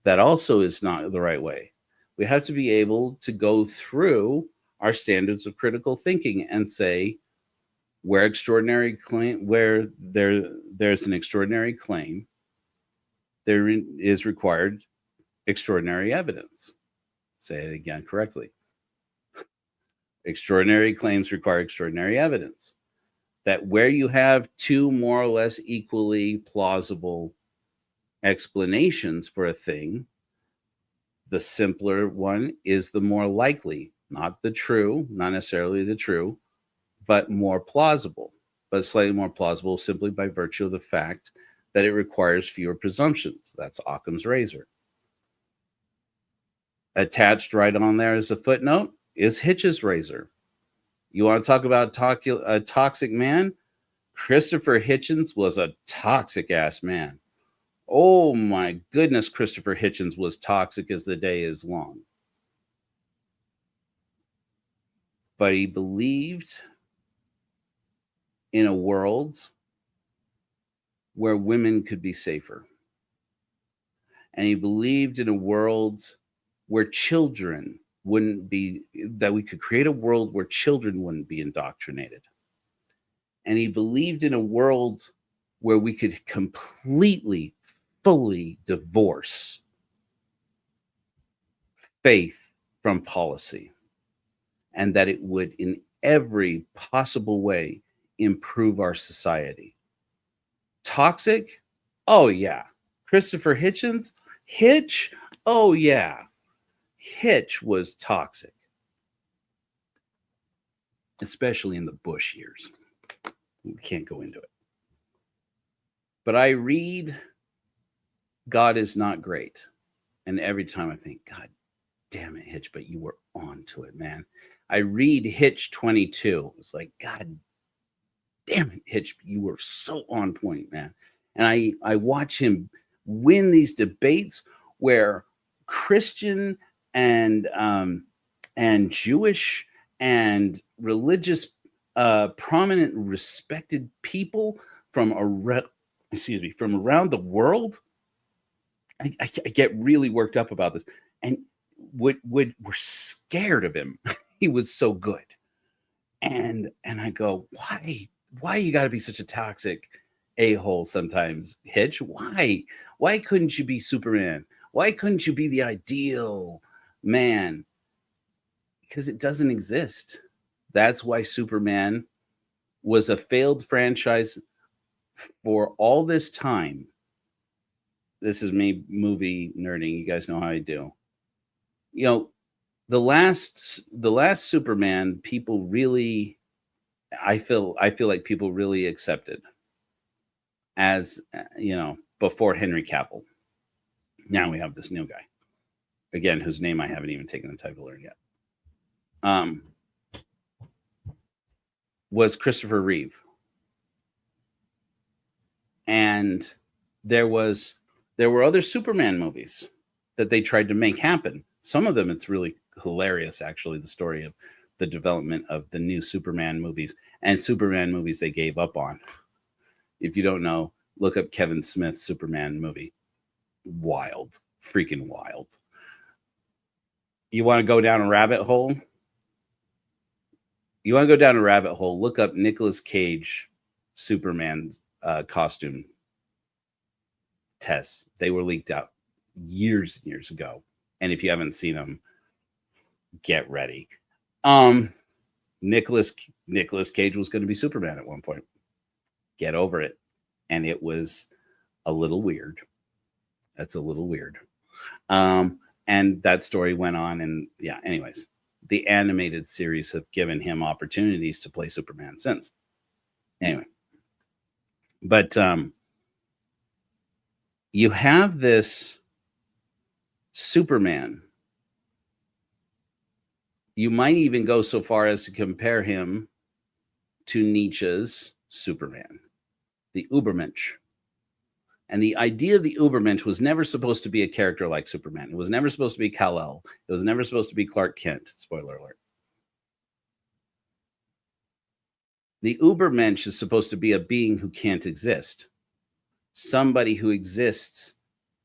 that also is not the right way. We have to be able to go through our standards of critical thinking and say, where there's an extraordinary claim, there is required extraordinary evidence. Say it again correctly. Extraordinary claims require extraordinary evidence. That where you have two more or less equally plausible explanations for a thing, the simpler one is the more likely, not necessarily the true, but more plausible, but slightly more plausible simply by virtue of the fact that it requires fewer presumptions. That's Occam's razor. Attached right on there as a footnote is Hitch's razor. You want to talk about a toxic man? Christopher Hitchens was a toxic ass man. Oh my goodness, Christopher Hitchens was toxic as the day is long. But he believed in a world where women could be safer. And he believed in a world where children that we could create a world where children wouldn't be indoctrinated. And he believed in a world where we could completely, fully divorce faith from policy, and that it would, in every possible way, improve our society. Toxic? Oh, yeah. Christopher Hitchens? Hitch? Oh, yeah. Hitch was toxic, especially in the Bush years. We can't go into it. But I read God is Not Great. And every time I think, God damn it, Hitch, but you were on to it, man. I read Hitch 22. It's like, God damn it, Hitch, you were so on point, man. And I watch him win these debates where Christian and Jewish and religious prominent, respected people from around the world. I get really worked up about this, and were scared of him. He was so good. And I go, why you got to be such a toxic a-hole sometimes, Hitch? Why couldn't you be Superman? Why couldn't you be the ideal man? Because it doesn't exist. That's why Superman was a failed franchise for all this time. This is me movie nerding. You guys know how I do. You know, the last Superman, people really, I feel like people really accepted as, before Henry Cavill. Now we have this new guy, again, whose name I haven't even taken the time to learn yet. Was Christopher Reeve. And there were other Superman movies that they tried to make happen. Some of them, it's really hilarious, actually, the story of the development of the new Superman movies and Superman movies they gave up on. If you don't know, look up Kevin Smith's Superman movie. Wild, freaking wild. You want to go down a rabbit hole? Look up Nicolas Cage Superman costume tests. They were leaked out years and years ago. And if you haven't seen them, get ready. Nicolas Cage was going to be Superman at one point. Get over it. And it was a little weird. That's a little weird. And that story went on. And yeah, anyways, the animated series have given him opportunities to play Superman since. Anyway. But you have this Superman. You might even go so far as to compare him to Nietzsche's Superman, the Übermensch. And the idea of the Übermensch was never supposed to be a character like Superman. It was never supposed to be Kal-El. It was never supposed to be Clark Kent. Spoiler alert. The Übermensch is supposed to be a being who can't exist. Somebody who exists,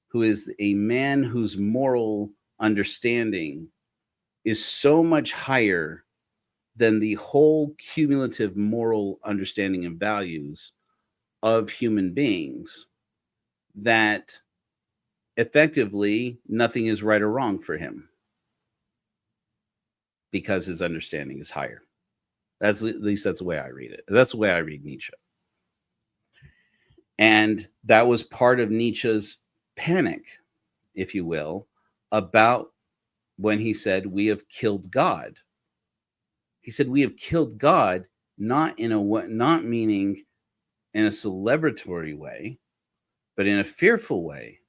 who is a man whose moral understanding is so much higher than the whole cumulative moral understanding and values of human beings, that effectively nothing is right or wrong for him because his understanding is higher. At least that's the way I read it. That's the way I read Nietzsche. And that was part of Nietzsche's panic, if you will, about when he said, we have killed God. He said, we have killed God, not meaning in a celebratory way, but in a fearful way,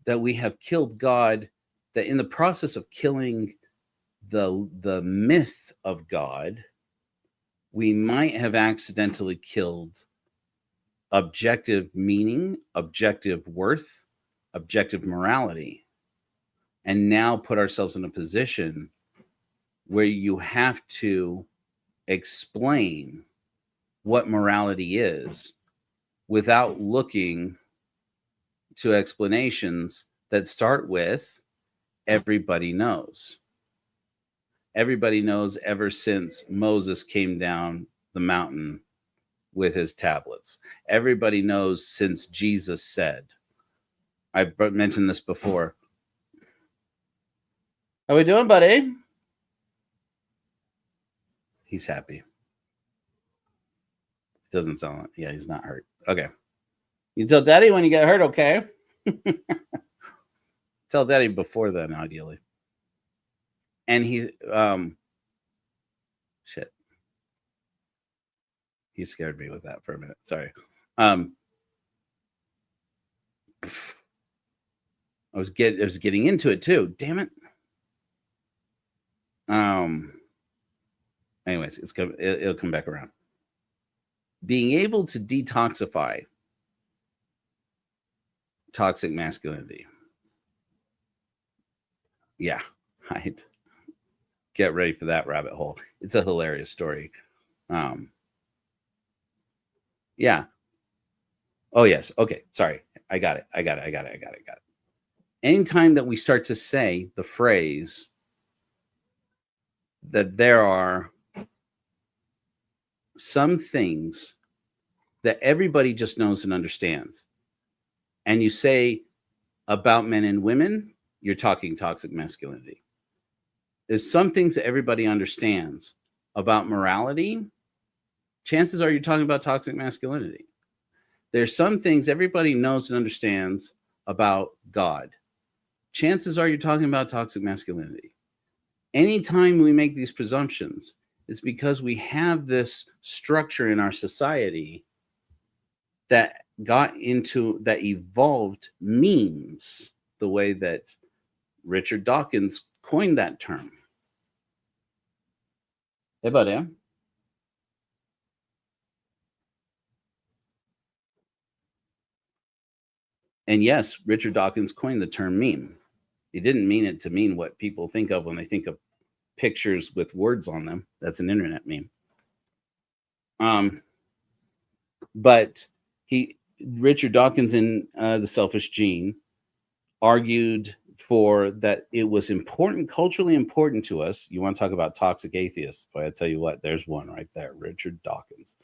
that we have killed God, that in the process of killing the myth of God, we might have accidentally killed objective meaning, objective worth, objective morality, and now put ourselves in a position where you have to explain what morality is without looking to explanations that start with everybody knows. Everybody knows ever since Moses came down the mountain with his tablets. Everybody knows since Jesus said. I've mentioned this before. How we doing, buddy? He's happy. Doesn't sound like, yeah, he's not hurt. Okay. You tell daddy when you get hurt, okay? Tell daddy before then, ideally. And he, shit. He scared me with that for a minute. Sorry. I was getting into it too. Damn it. Anyways, it'll come back around. Being able to detoxify toxic masculinity. Yeah, I'd get ready for that rabbit hole. It's a hilarious story. Yeah. Oh, yes. Okay. Sorry. I got it. Anytime that we start to say the phrase, that there are some things that everybody just knows and understands. And you say about men and women, you're talking toxic masculinity. There's some things that everybody understands about morality. Chances are you're talking about toxic masculinity. There's some things everybody knows and understands about God. Chances are you're talking about toxic masculinity. Anytime we make these presumptions, it's because we have this structure in our society that evolved memes, the way that Richard Dawkins coined that term. Hey, buddy. And yes, Richard Dawkins coined the term meme. He didn't mean it to mean what people think of when they think of pictures with words on them. That's an internet meme. But Richard Dawkins in The Selfish Gene argued for that it was important, culturally important to us. You want to talk about toxic atheists? But I tell you what, there's one right there, Richard Dawkins.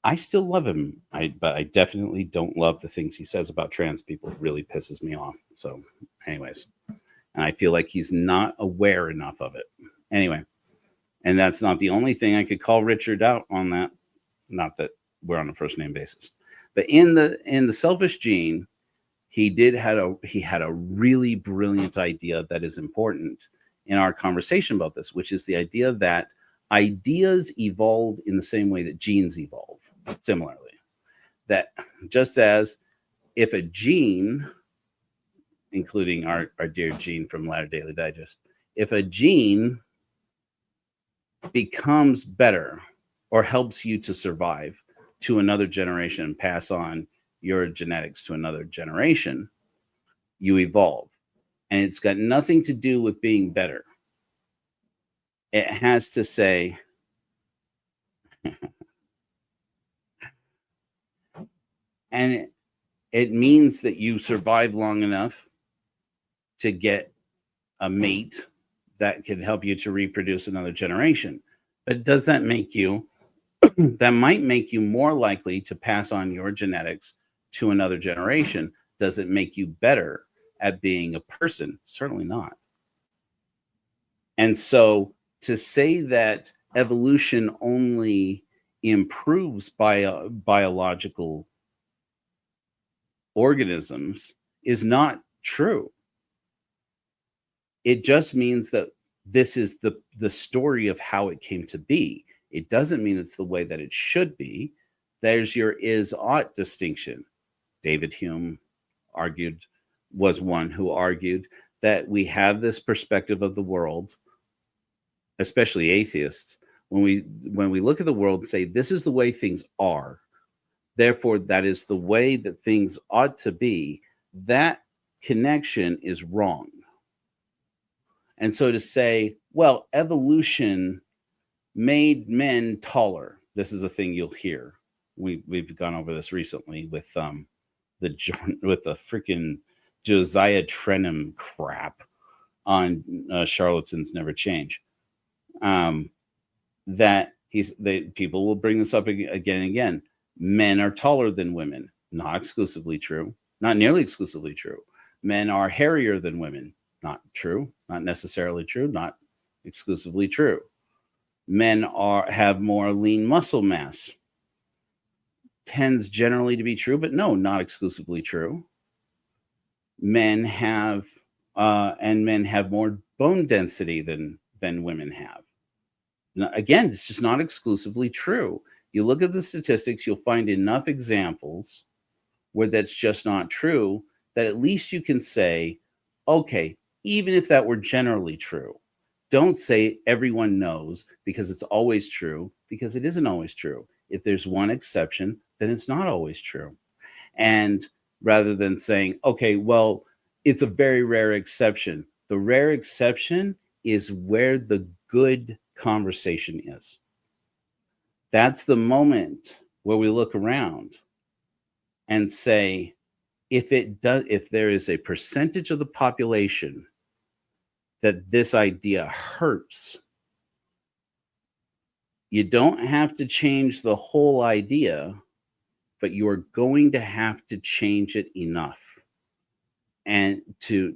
I still love him, but I definitely don't love the things he says about trans people. It really pisses me off. So, anyways, and I feel like he's not aware enough of it. Anyway, and that's not the only thing I could call Richard out on that. Not that we're on a first name basis, but in the Selfish Gene, he had a really brilliant idea that is important in our conversation about this, which is the idea that ideas evolve in the same way that genes evolve. Similarly, that just as if a gene, including our dear Gene from Latter Daily Digest, if a gene becomes better or helps you to survive to another generation and pass on your genetics to another generation, you evolve. And it's got nothing to do with being better. It has to say, and it means that you survive long enough to get a mate that can help you to reproduce another generation. But does that make you, that might make you more likely to pass on your genetics to another generation. Does it make you better at being a person? Certainly not. And so to say that evolution only improves biological organisms is not true. It just means that this is the story of how it came to be. It doesn't mean it's the way that it should be. There's your is-ought distinction. David Hume was one who argued that we have this perspective of the world, especially atheists, when we look at the world and say, this is the way things are, therefore that is the way that things ought to be, that connection is wrong. And so to say, well, evolution made men taller. This is a thing you'll hear. We've gone over this recently with the freaking Josiah Trenum crap on Charlatans Never Change. That people will bring this up again and again. Men are taller than women. Not exclusively true. Not nearly exclusively true. Men are hairier than women. Not true. Not necessarily true. Not exclusively true. Men have more lean muscle mass. Tends generally to be true, but no, not exclusively true. Men have more bone density than women have. Now, again, it's just not exclusively true. You look at the statistics, you'll find enough examples where that's just not true, that at least you can say, okay, even if that were generally true, don't say everyone knows because it's always true, because it isn't always true. If there's one exception, then it's not always true. And rather than saying, okay, well, it's a very rare exception. The rare exception is where the good conversation is. That's the moment where we look around and say, if there is a percentage of the population that this idea hurts, You don't have to change the whole idea, but you are going to have to change it enough and to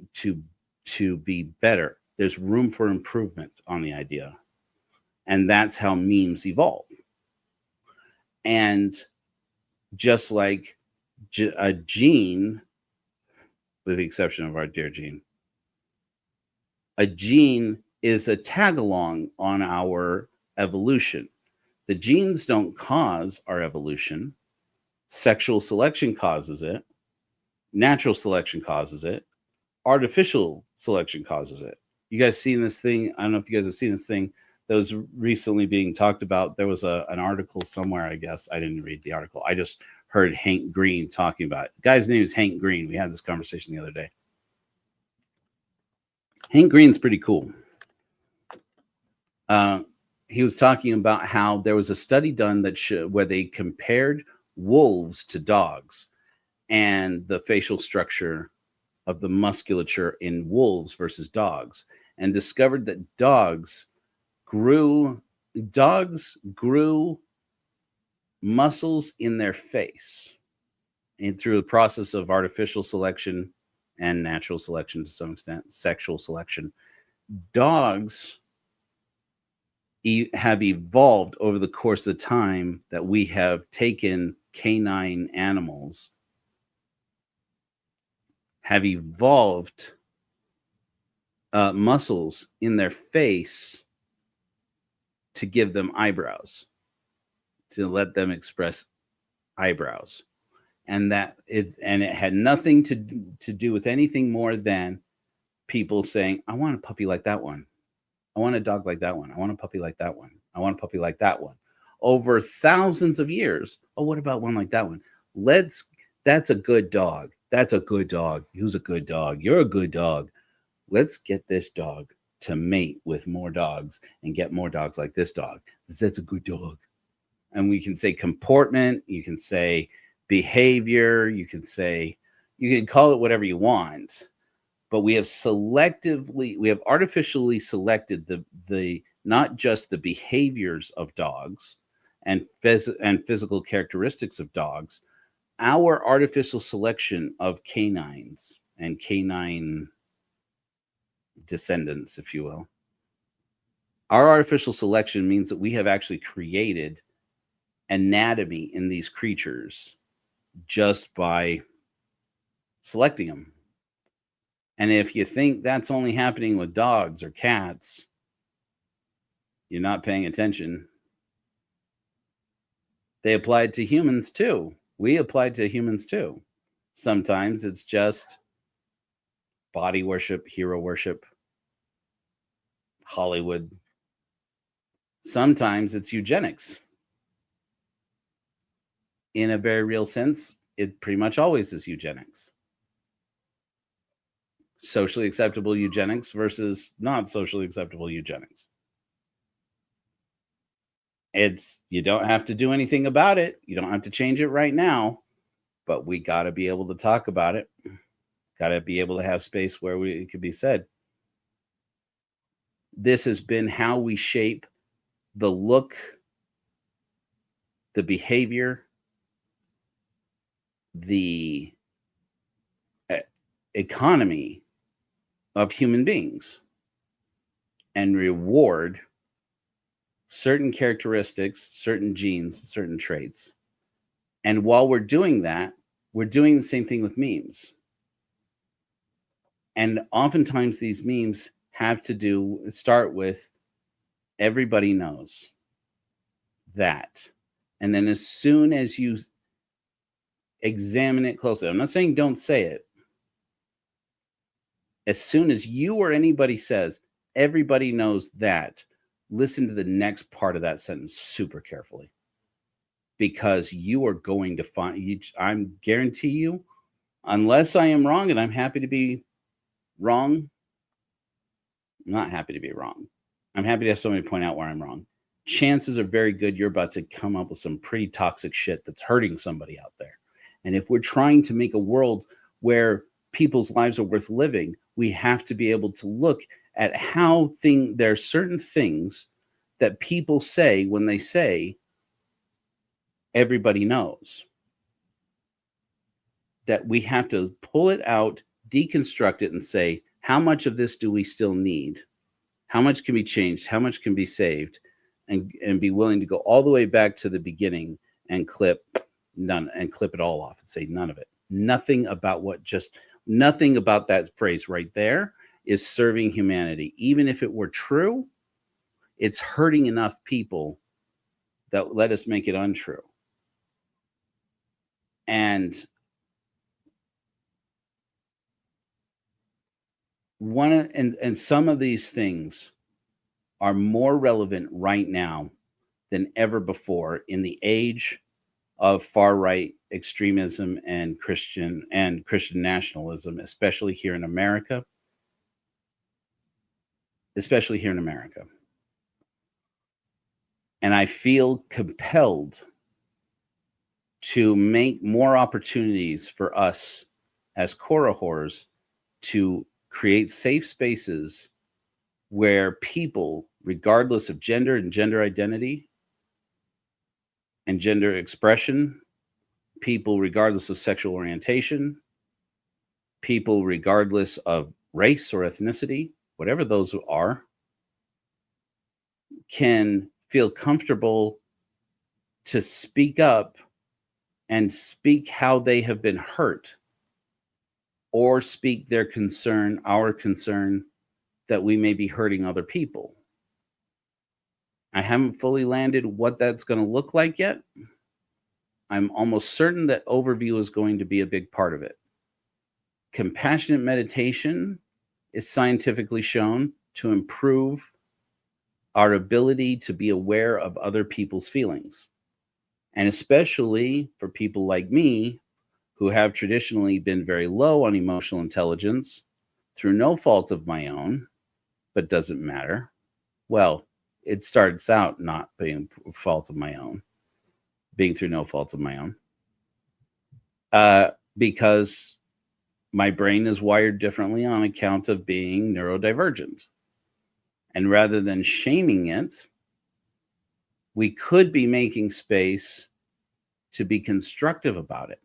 be better. There's room for improvement on the idea. And that's how memes evolve. And just like a gene, with the exception of our dear Gene, a gene is a tag along on our evolution. The genes don't cause our evolution. Sexual selection causes it. Natural selection causes it. Artificial selection causes it. You guys seen this thing? I don't know if you guys have seen this thing that was recently being talked about. There was an article somewhere, I guess. I didn't read the article. I just heard Hank Green talking about it. The guy's name is Hank Green. We had this conversation the other day. Hank Green's pretty cool. He was talking about how there was a study done where they compared wolves to dogs and the facial structure of the musculature in wolves versus dogs, and discovered that dogs grew muscles in their face, and through the process of artificial selection and natural selection to some extent, sexual selection. Dogs have evolved over the course of the time that we have taken canine animals, have evolved muscles in their face to give them eyebrows, to let them express eyebrows. And it had nothing to do with anything more than people saying, I want a puppy like that one. I want a dog like that one. I want a puppy like that one. I want a puppy like that one. Over thousands of years. Oh, what about one like that one? That's a good dog. That's a good dog. Who's a good dog? You're a good dog. Let's get this dog to mate with more dogs and get more dogs like this dog. That's a good dog. And we can say comportment. You can say behavior. You can call it whatever you want. But we have artificially selected the not just the behaviors of dogs and physical characteristics of dogs. Our artificial selection of canines and canine descendants, if you will, our artificial selection means that we have actually created anatomy in these creatures just by selecting them. And if you think that's only happening with dogs or cats, you're not paying attention. They applied to humans too. We applied to humans too. Sometimes it's just body worship, hero worship, Hollywood. Sometimes it's eugenics. In a very real sense, it pretty much always is eugenics. Socially acceptable eugenics versus not socially acceptable eugenics. You don't have to do anything about it. You don't have to change it right now, but we got to be able to talk about it. Got to be able to have space where it could be said. This has been how we shape the look, the behavior, the economy of human beings, and reward certain characteristics, certain genes, certain traits. And while we're doing that, we're doing the same thing with memes. And oftentimes these memes start with everybody knows that. And then as soon as you examine it closely, I'm not saying don't say it. As soon as you or anybody says, everybody knows that, listen to the next part of that sentence super carefully. Because you are going to find, I guarantee you, unless I am wrong, and I'm happy to be wrong. I'm not happy to be wrong. I'm happy to have somebody point out where I'm wrong. Chances are very good you're about to come up with some pretty toxic shit that's hurting somebody out there. And if we're trying to make a world where people's lives are worth living, we have to be able to look at how there are certain things that people say when they say everybody knows. That we have to pull it out, deconstruct it, and say, how much of this do we still need? How much can be changed? How much can be saved? And be willing to go all the way back to the beginning and clip it all off and say none of it. Nothing about nothing about that phrase right there is serving humanity. Even if it were true, it's hurting enough people that let us make it untrue. And some of these things are more relevant right now than ever before in the age of far-right extremism and Christian nationalism, especially here in America. And I feel compelled to make more opportunities for us as Korahors to create safe spaces where people, regardless of gender and gender identity and gender expression, people regardless of sexual orientation, people regardless of race or ethnicity, whatever those are, can feel comfortable to speak up and speak how they have been hurt, or speak their concern, our concern, that we may be hurting other people. I haven't fully landed what that's going to look like yet. I'm almost certain that overview is going to be a big part of it. Compassionate meditation is scientifically shown to improve our ability to be aware of other people's feelings. And especially for people like me, who have traditionally been very low on emotional intelligence through no fault of my own, but doesn't matter. Well, it starts out not being fault of my own, being through no fault of my own, because my brain is wired differently on account of being neurodivergent. And rather than shaming it, we could be making space to be constructive about it.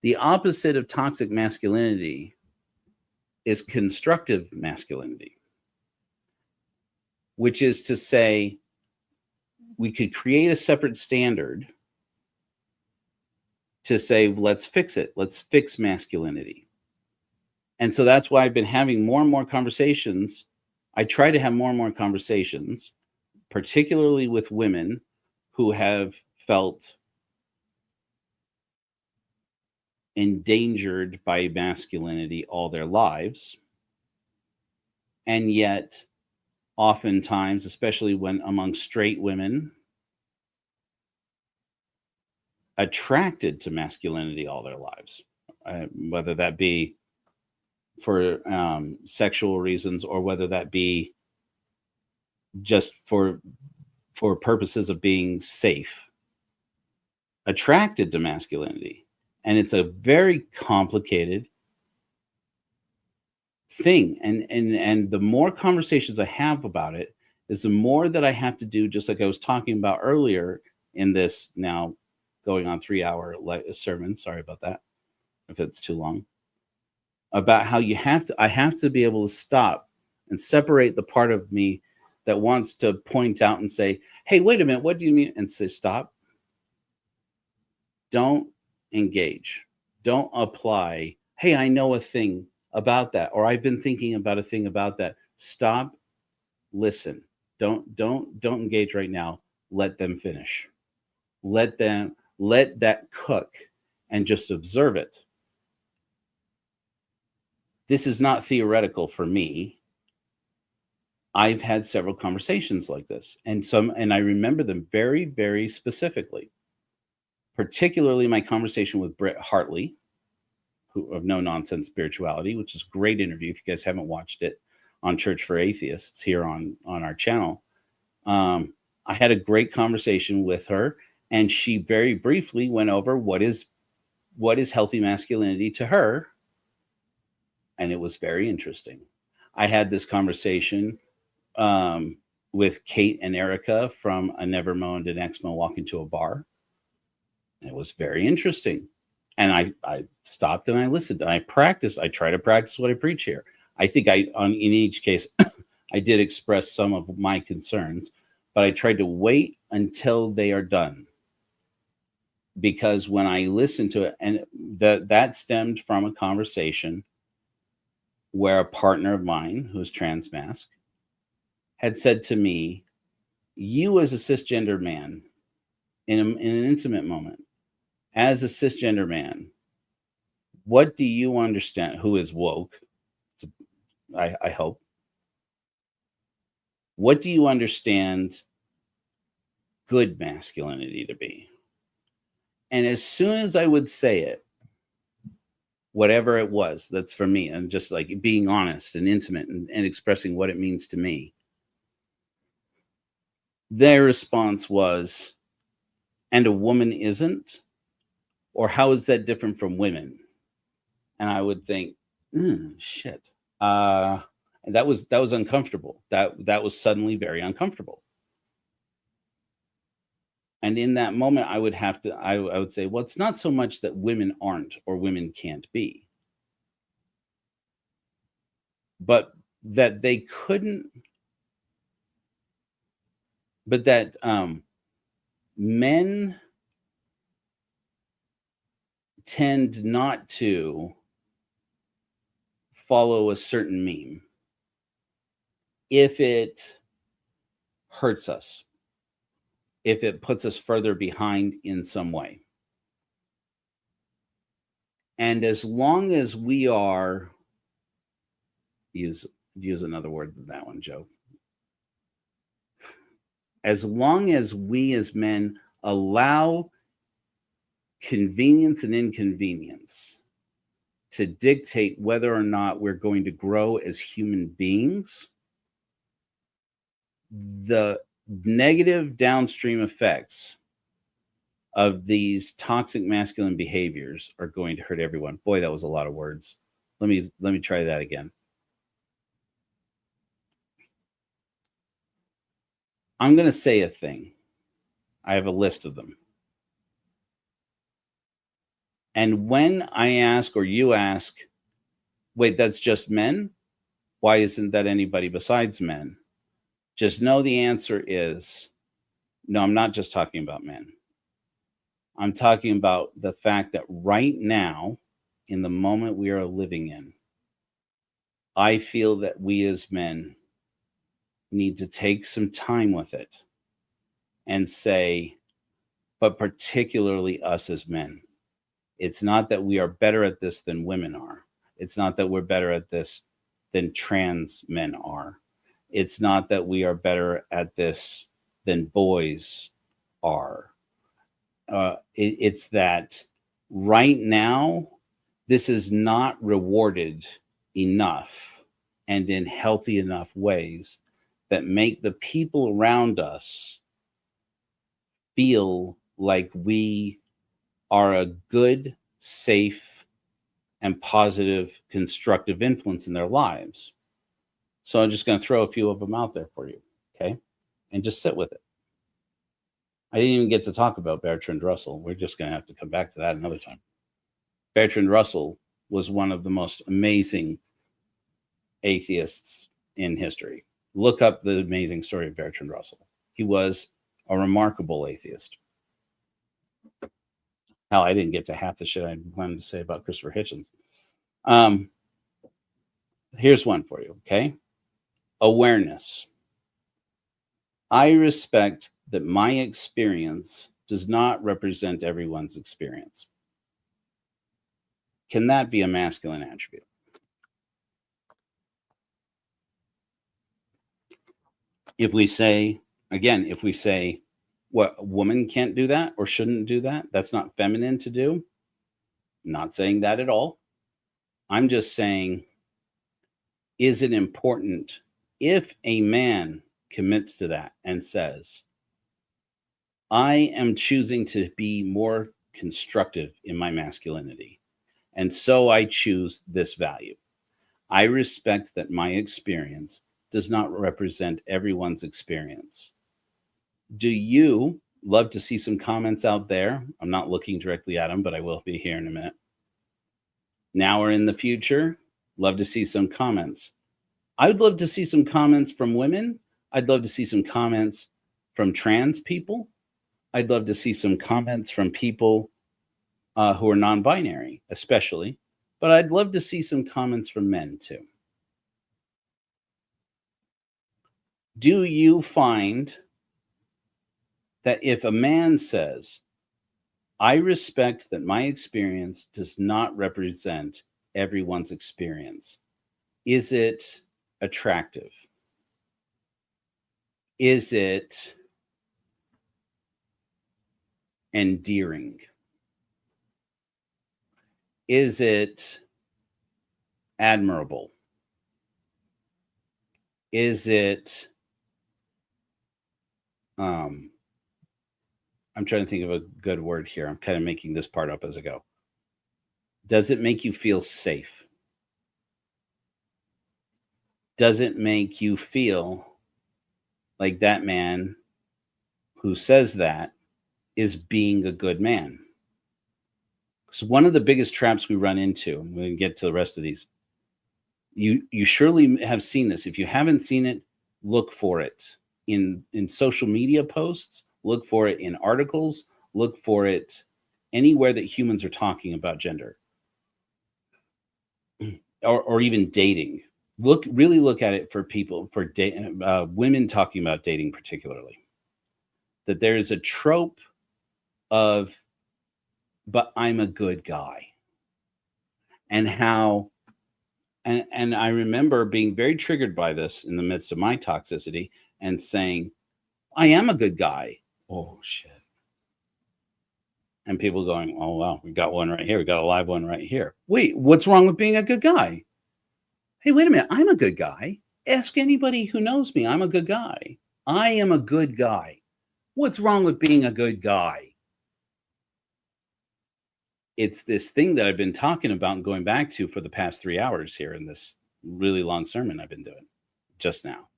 The opposite of toxic masculinity is constructive masculinity, which is to say, we could create a separate standard to say, let's fix it. Let's fix masculinity. And so that's why I've been having more and more conversations. I try to have more and more conversations, particularly with women who have felt endangered by masculinity all their lives. And yet, oftentimes, especially when among straight women, attracted to masculinity all their lives, whether that be for sexual reasons or whether that be just for purposes of being safe, attracted to masculinity. And it's a very complicated thing. And the more conversations I have about it is the more that I have to do, just like I was talking about earlier in this now going on 3-hour sermon. Sorry about that, if it's too long. About how I have to be able to stop and separate the part of me that wants to point out and say, hey, wait a minute, what do you mean? And say, stop. Don't engage. Don't apply. Hey, I know a thing about that, or I've been thinking about a thing about that. Stop. Listen. Don't engage right now. Let them finish. Let that cook and just observe it. This is not theoretical for me. I've had several conversations like this, and I remember them very, very specifically. Particularly my conversation with Britt Hartley, who of No Nonsense Spirituality, which is a great interview. If you guys haven't watched it on Church for Atheists here on our channel, I had a great conversation with her, and she very briefly went over what is healthy masculinity to her, and it was very interesting. I had this conversation with Kate and Erica from A Never Moaned an Exmo walk into a bar. It was very interesting. And I stopped and I listened and I practiced. I try to practice what I preach here. I think in each case, I did express some of my concerns, but I tried to wait until they are done. Because when I listened to it, and that stemmed from a conversation where a partner of mine who's transmasc had said to me, you as a cisgender man in an intimate moment, as a cisgender man, what do you understand, who is woke? I hope. What do you understand good masculinity to be? And as soon as I would say it, whatever it was, that's for me, and just like being honest and intimate and expressing what it means to me, their response was, and a woman isn't? Or how is that different from women? And I would think, shit. And that was uncomfortable. That was suddenly very uncomfortable. And in that moment, I would say, well, it's not so much that women aren't or women can't be, but that they couldn't, but that men tend not to follow a certain meme if it hurts us, if it puts us further behind in some way. And as long as we are, use another word than that one, Joe. As long as we as men allow convenience and inconvenience to dictate whether or not we're going to grow as human beings, the negative downstream effects of these toxic masculine behaviors are going to hurt everyone. Boy, that was a lot of words. Let me try that again. I'm going to say a thing. I have a list of them. And when I ask or you ask, wait, that's just men? Why isn't that anybody besides men? Just know the answer is, no, I'm not just talking about men. I'm talking about the fact that right now, in the moment we are living in, I feel that we as men need to take some time with it and say, but particularly us as men, it's not that we are better at this than women are. It's not that we're better at this than trans men are. It's not that we are better at this than boys are. It's that right now, this is not rewarded enough and in healthy enough ways that make the people around us feel like we are a good, safe, and positive, constructive influence in their lives. So I'm just going to throw a few of them out there for you, okay? And just sit with it. I didn't even get to talk about Bertrand Russell. We're just going to have to come back to that another time. Bertrand Russell was one of the most amazing atheists in history. Look up the amazing story of Bertrand Russell. He was a remarkable atheist. Hell, I didn't get to half the shit I wanted to say about Christopher Hitchens. Here's one for you, okay? Awareness. I respect that my experience does not represent everyone's experience. Can that be a masculine attribute? If we say, what, a woman can't do that or shouldn't do that, that's not feminine to do. I'm not saying that at all. I'm just saying, is it important if a man commits to that and says, I am choosing to be more constructive in my masculinity, and so I choose this value. I respect that my experience does not represent everyone's experience. Do you love to see some comments out there? I'm not looking directly at them, but I will be here in a minute. Now or in the future, love to see some comments. I would love to see some comments from women. I'd love to see some comments from trans people. I'd love to see some comments from people who are non-binary, especially. But I'd love to see some comments from men too. Do you find that if a man says, I respect that my experience does not represent everyone's experience, is it attractive? Is it endearing? Is it admirable? Is it I'm trying to think of a good word here. I'm kind of making this part up as I go. Does it make you feel safe? Does it make you feel like that man who says that is being a good man? Because one of the biggest traps we run into, I'm going to get to the rest of these. You surely have seen this. If you haven't seen it, look for it in social media posts, look for it in articles, look for it anywhere that humans are talking about gender or even dating. Really look at it for people, for women talking about dating particularly, that there is a trope of, but I'm a good guy. And how, and I remember being very triggered by this in the midst of my toxicity and saying, I am a good guy. Oh, shit. And people going, oh, wow, we got one right here. We got a live one right here. Wait, what's wrong with being a good guy? Hey, wait a minute. I'm a good guy. Ask anybody who knows me. I'm a good guy. I am a good guy. What's wrong with being a good guy? It's this thing that I've been talking about and going back to for the past 3 hours here in this really long sermon I've been doing just now.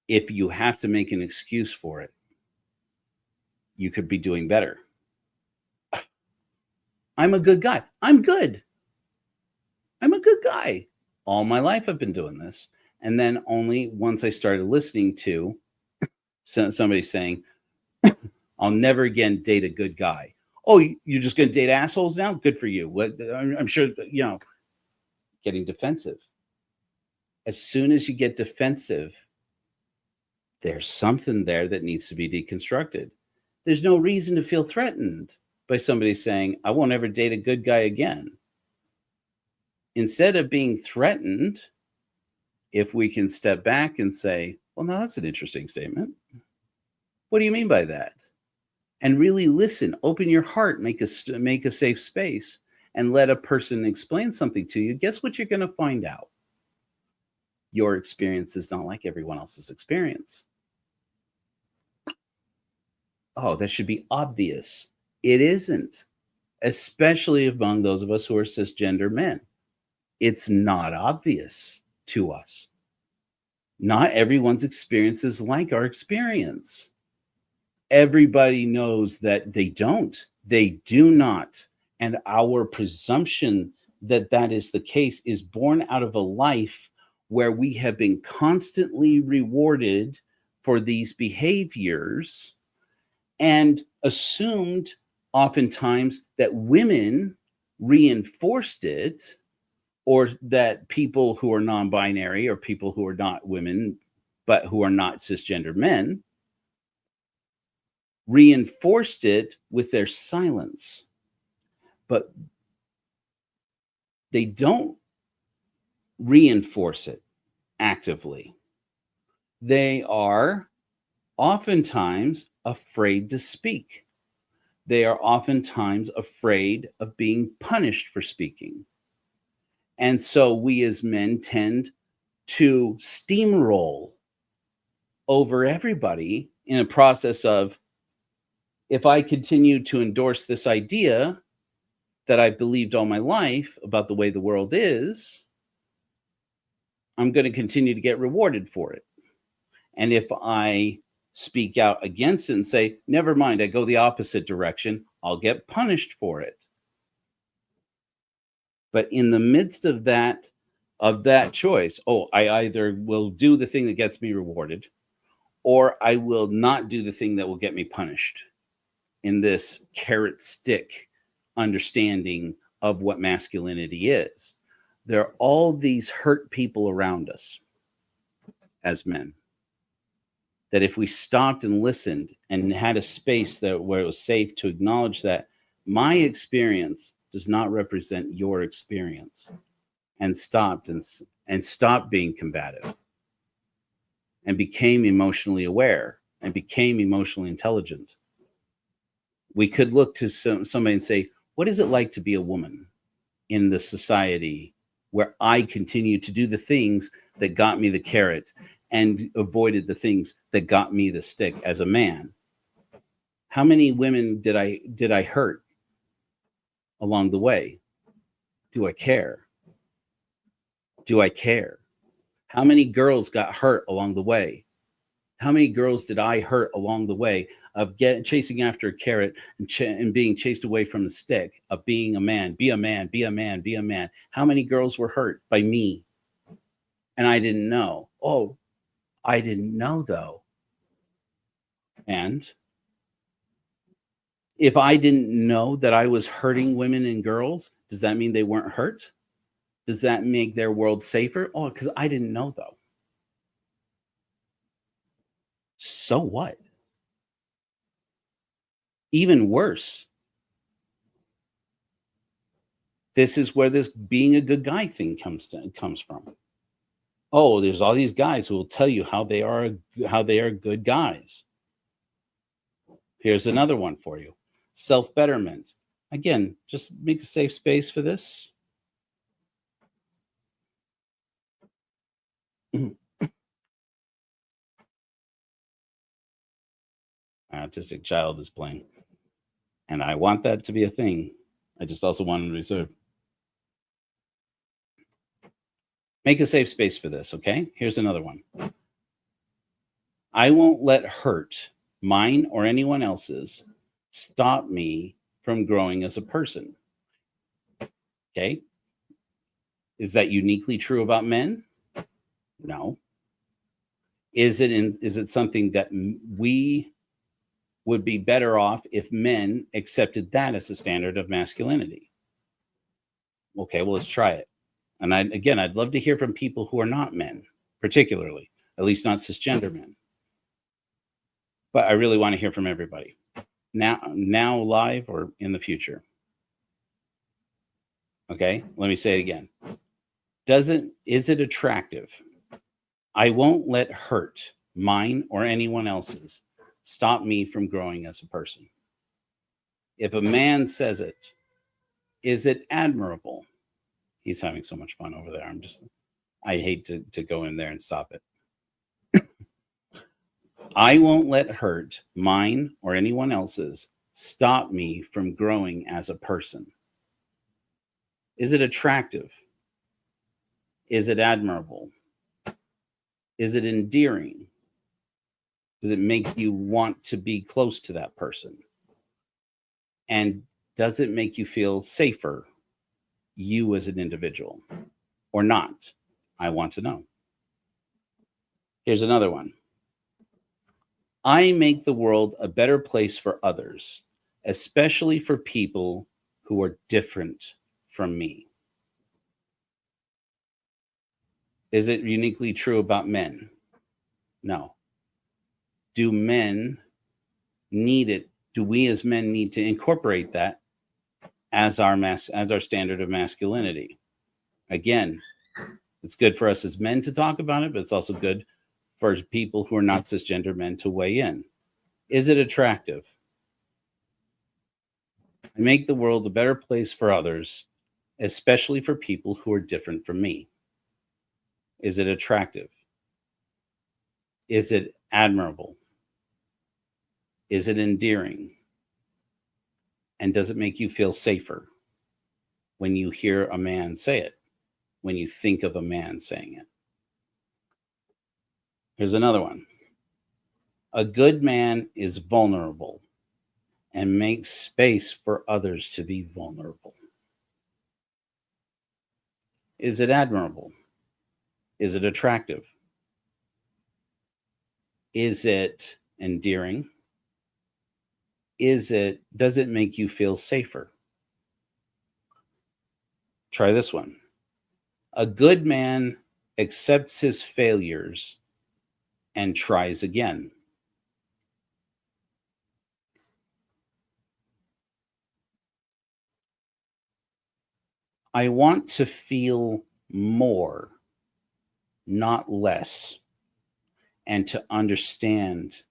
If you have to make an excuse for it, you could be doing better. I'm a good guy. I'm good. I'm a good guy. All my life I've been doing this. And then only once I started listening to somebody saying, I'll never again date a good guy. Oh, you're just going to date assholes now? Good for you. I'm sure, getting defensive. As soon as you get defensive, there's something there that needs to be deconstructed. There's no reason to feel threatened by somebody saying, I won't ever date a good guy again. Instead of being threatened, if we can step back and say, well, now that's an interesting statement. What do you mean by that? And really listen, open your heart, make a safe space, and let a person explain something to you. Guess what you're going to find out? Your experience is not like everyone else's experience. Oh, that should be obvious. It isn't, especially among those of us who are cisgender men. It's not obvious to us. Not everyone's experience is like our experience. Everybody knows that they don't. They do not. And our presumption that that is the case is born out of a life where we have been constantly rewarded for these behaviors and assumed oftentimes that women reinforced it, or that people who are non-binary or people who are not women, but who are not cisgender men, reinforced it with their silence. But they don't reinforce it actively. They are oftentimes afraid to speak. They are oftentimes afraid of being punished for speaking. And so we as men tend to steamroll over everybody in a process of, if I continue to endorse this idea that I believed all my life about the way the world is, I'm going to continue to get rewarded for it. And if I speak out against it and say, never mind, I go the opposite direction, I'll get punished for it. But in the midst of that choice, I either will do the thing that gets me rewarded, or I will not do the thing that will get me punished, in this carrot stick understanding of what masculinity is. There are all these hurt people around us as men, that if we stopped and listened and had a space where it was safe to acknowledge that my experience does not represent your experience, and stopped being combative, and became emotionally aware and became emotionally intelligent, we could look to somebody and say, what is it like to be a woman in the society where I continue to do the things that got me the carrot and avoided the things that got me the stick as a man? How many women did I hurt along the way? Do I care? Do I care? How many girls got hurt along the way? How many girls did I hurt along the way of chasing after a carrot and being chased away from the stick of being a man? Be a man, be a man, be a man. How many girls were hurt by me? And I didn't know. Oh, I didn't know though. And if I didn't know that I was hurting women and girls, does that mean they weren't hurt? Does that make their world safer? Oh, because I didn't know though. So what? Even worse, this is where this being a good guy thing comes from. Oh, there's all these guys who will tell you how they are good guys. Here's another one for you. Self-betterment. Again, just make a safe space for this. Autistic child is playing. And I want that to be a thing. I just also want to reserve. Make a safe space for this, okay? Here's another one. I won't let hurt, mine or anyone else's, stop me from growing as a person. Okay? Is that uniquely true about men? No. Is it something that we would be better off if men accepted that as a standard of masculinity? Okay, well, let's try it. And I'd love to hear from people who are not men, particularly, at least not cisgender men. But I really want to hear from everybody. Now live or in the future. Okay, let me say it again. Is it attractive? I won't let hurt, mine or anyone else's, stop me from growing as a person. If a man says it, is it admirable? He's having so much fun over there. I hate to go in there and stop it. I won't let hurt, mine or anyone else's, stop me from growing as a person. Is it attractive? Is it admirable? Is it endearing? Does it make you want to be close to that person? And does it make you feel safer, you as an individual, or not? I want to know. Here's another one. I make the world a better place for others, especially for people who are different from me. Is it uniquely true about men? No. Do men need it? Do we as men need to incorporate that as our standard of masculinity? Again, it's good for us as men to talk about it, but it's also good for people who are not cisgender men to weigh in. Is it attractive? I make the world a better place for others, especially for people who are different from me. Is it attractive? Is it admirable? Is it endearing? And does it make you feel safer when you hear a man say it, when you think of a man saying it? Here's another one. A good man is vulnerable and makes space for others to be vulnerable. Is it admirable? Is it attractive? Is it endearing? Does it make you feel safer? Try this one. A good man accepts his failures and tries again. I want to feel more, not less, and to understand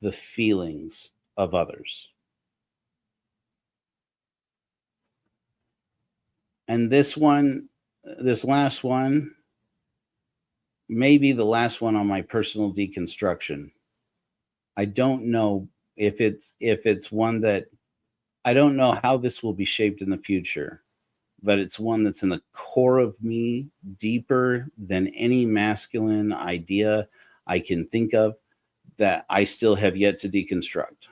the feelings of others. And this last one, maybe the last one on my personal deconstruction. I don't know if it's one that I don't know how this will be shaped in the future, but it's one that's in the core of me, deeper than any masculine idea I can think of, that I still have yet to deconstruct.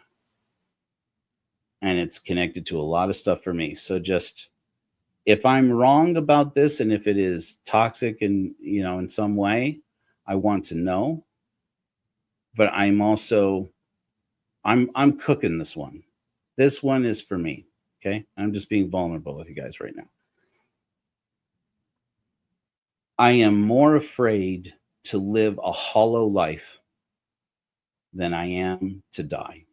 And it's connected to a lot of stuff for me. So just, if I'm wrong about this and if it is toxic and, in some way, I want to know. But I'm cooking this one. This one is for me. Okay. I'm just being vulnerable with you guys right now. I am more afraid to live a hollow life than I am to die.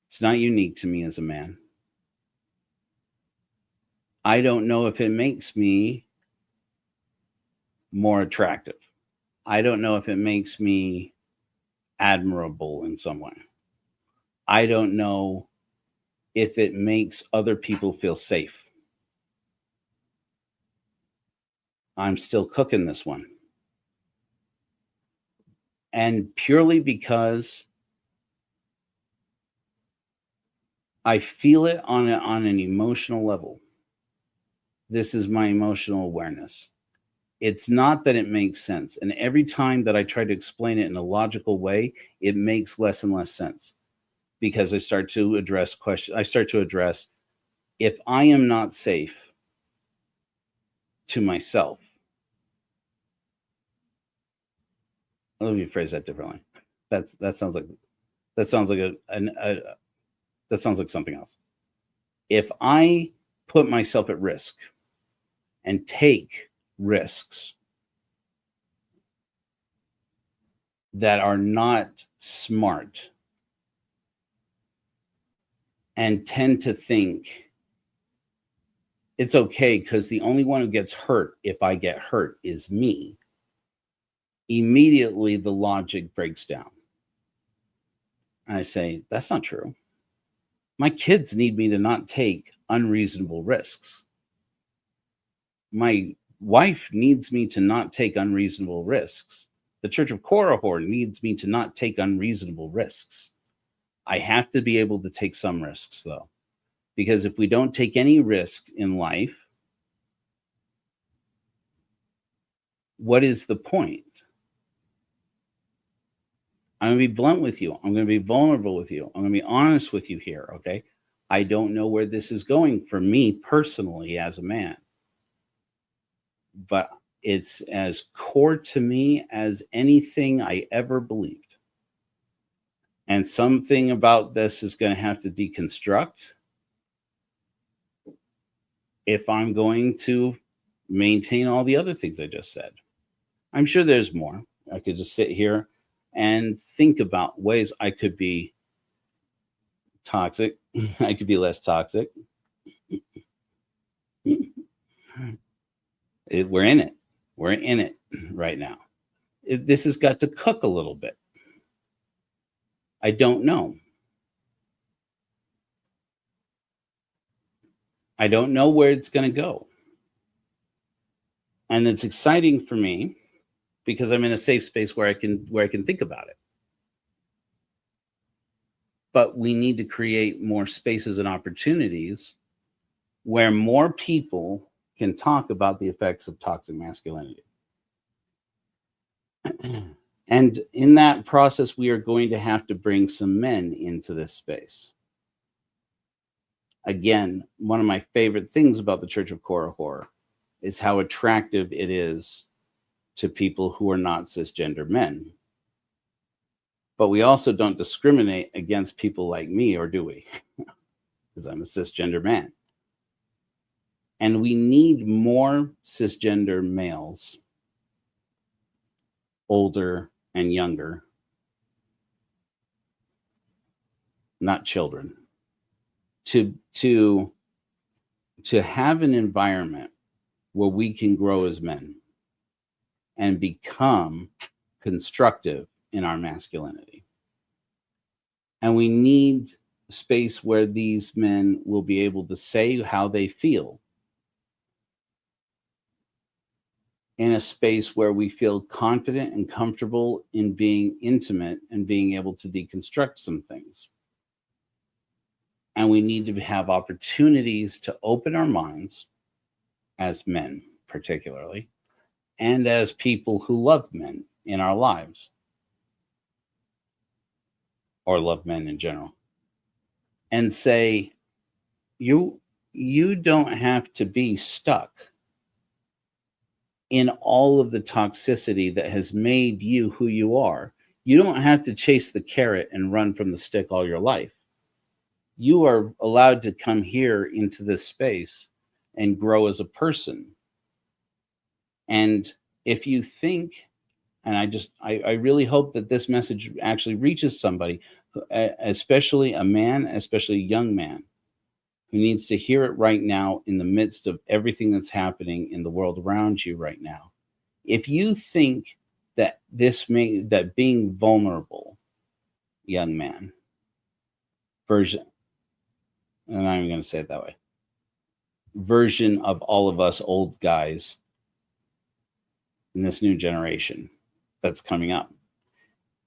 It's not unique to me as a man. I don't know if it makes me more attractive. I don't know if it makes me admirable in some way. I don't know if it makes other people feel safe. I'm still cooking this one. And purely because I feel it on an emotional level. This is my emotional awareness. It's not that it makes sense. And every time that I try to explain it in a logical way, it makes less and less sense, because I start to address questions. I start to address, if I am not safe to myself, let me phrase that differently. That sounds like something else. If I put myself at risk and take risks that are not smart and tend to think it's okay because the only one who gets hurt if I get hurt is me, immediately the logic breaks down. And I say, that's not true. My kids need me to not take unreasonable risks. My wife needs me to not take unreasonable risks. The Church of Korahor needs me to not take unreasonable risks. I have to be able to take some risks, though, because if we don't take any risk in life, what is the point? I'm going to be blunt with you. I'm going to be vulnerable with you. I'm going to be honest with you here, okay? I don't know where this is going for me personally as a man, but it's as core to me as anything I ever believed. And something about this is going to have to deconstruct if I'm going to maintain all the other things I just said. I'm sure there's more. I could just sit here and think about ways I could be toxic. I could be less toxic. We're in it. We're in it right now. This has got to cook a little bit. I don't know. I don't know where it's going to go. And it's exciting for me because I'm in a safe space where I can think about it. But we need to create more spaces and opportunities where more people can talk about the effects of toxic masculinity. And in that process, we are going to have to bring some men into this space. Again, one of my favorite things about the Church of Korihor is how attractive it is to people who are not cisgender men. But we also don't discriminate against people like me, or do we? Because I'm a cisgender man. And we need more cisgender males, older and younger, not children, to have an environment where we can grow as men and become constructive in our masculinity. And we need space where these men will be able to say how they feel, in a space where we feel confident and comfortable in being intimate and being able to deconstruct some things. And we need to have opportunities to open our minds as men, particularly, and as people who love men in our lives, or love men in general, and say, you don't have to be stuck in all of the toxicity that has made you who you are. You don't have to chase the carrot and run from the stick all your life. You are allowed to come here into this space and grow as a person. And if you think, and I really hope that this message actually reaches somebody, especially a man, especially a young man, who needs to hear it right now in the midst of everything that's happening in the world around you right now. If you think that that being vulnerable, young man, version, and I'm not even going to say it that way, version of all of us old guys in this new generation that's coming up,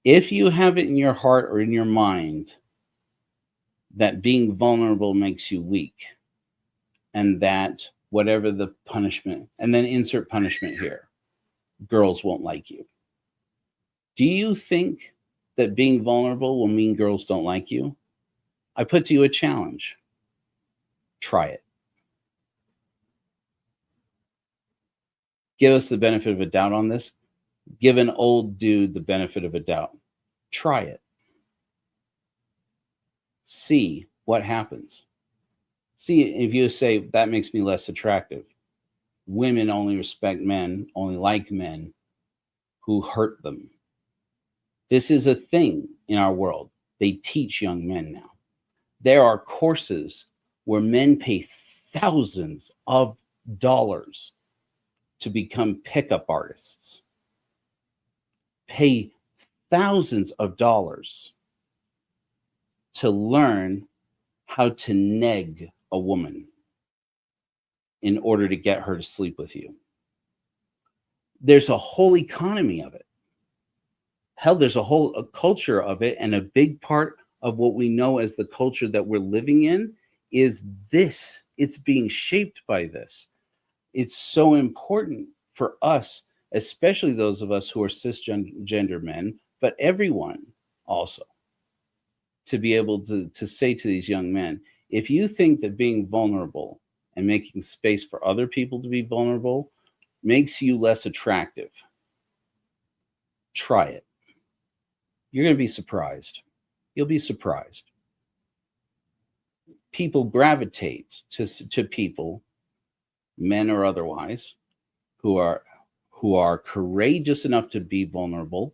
if you have it in your heart or in your mind that being vulnerable makes you weak, and that whatever the punishment, and then insert punishment here, girls won't like you. Do you think that being vulnerable will mean girls don't like you? I put to you a challenge. Try it. Give us the benefit of a doubt on this. Give an old dude the benefit of a doubt. Try it. See what happens. See if you say, that makes me less attractive. Women only respect men, only like men who hurt them. This is a thing in our world. They teach young men now. There are courses where men pay thousands of dollars to become pickup artists. Pay thousands of dollars to learn how to neg a woman in order to get her to sleep with you. There's a whole economy of it. Hell, there's a culture of it, and a big part of what we know as the culture that we're living in is this. It's being shaped by this. It's so important for us, especially those of us who are cisgender men, but everyone also, to be able to say to these young men, if you think that being vulnerable and making space for other people to be vulnerable makes you less attractive, try it. You're going to be surprised. You'll be surprised. People gravitate to people, men or otherwise, who are courageous enough to be vulnerable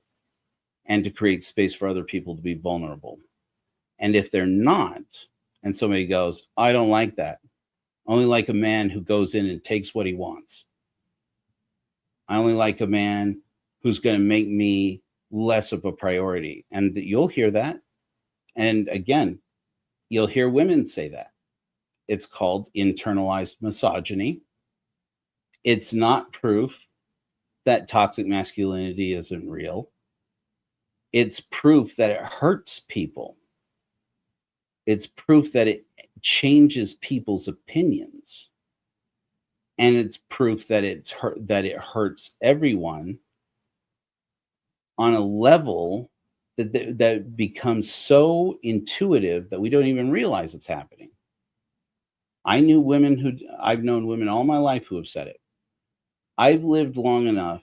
and to create space for other people to be vulnerable. And if they're not, and somebody goes, I don't like that. I only like a man who goes in and takes what he wants. I only like a man who's going to make me less of a priority. And you'll hear that. And again, you'll hear women say that. It's called internalized misogyny. It's not proof that toxic masculinity isn't real. It's proof that it hurts people. It's proof that it changes people's opinions. and it's proof that it hurts everyone on a level that becomes so intuitive that we don't even realize it's happening. I've known women all my life who have said it. I've lived long enough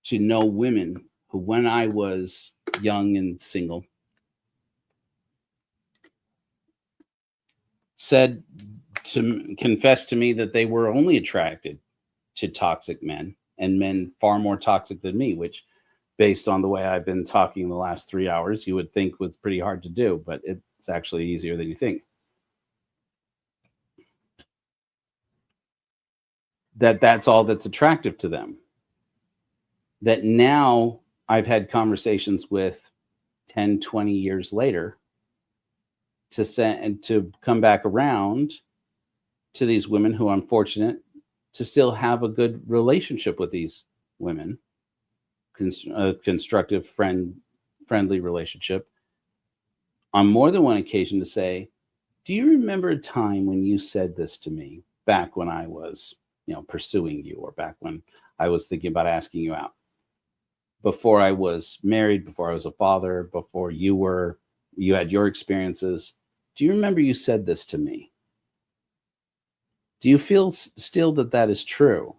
to know women who, when I was young and single, confessed to me that they were only attracted to toxic men, and men far more toxic than me, which, based on the way I've been talking the last 3 hours, you would think was pretty hard to do, but it's actually easier than you think. That's all that's attractive to them. That now I've had conversations with 10, 20 years later to come back around to these women who I'm fortunate to still have a good relationship with these women, a constructive friendly relationship, on more than one occasion, to say, do you remember a time when you said this to me back when I was, pursuing you, or back when I was thinking about asking you out, before I was married, before I was a father, before you had your experiences? Do you remember you said this to me? Do you feel still that is true?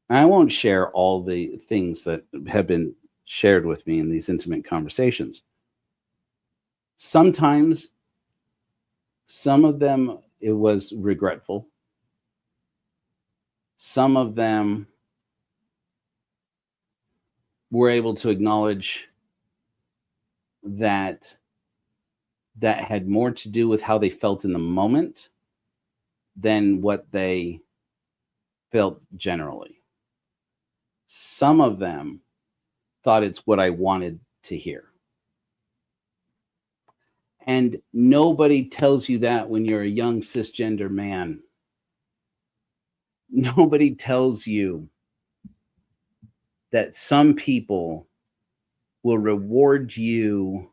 And I won't share all the things that have been shared with me in these intimate conversations. Sometimes, some of them, it was regretful. Some of them were able to acknowledge that had more to do with how they felt in the moment than what they felt generally. Some of them thought it's what I wanted to hear. And nobody tells you that when you're a young cisgender man. Nobody tells you that some people will reward you,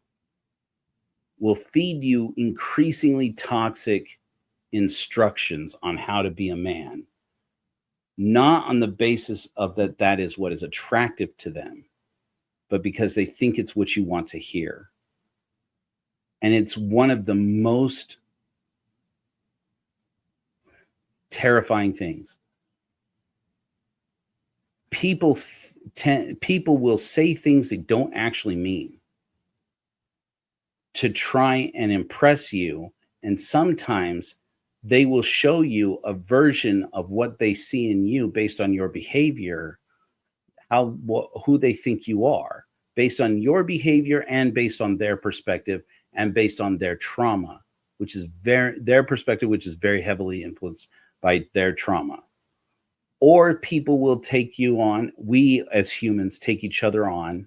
will feed you increasingly toxic instructions on how to be a man, not on the basis of that is what is attractive to them, but because they think it's what you want to hear. And it's one of the most terrifying things. People will say things they don't actually mean to try and impress you, and sometimes they will show you a version of what they see in you based on your behavior, who they think you are, based on your behavior and based on their perspective and based on their trauma, which is their perspective, which is very heavily influenced by their trauma. Or people will take you on, we as humans take each other on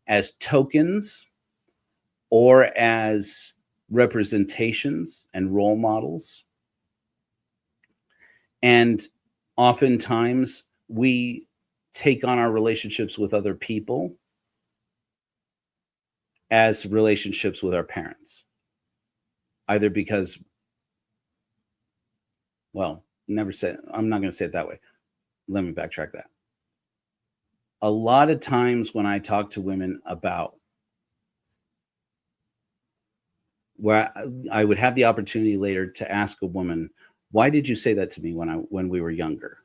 as tokens or as representations and role models. And oftentimes we take on our relationships with other people as relationships with our parents. Either because, I'm not going to say it that way. Let me backtrack that. A lot of times when I talk to women about where I would have the opportunity later to ask a woman, why did you say that to me when we were younger?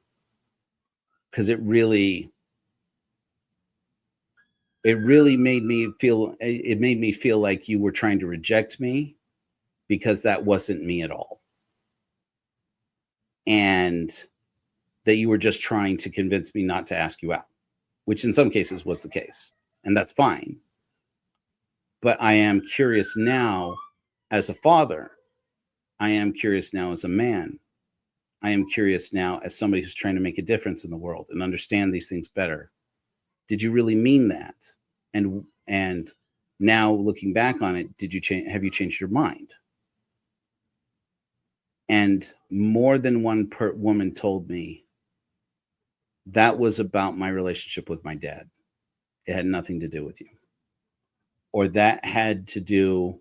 Because it really made me feel like you were trying to reject me, because that wasn't me at all. And that you were just trying to convince me not to ask you out, which in some cases was the case. And that's fine. But I am curious now as a father. I am curious now as a man. I am curious now as somebody who's trying to make a difference in the world and understand these things better. Did you really mean that? And now looking back on it, have you changed your mind? And more than one woman told me that was about my relationship with my dad. It had nothing to do with you. Or that had to do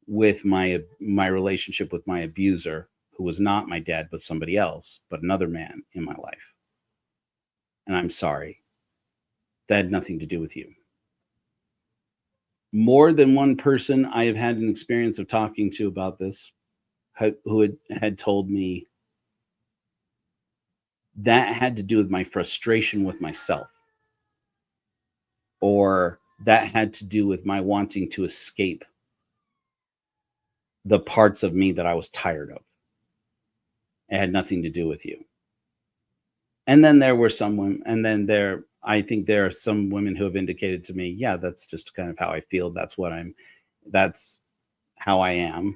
with my relationship with my abuser, who was not my dad, but somebody else, but another man in my life. And I'm sorry. That had nothing to do with you. More than one person I have had an experience of talking to about this who had told me that had to do with my frustration with myself, or that had to do with my wanting to escape the parts of me that I was tired of. It had nothing to do with you. And then there were some women, and then I think there are some women who have indicated to me, yeah, that's just kind of how I feel. That's how I am.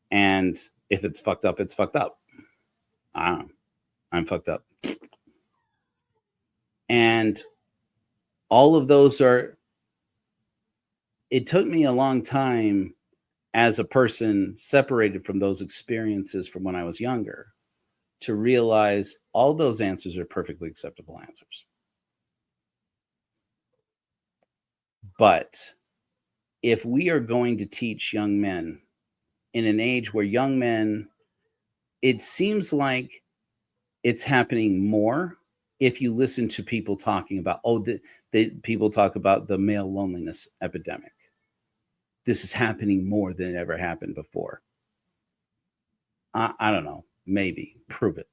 And if it's fucked up, it's fucked up. I'm fucked up. And all of those it took me a long time as a person separated from those experiences from when I was younger to realize all those answers are perfectly acceptable answers. But if we are going to teach young men in an age where young men, it seems like it's happening more if you listen to people talking about, people talk about the male loneliness epidemic. This is happening more than it ever happened before. I don't know. Maybe. Prove it.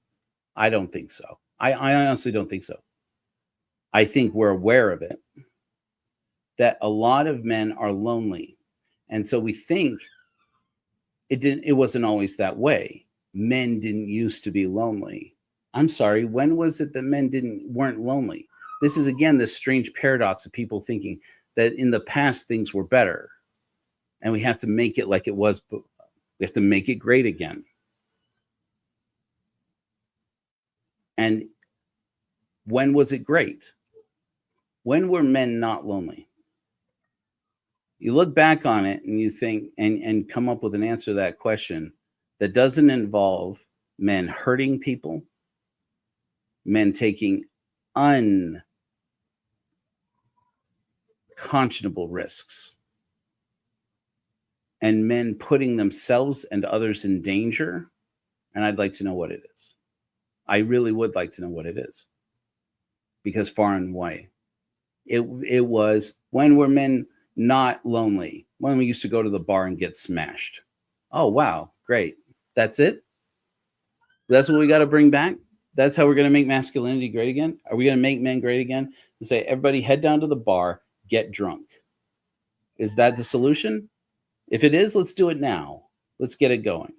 I don't think so. I honestly don't think so. I think we're aware of it, that a lot of men are lonely. And so we think it wasn't always that way. Men didn't used to be lonely. I'm sorry, when was it that men weren't lonely? This is, again, this strange paradox of people thinking that in the past things were better. And we have to make it like it was, but we have to make it great again. And when was it great? When were men not lonely? You look back on it and you think, and come up with an answer to that question that doesn't involve men hurting people, men taking unconscionable risks, and men putting themselves and others in danger. And I'd like to know what it is. I really would like to know what it is. Because far and away, it was, when were men not lonely? When we used to go to the bar and get smashed. Oh, wow, great. That's it? That's what we got to bring back? That's how we're going to make masculinity great again? Are we going to make men great again? And say, everybody head down to the bar, get drunk. Is that the solution? If it is, let's do it now. Let's get it going.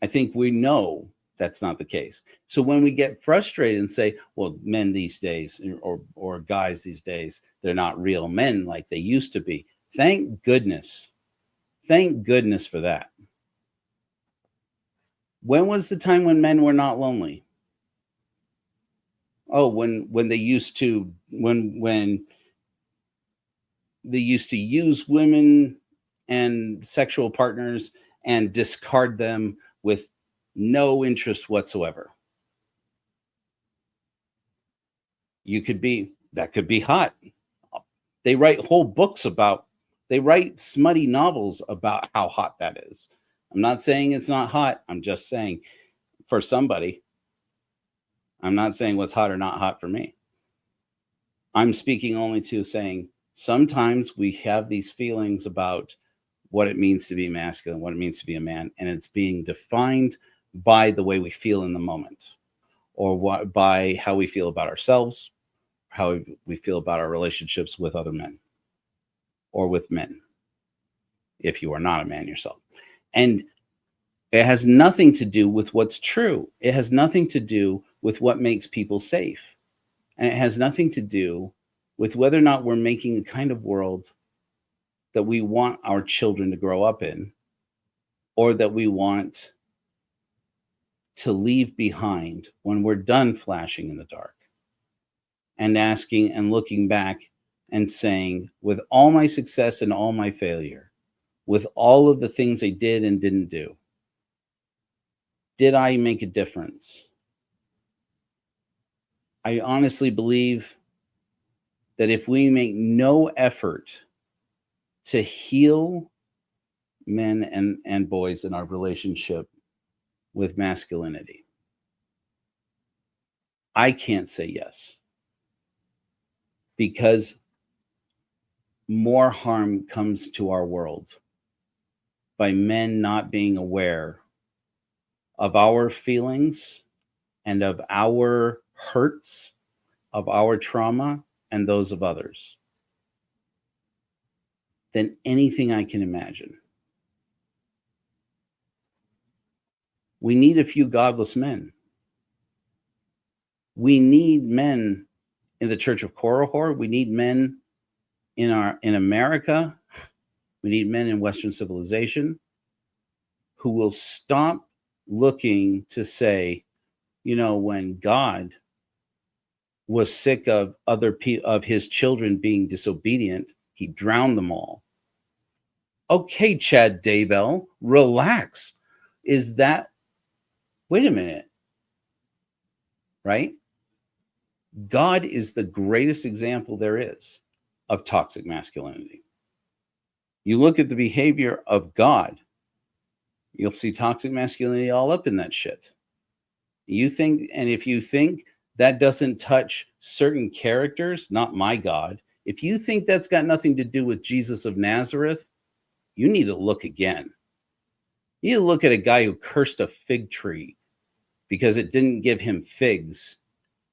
I think we know that's not the case. So when we get frustrated and say, well, men these days, or guys these days, they're not real men like they used to be. Thank goodness. Thank goodness for that. When was the time when men were not lonely? Oh, when they used to, when they used to use women and sexual partners and discard them with no interest whatsoever. That could be hot. They write whole books they write smutty novels about how hot that is. I'm not saying it's not hot. I'm just saying for somebody. I'm not saying what's hot or not hot for me. I'm speaking only to saying sometimes we have these feelings about what it means to be masculine, what it means to be a man, and it's being defined by the way we feel in the moment, or by how we feel about ourselves, how we feel about our relationships with other men, or with men, if you are not a man yourself. And it has nothing to do with what's true. It has nothing to do with what makes people safe. And it has nothing to do with whether or not we're making the kind of world that we want our children to grow up in, or that we want to leave behind when we're done flashing in the dark and asking and looking back and saying, with all my success and all my failure, with all of the things I did and didn't do, did I make a difference? I honestly believe that if we make no effort to heal men and boys in our relationship with masculinity? I can't say yes, because more harm comes to our world by men not being aware of our feelings and of our hurts, of our trauma, and those of others, than anything I can imagine. We need a few godless men. We need men in the Church of Korihor. We need men in America. We need men in Western civilization who will stop looking to say, when God was sick of of his children being disobedient, he drowned them all. Okay, Chad Daybell, relax. Is that, wait a minute, right? God is the greatest example there is of toxic masculinity. You look at the behavior of God, you'll see toxic masculinity all up in that shit. If you think that doesn't touch certain characters, not my God, if you think that's got nothing to do with Jesus of Nazareth, you need to look again. You need to look at a guy who cursed a fig tree because it didn't give him figs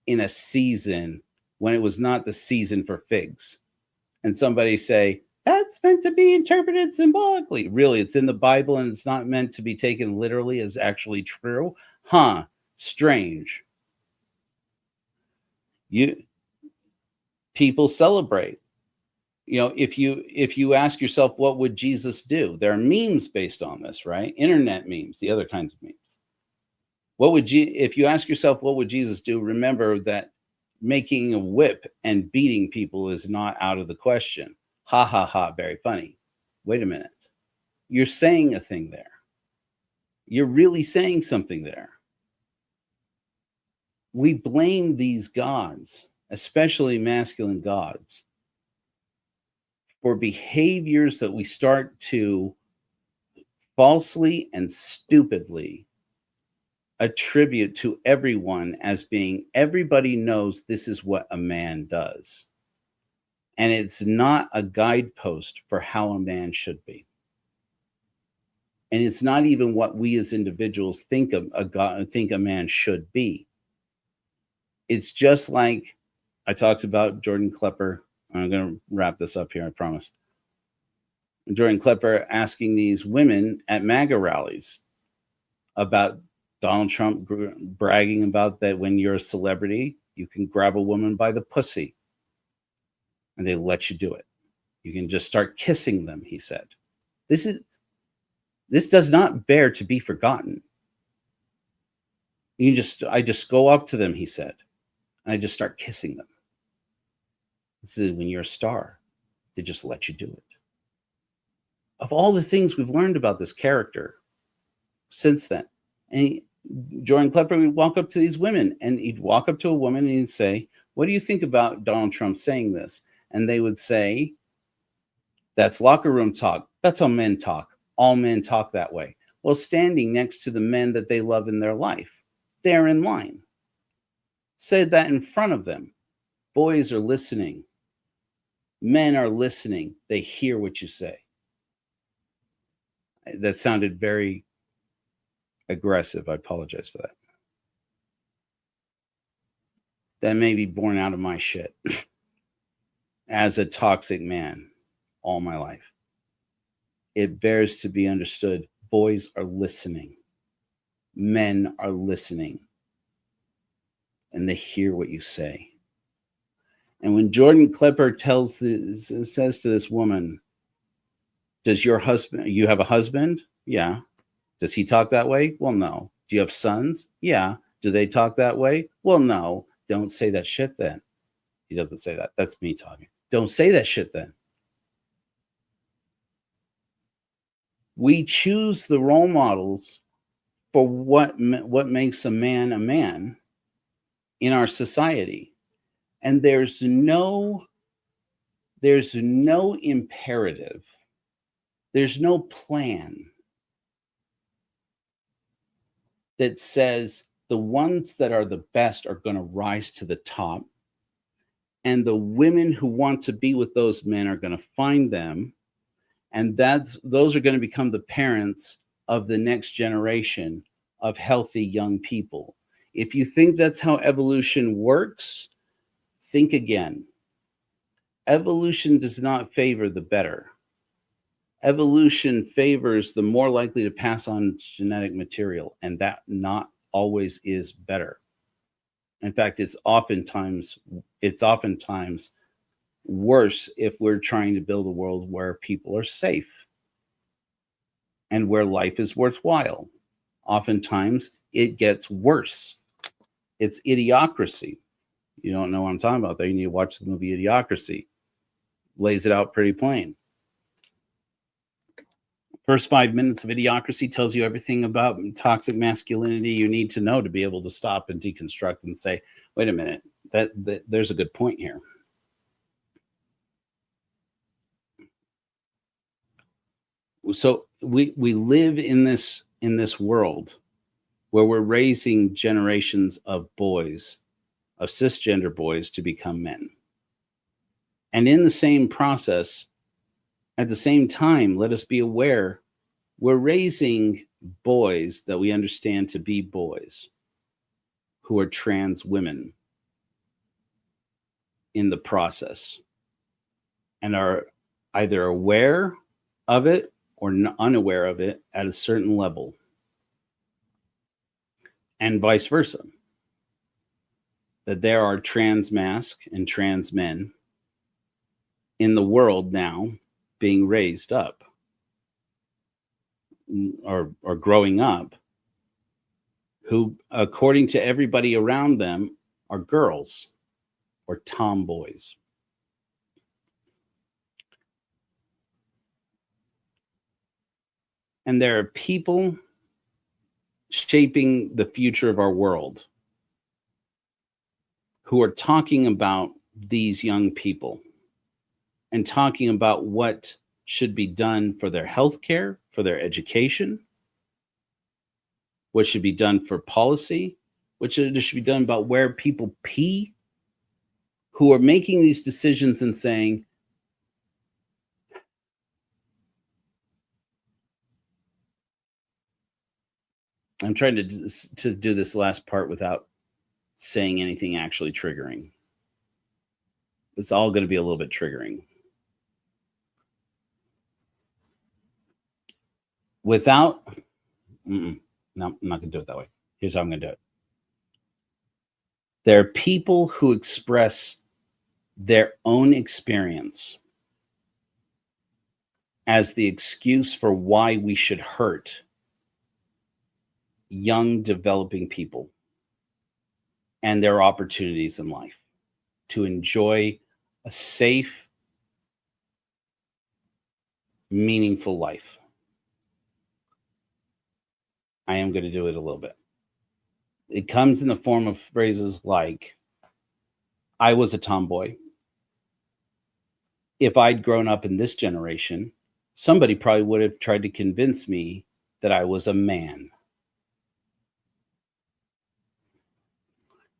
in a season when it was not the season for figs. And somebody say, that's meant to be interpreted symbolically. Really, it's in the Bible and it's not meant to be taken literally as actually true. Strange. People celebrate. If you ask yourself, what would Jesus do? There are memes based on this, right? Internet memes, the other kinds of memes. If you ask yourself, what would Jesus do? Remember that making a whip and beating people is not out of the question. Ha ha ha, very funny. Wait a minute. You're saying a thing there. You're really saying something there. We blame these gods, especially masculine gods, for behaviors that we start to falsely and stupidly attribute to everyone as being, everybody knows this is what a man does. And it's not a guidepost for how a man should be. And it's not even what we as individuals think a man should be. It's just like I talked about Jordan Klepper. I'm going to wrap this up here, I promise. Jordan Klepper asking these women at MAGA rallies about Donald Trump bragging about that when you're a celebrity, you can grab a woman by the pussy and they let you do it. You can just start kissing them, he said. This does not bear to be forgotten. I just go up to them, he said, and I just start kissing them. This is when you're a star, they just let you do it. Of all the things we've learned about this character since then, and Jordan Klepper would walk up to these women, and he'd walk up to a woman and he'd say, what do you think about Donald Trump saying this? And they would say, that's locker room talk. That's how men talk. All men talk that way. Well, standing next to the men that they love in their life, they're in line. Said that in front of them. Boys are listening. Men are listening. They hear what you say. That sounded very aggressive. I apologize for that. That may be born out of my shit as a toxic man all my life. It bears to be understood. Boys are listening. Men are listening. And they hear what you say. And when Jordan Klepper says to this woman, does you have a husband? Yeah. Does he talk that way? Well, no. Do you have sons? Yeah. Do they talk that way? Well, no. Don't say that shit then. He doesn't say that. That's me talking. Don't say that shit then. We choose the role models for what makes a man in our society. And there's no imperative. There's no plan that says the ones that are the best are going to rise to the top, and the women who want to be with those men are going to find them, and those are going to become the parents of the next generation of healthy young people. If you think that's how evolution works, think again. Evolution does not favor the better. Evolution favors the more likely to pass on its genetic material, and that not always is better. In fact, it's oftentimes worse if we're trying to build a world where people are safe and where life is worthwhile. Oftentimes, it gets worse. It's idiocracy. You don't know what I'm talking about there. You need to watch the movie Idiocracy. Lays it out pretty plain. First 5 minutes of Idiocracy tells you everything about toxic masculinity you need to know to be able to stop and deconstruct and say, wait a minute, that there's a good point here. So we live in this world where we're raising generations of boys, of cisgender boys, to become men. And in the same process, at the same time, let us be aware, we're raising boys that we understand to be boys who are trans women in the process and are either aware of it or unaware of it at a certain level, and vice versa. That there are trans masc and trans men in the world now being raised up or growing up, who, according to everybody around them, are girls or tomboys. And there are people shaping the future of our world who are talking about these young people and talking about what should be done for their health care, for their education, what should be done for policy, what should be done about where people pee, who are making these decisions and saying, I'm trying to do this last part without saying anything actually triggering. It's all going to be a little bit triggering. Without, no, I'm not going to do it that way. Here's how I'm going to do it. There are people who express their own experience as the excuse for why we should hurt young developing people and their opportunities in life to enjoy a safe, meaningful life. I am going to do it a little bit. It comes in the form of phrases like, I was a tomboy. If I'd grown up in this generation, somebody probably would have tried to convince me that I was a man.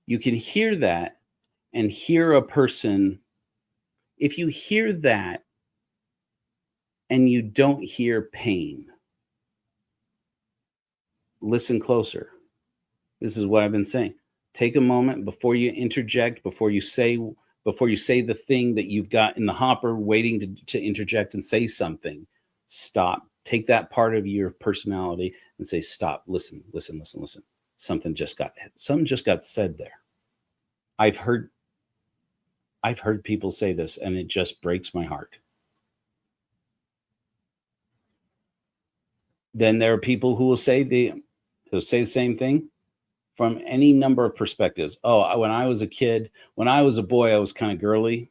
You can hear that and hear a person. If you hear that and you don't hear pain, listen closer. This is what I've been saying. Take a moment before you interject, before you say the thing that you've got in the hopper waiting to interject and say something. Stop. Take that part of your personality and say, stop, listen. Something just got said there. I've heard people say this and it just breaks my heart. Then there are people who will say the same thing from any number of perspectives. Oh, when I was a kid, when I was a boy, I was kind of girly.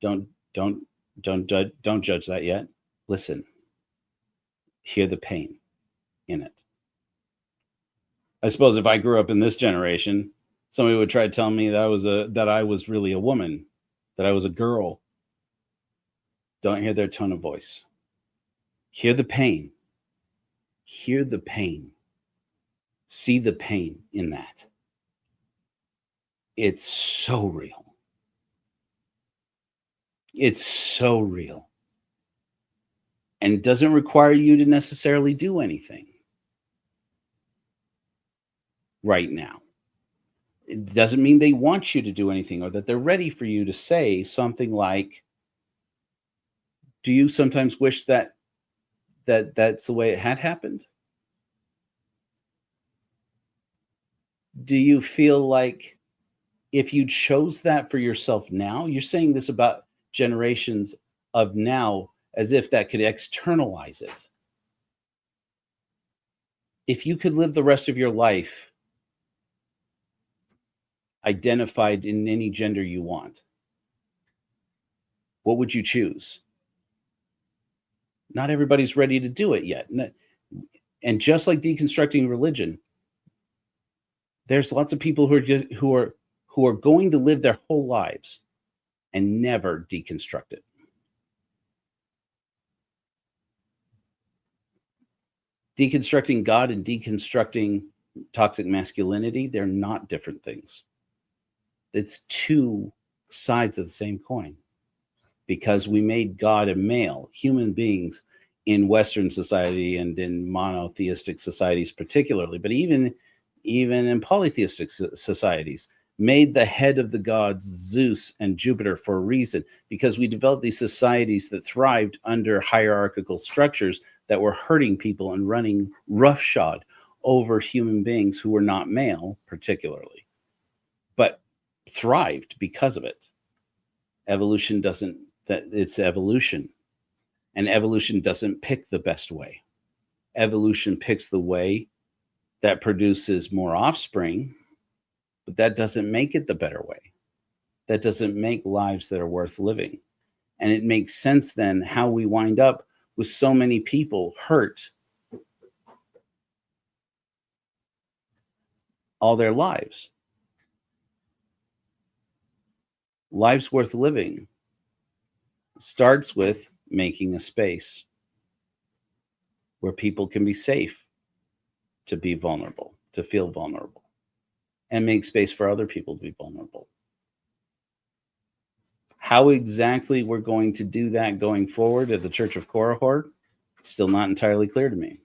Don't judge that yet. Listen. Hear the pain in it. I suppose if I grew up in this generation, somebody would try to tell me that I was really a woman, that I was a girl. Don't hear their tone of voice. Hear the pain. Hear the pain. See the pain in that. It's so real. It's so real. And it doesn't require you to necessarily do anything right now. It doesn't mean they want you to do anything or that they're ready for you to say something like, do you sometimes wish that's the way it had happened? Do you feel like if you chose that for yourself now, you're saying this about generations of now as if that could externalize it. If you could live the rest of your life identified in any gender you want, what would you choose? Not everybody's ready to do it yet. And just like deconstructing religion, there's lots of people who are going to live their whole lives and never deconstruct it. Deconstructing God and deconstructing toxic masculinity, they're not different things. It's two sides of the same coin. Because we made God a male, human beings in Western society and in monotheistic societies particularly, but even in polytheistic societies, made the head of the gods Zeus and Jupiter for a reason, because we developed these societies that thrived under hierarchical structures that were hurting people and running roughshod over human beings who were not male particularly, but thrived because of it. Evolution doesn't, that it's evolution, and evolution doesn't pick the best way. Evolution picks the way that produces more offspring, but that doesn't make it the better way. That doesn't make lives that are worth living. And it makes sense then how we wind up with so many people hurt all their lives. Lives worth living starts with making a space where people can be safe to be vulnerable, to feel vulnerable, and make space for other people to be vulnerable. How exactly we're going to do that going forward at the Church of Korihor, still not entirely clear to me.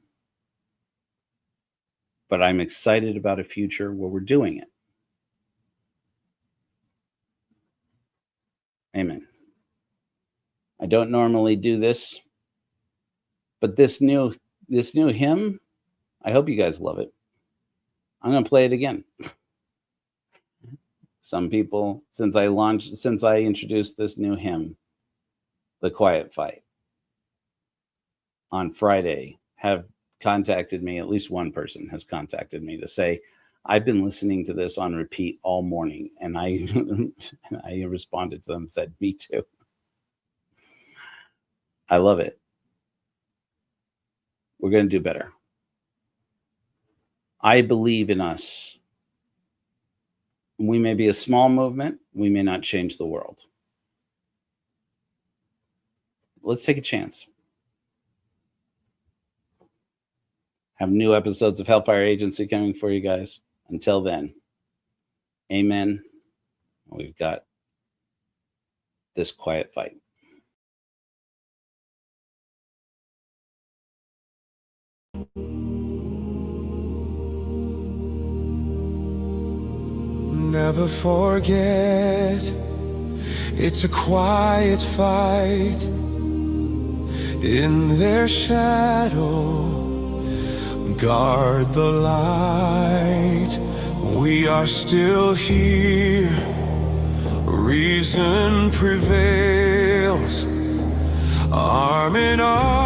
But I'm excited about a future where we're doing it. Amen. I don't normally do this, but this new hymn, I hope you guys love it. I'm going to play it again. Some people, since I introduced this new hymn, The Quiet Fight, on Friday, have contacted me. At least one person has contacted me to say, I've been listening to this on repeat all morning. And I responded to them and said, me too. I love it. We're going to do better. I believe in us. We may be a small movement. We may not change the world. Let's take a chance. Have new episodes of Hellfire Agency coming for you guys. Until then, amen. We've got this quiet fight. Never forget, it's a quiet fight. In their shadow, guard the light. We are still here, reason prevails, arm in arm.